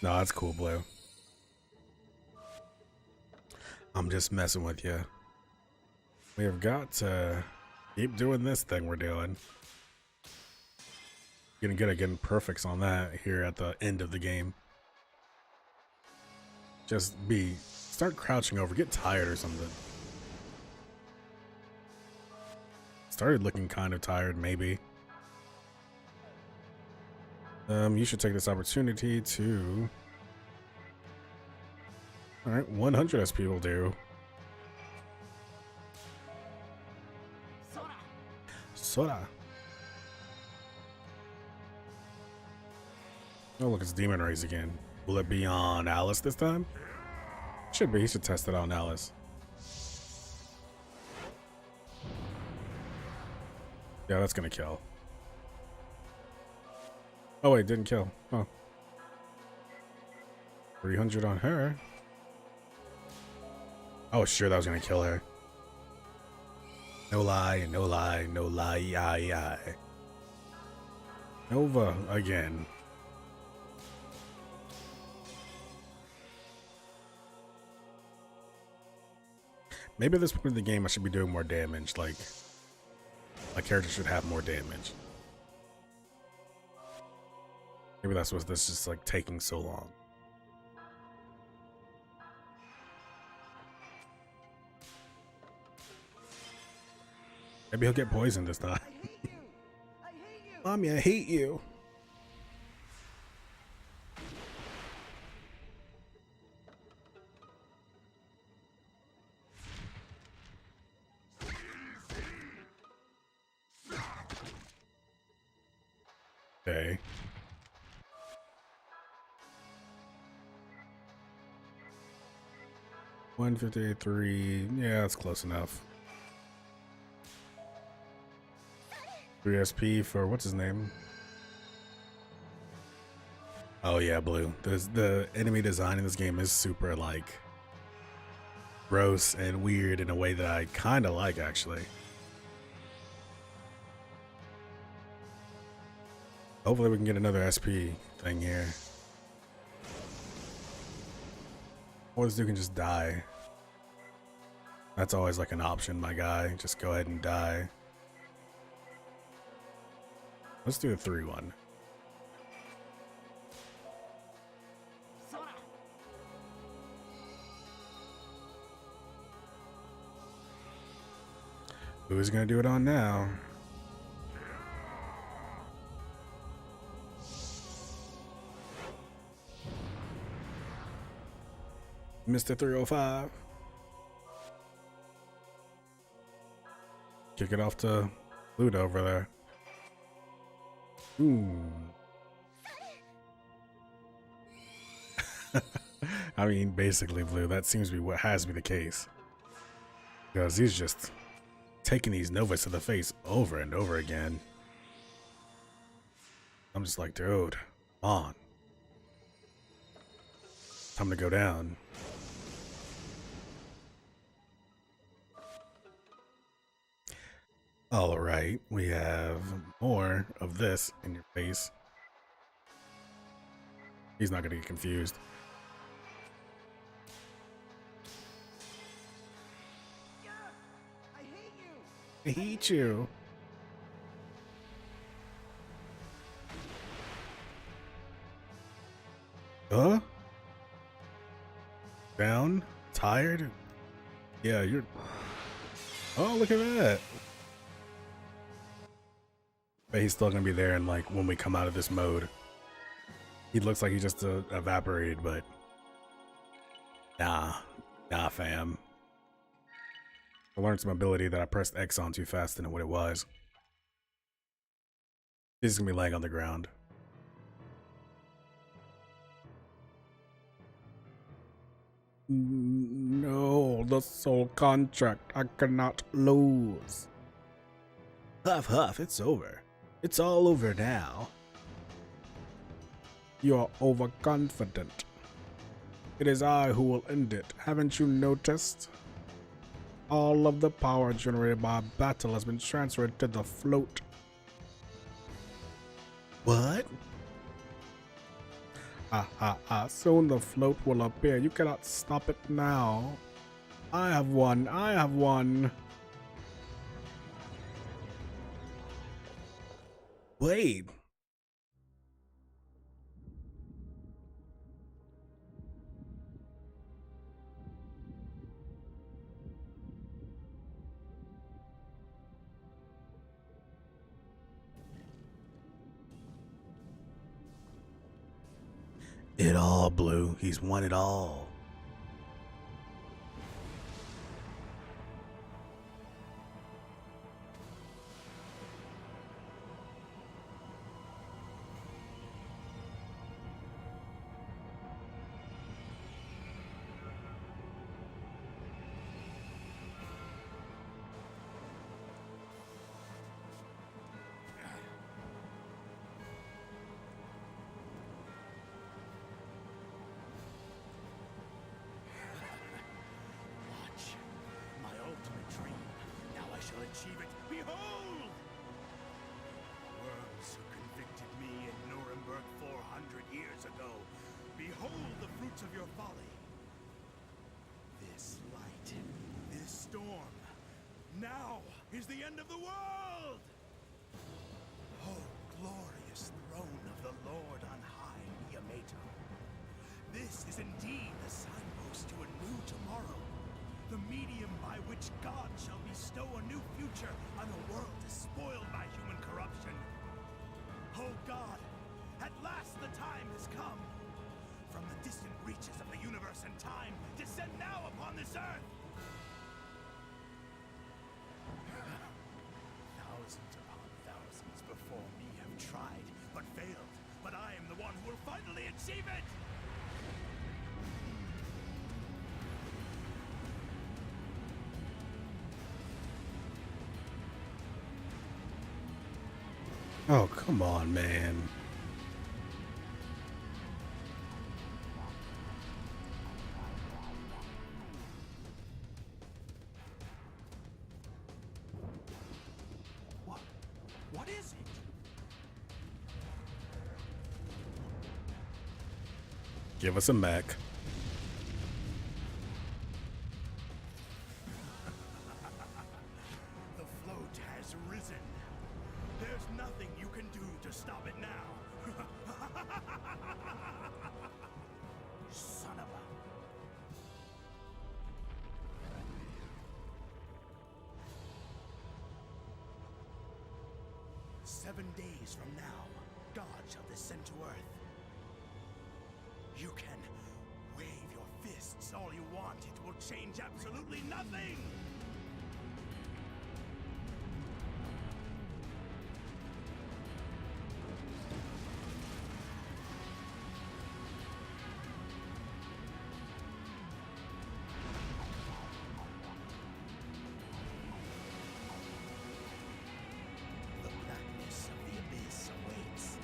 No, that's cool, Blue. I'm just messing with you. We have got to keep doing this thing we're doing. Getting good at getting perfects on that here at the end of the game. Just start crouching over, get tired or something. Started looking kind of tired, maybe. You should take this opportunity to... Alright, 100 SP will do. Sora. Oh, look, it's Demon Rays again. Will it be on Alice this time? Should be. He should test it on Alice. Yeah, that's gonna kill. Oh, wait, didn't kill. Oh. 300 on her. Oh, sure, that was gonna kill her. No lie, no lie, no lie, Nova again. Maybe at this point in the game I should be doing more damage, like my character should have more damage. Maybe that's what this is like taking so long. Maybe he'll get poisoned this time. I hate you. Mommy, I hate you. Okay. $158.3. Yeah, that's close enough. 3 SP for what's his name? Oh yeah, Blue. The enemy design in this game is super like gross and weird in a way that I kind of like, actually. Hopefully we can get another SP thing here. Or this dude can just die. That's always like an option, my guy. Just go ahead and die. Let's do a 3-1. Who's gonna do it on now? Mr. 305. Kick it off to Luda over there. Ooh. I mean, basically, Blue, that seems to be what has to be the case. Because he's just taking these Novas to the face over and over again. I'm just like, dude, come on. Time to go down. All right, we have more of this in your face. He's not gonna get confused. Yeah, I hate you. I hate you. Huh? Down? Tired? Yeah, you're... Oh, look at that. But he's still gonna be there, and like when we come out of this mode, he looks like he just evaporated. But nah, fam. I learned some ability that I pressed X on too fast and what it was. He's gonna be laying on the ground. No, the soul contract. I cannot lose. Huff, huff, it's over. It's all over now. You're overconfident. It is I who will end it. Haven't you noticed? All of the power generated by battle has been transferred to the float. What? Soon the float will appear. You cannot stop it now. I have one. I have one. Wait. It all, Blue. He's won it all. Watch. My ultimate dream. Now I shall achieve it. Behold! Worms who convicted me in Nuremberg 400 years ago. Behold the fruits of your folly. This light, this storm. Now is the end of the world! Oh, glorious throne of the Lord on high, Yamato. This is indeed the signpost to a new tomorrow. The medium by which God shall bestow a new future on a world despoiled by human corruption. Oh God, at last the time has come. From the distant reaches of the universe and time, descend now upon this earth. Thousands upon thousands before me have tried, but failed. But I am the one who will finally achieve it! Oh, come on, man. What is it? Give us a mech. The float has risen. There's nothing you can do to stop it now. Son of a... 7 days from now, God shall descend to earth. You can wave your fists all you want. It will change absolutely nothing! The blackness of the abyss awaits.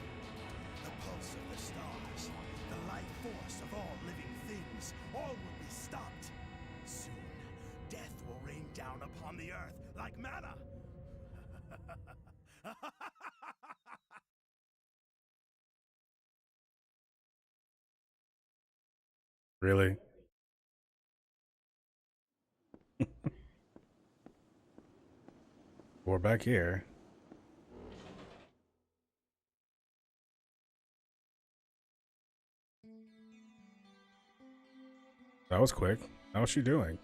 The pulse of the stars, the life force of all living things, all will be stopped. Soon, death will rain down upon the earth like manna. Really? We're back here. That was quick. How's she doing?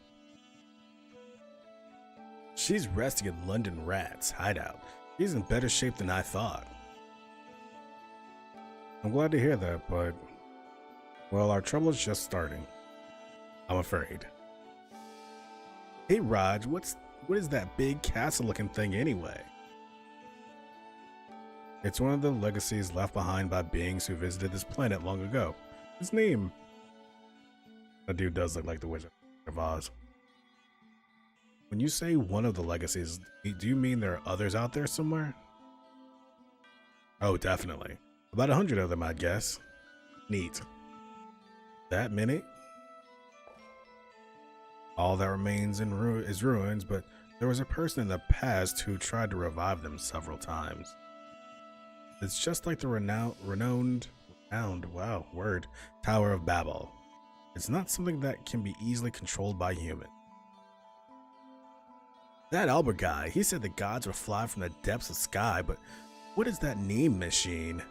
She's resting at London Rat's hideout. She's in better shape than I thought. I'm glad to hear that, but... well, our trouble is just starting. I'm afraid. Hey Raj, what is that big castle-looking thing anyway? It's one of the legacies left behind by beings who visited this planet long ago. His name... that dude does look like the Wizard of Oz. When you say one of the legacies, do you mean there are others out there somewhere? Oh, definitely. About 100 of them, I'd guess. Neat. That many? All that remains is ruins, but there was a person in the past who tried to revive them several times. It's just like the renowned, wow, word, Tower of Babel. It's not something that can be easily controlled by humans. That Albert guy, he said the gods would fly from the depths of sky, but what is that Neem machine?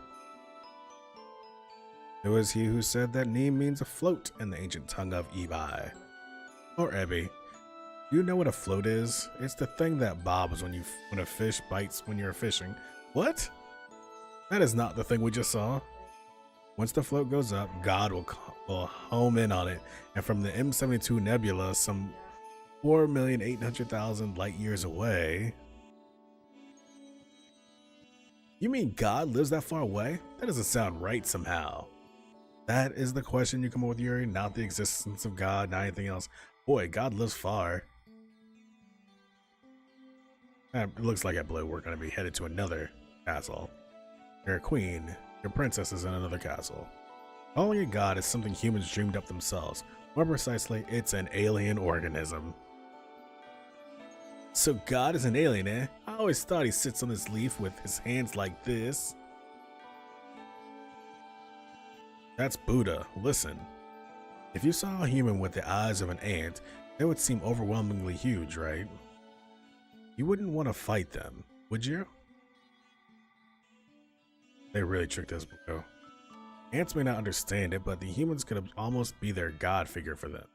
It was he who said that Neem means a float in the ancient tongue of Evi. Or Ebby. Do you know what a float is? It's the thing that bobs when a fish bites when you're fishing. What? That is not the thing we just saw. Once the float goes up, God will home in on it, and from the M72 nebula, some 4,800,000 light years away. You mean God lives that far away? That doesn't sound right somehow. That is the question you come up with, Yuri, not the existence of God, not anything else. Boy, God lives far. It looks like at Blue we're going to be headed to another castle. Your queen, your princess is in another castle. Calling a god is something humans dreamed up themselves. More precisely, it's an alien organism. So God is an alien, eh? I always thought he sits on this leaf with his hands like this. That's Buddha. Listen. If you saw a human with the eyes of an ant, they would seem overwhelmingly huge, right? You wouldn't want to fight them, would you? They really tricked us, bro. Ants may not understand it, but the humans could almost be their god figure for them.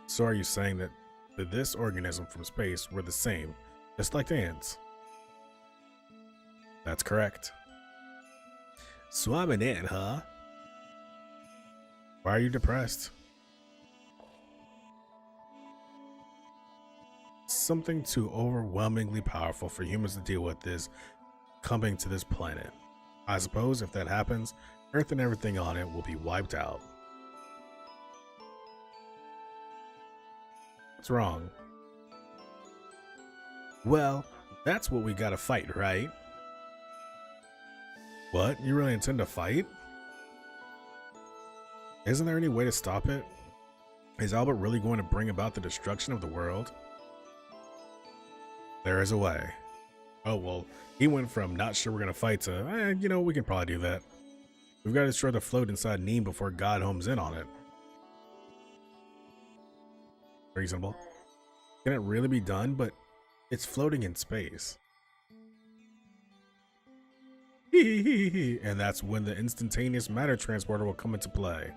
So are you saying that this organism from space were the same, just like the ants? That's correct. So I'm an ant, huh? Why are you depressed? Something too overwhelmingly powerful for humans to deal with is coming to this planet. I suppose if that happens, Earth and everything on it will be wiped out. What's wrong? Well, that's what we gotta fight, right? What? You really intend to fight? Isn't there any way to stop it? Is Albert really going to bring about the destruction of the world? There is a way. Oh, well, he went from not sure we're going to fight to, you know, we can probably do that. We've got to destroy the float inside Neem before God homes in on it. Reasonable. Can it really be done? But it's floating in space. And that's when the instantaneous matter transporter will come into play.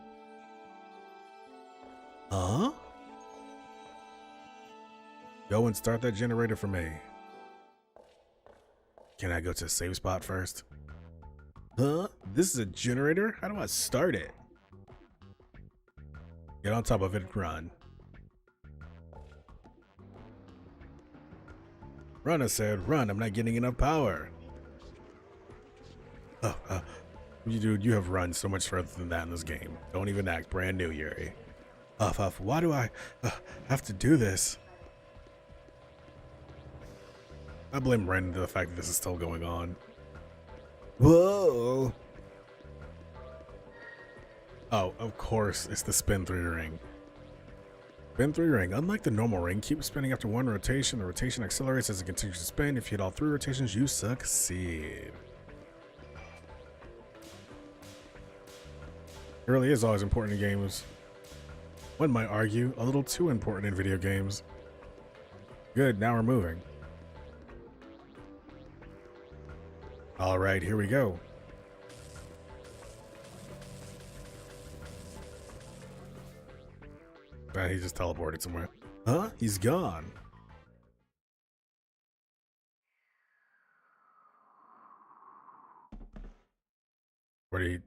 Huh? Go and start that generator for me. Can I go to a save spot first? Huh? This is a generator? How do I start it? Get on top of it and run. Run, I said. Run. I'm not getting enough power. Dude, you have run so much further than that in this game. Don't even act brand new, Yuri. Why do I have to do this? I blame Ren to the fact that this is still going on. Whoa! Oh, of course, it's the spin 3 ring. Spin 3 ring. Unlike the normal ring, keep spinning after one rotation. The rotation accelerates as it continues to spin. If you hit all 3 rotations, you succeed. It really is always important in games. One might argue, a little too important in video games. Good, now we're moving. Alright, here we go. He just teleported somewhere. Huh? He's gone. Where did he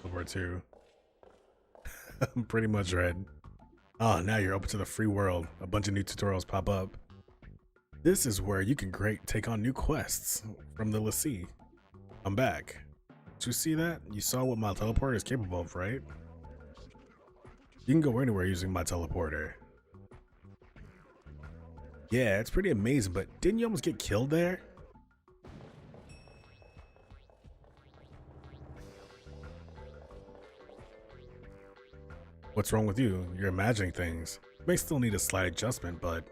teleport to? I'm pretty much red. Oh, now you're open to the free world. A bunch of new tutorials pop up. This is where you can take on new quests from the Lassie. I'm back. Did you see that? You saw what my teleporter is capable of, right? You can go anywhere using my teleporter. Yeah, it's pretty amazing, but didn't you almost get killed there? What's wrong with you? You're imagining things. You may still need a slight adjustment, but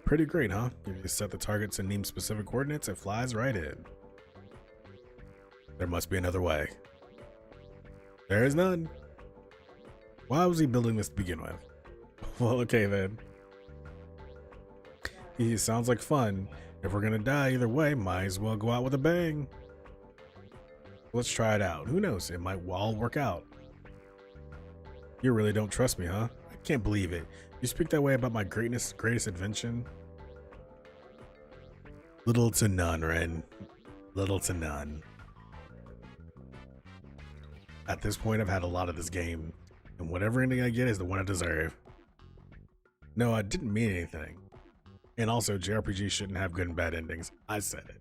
pretty great, huh? If you set the target to Neem specific coordinates, it flies right in. There must be another way. There is none. Why was he building this to begin with? Well, okay then. He sounds like fun. If we're gonna die either way, might as well go out with a bang. Let's try it out. Who knows? It might all work out. You really don't trust me, huh? I can't believe it. You speak that way about my greatest invention? Little to none, Ren. Little to none. At this point, I've had a lot of this game, and whatever ending I get is the one I deserve. No, I didn't mean anything. And also, JRPGs shouldn't have good and bad endings. I said it.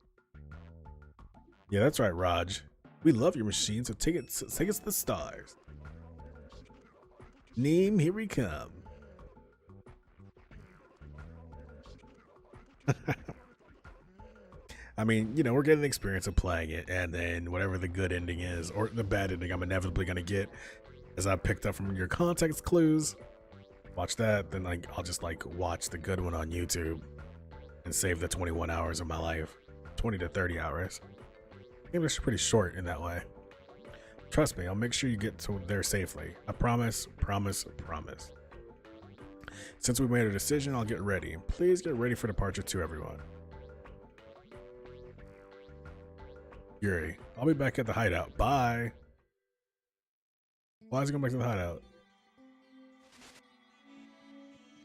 Yeah, that's right, Raj. We love your machine, so take us to the stars. Neem, here we come. I mean, you know, we're getting the experience of playing it, and then whatever the good ending is, or the bad ending I'm inevitably going to get, as I picked up from your context clues, watch that, then like I'll just like watch the good one on YouTube and save the 21 hours of my life. 20 to 30 hours. English is pretty short in that way. Trust me, I'll make sure you get to there safely. I promise, promise, promise. Since we made a decision, I'll get ready. Please get ready for departure too, everyone. Yuri, I'll be back at the hideout. Bye. Why is he going back to the hideout?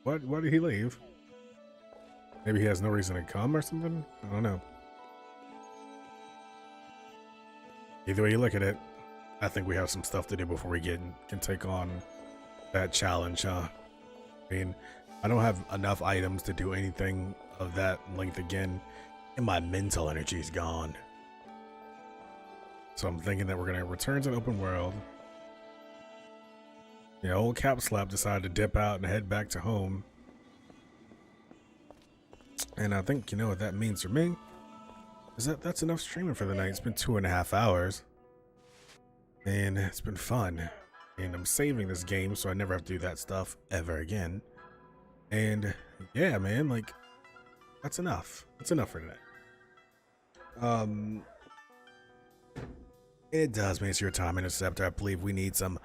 What? Why did he leave? Maybe he has no reason to come or something? I don't know. Either way you look at it, I think we have some stuff to do before we can take on that challenge, huh? I mean, I don't have enough items to do anything of that length again, and my mental energy is gone. So I'm thinking that we're going to return to the open world. You know, old Cap Slap decided to dip out and head back to home. And I think, you know what that means for me? Is that's enough streaming for the night. It's been 2.5 hours. And it's been fun. And I'm saving this game so I never have to do that stuff ever again. And yeah, man, like, that's enough. That's enough for tonight. It does mean it's your time, Interceptor. I believe we need some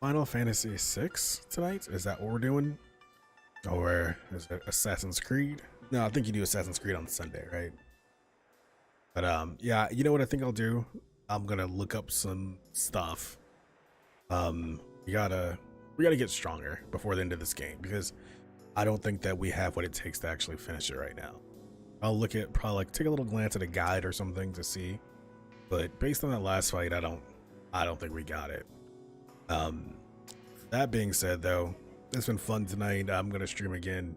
Final Fantasy VI tonight. Is that what we're doing? Or is it Assassin's Creed? No, I think you do Assassin's Creed on Sunday, right? But yeah, you know what I think I'll do? I'm gonna look up some stuff. We gotta get stronger before the end of this game, because I don't think that we have what it takes to actually finish it right now. I'll look at, probably like take a little glance at a guide or something to see. But based on that last fight, I don't think we got it. That being said, though, it's been fun tonight. I'm gonna stream again.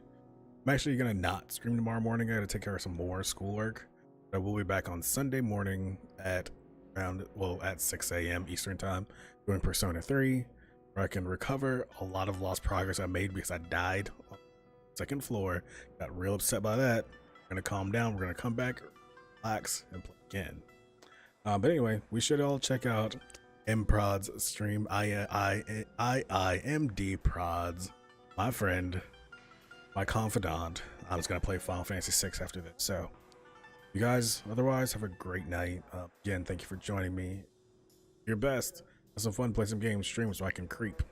I'm actually gonna not stream tomorrow morning. I gotta take care of some more schoolwork. But we'll be back on Sunday morning at at 6 a.m. Eastern time, doing Persona 3, where I can recover a lot of lost progress I made because I died on the 2nd floor. Got real upset by that. We're gonna calm down. We're gonna come back, relax, and play again. But anyway, we should all check out MProd's stream. IIMD Prods, my friend, my confidant. I'm just gonna play Final Fantasy VI after this. So, you guys, otherwise, have a great night. Again, thank you for joining me. Your best. Have some fun, play some games, stream so I can creep.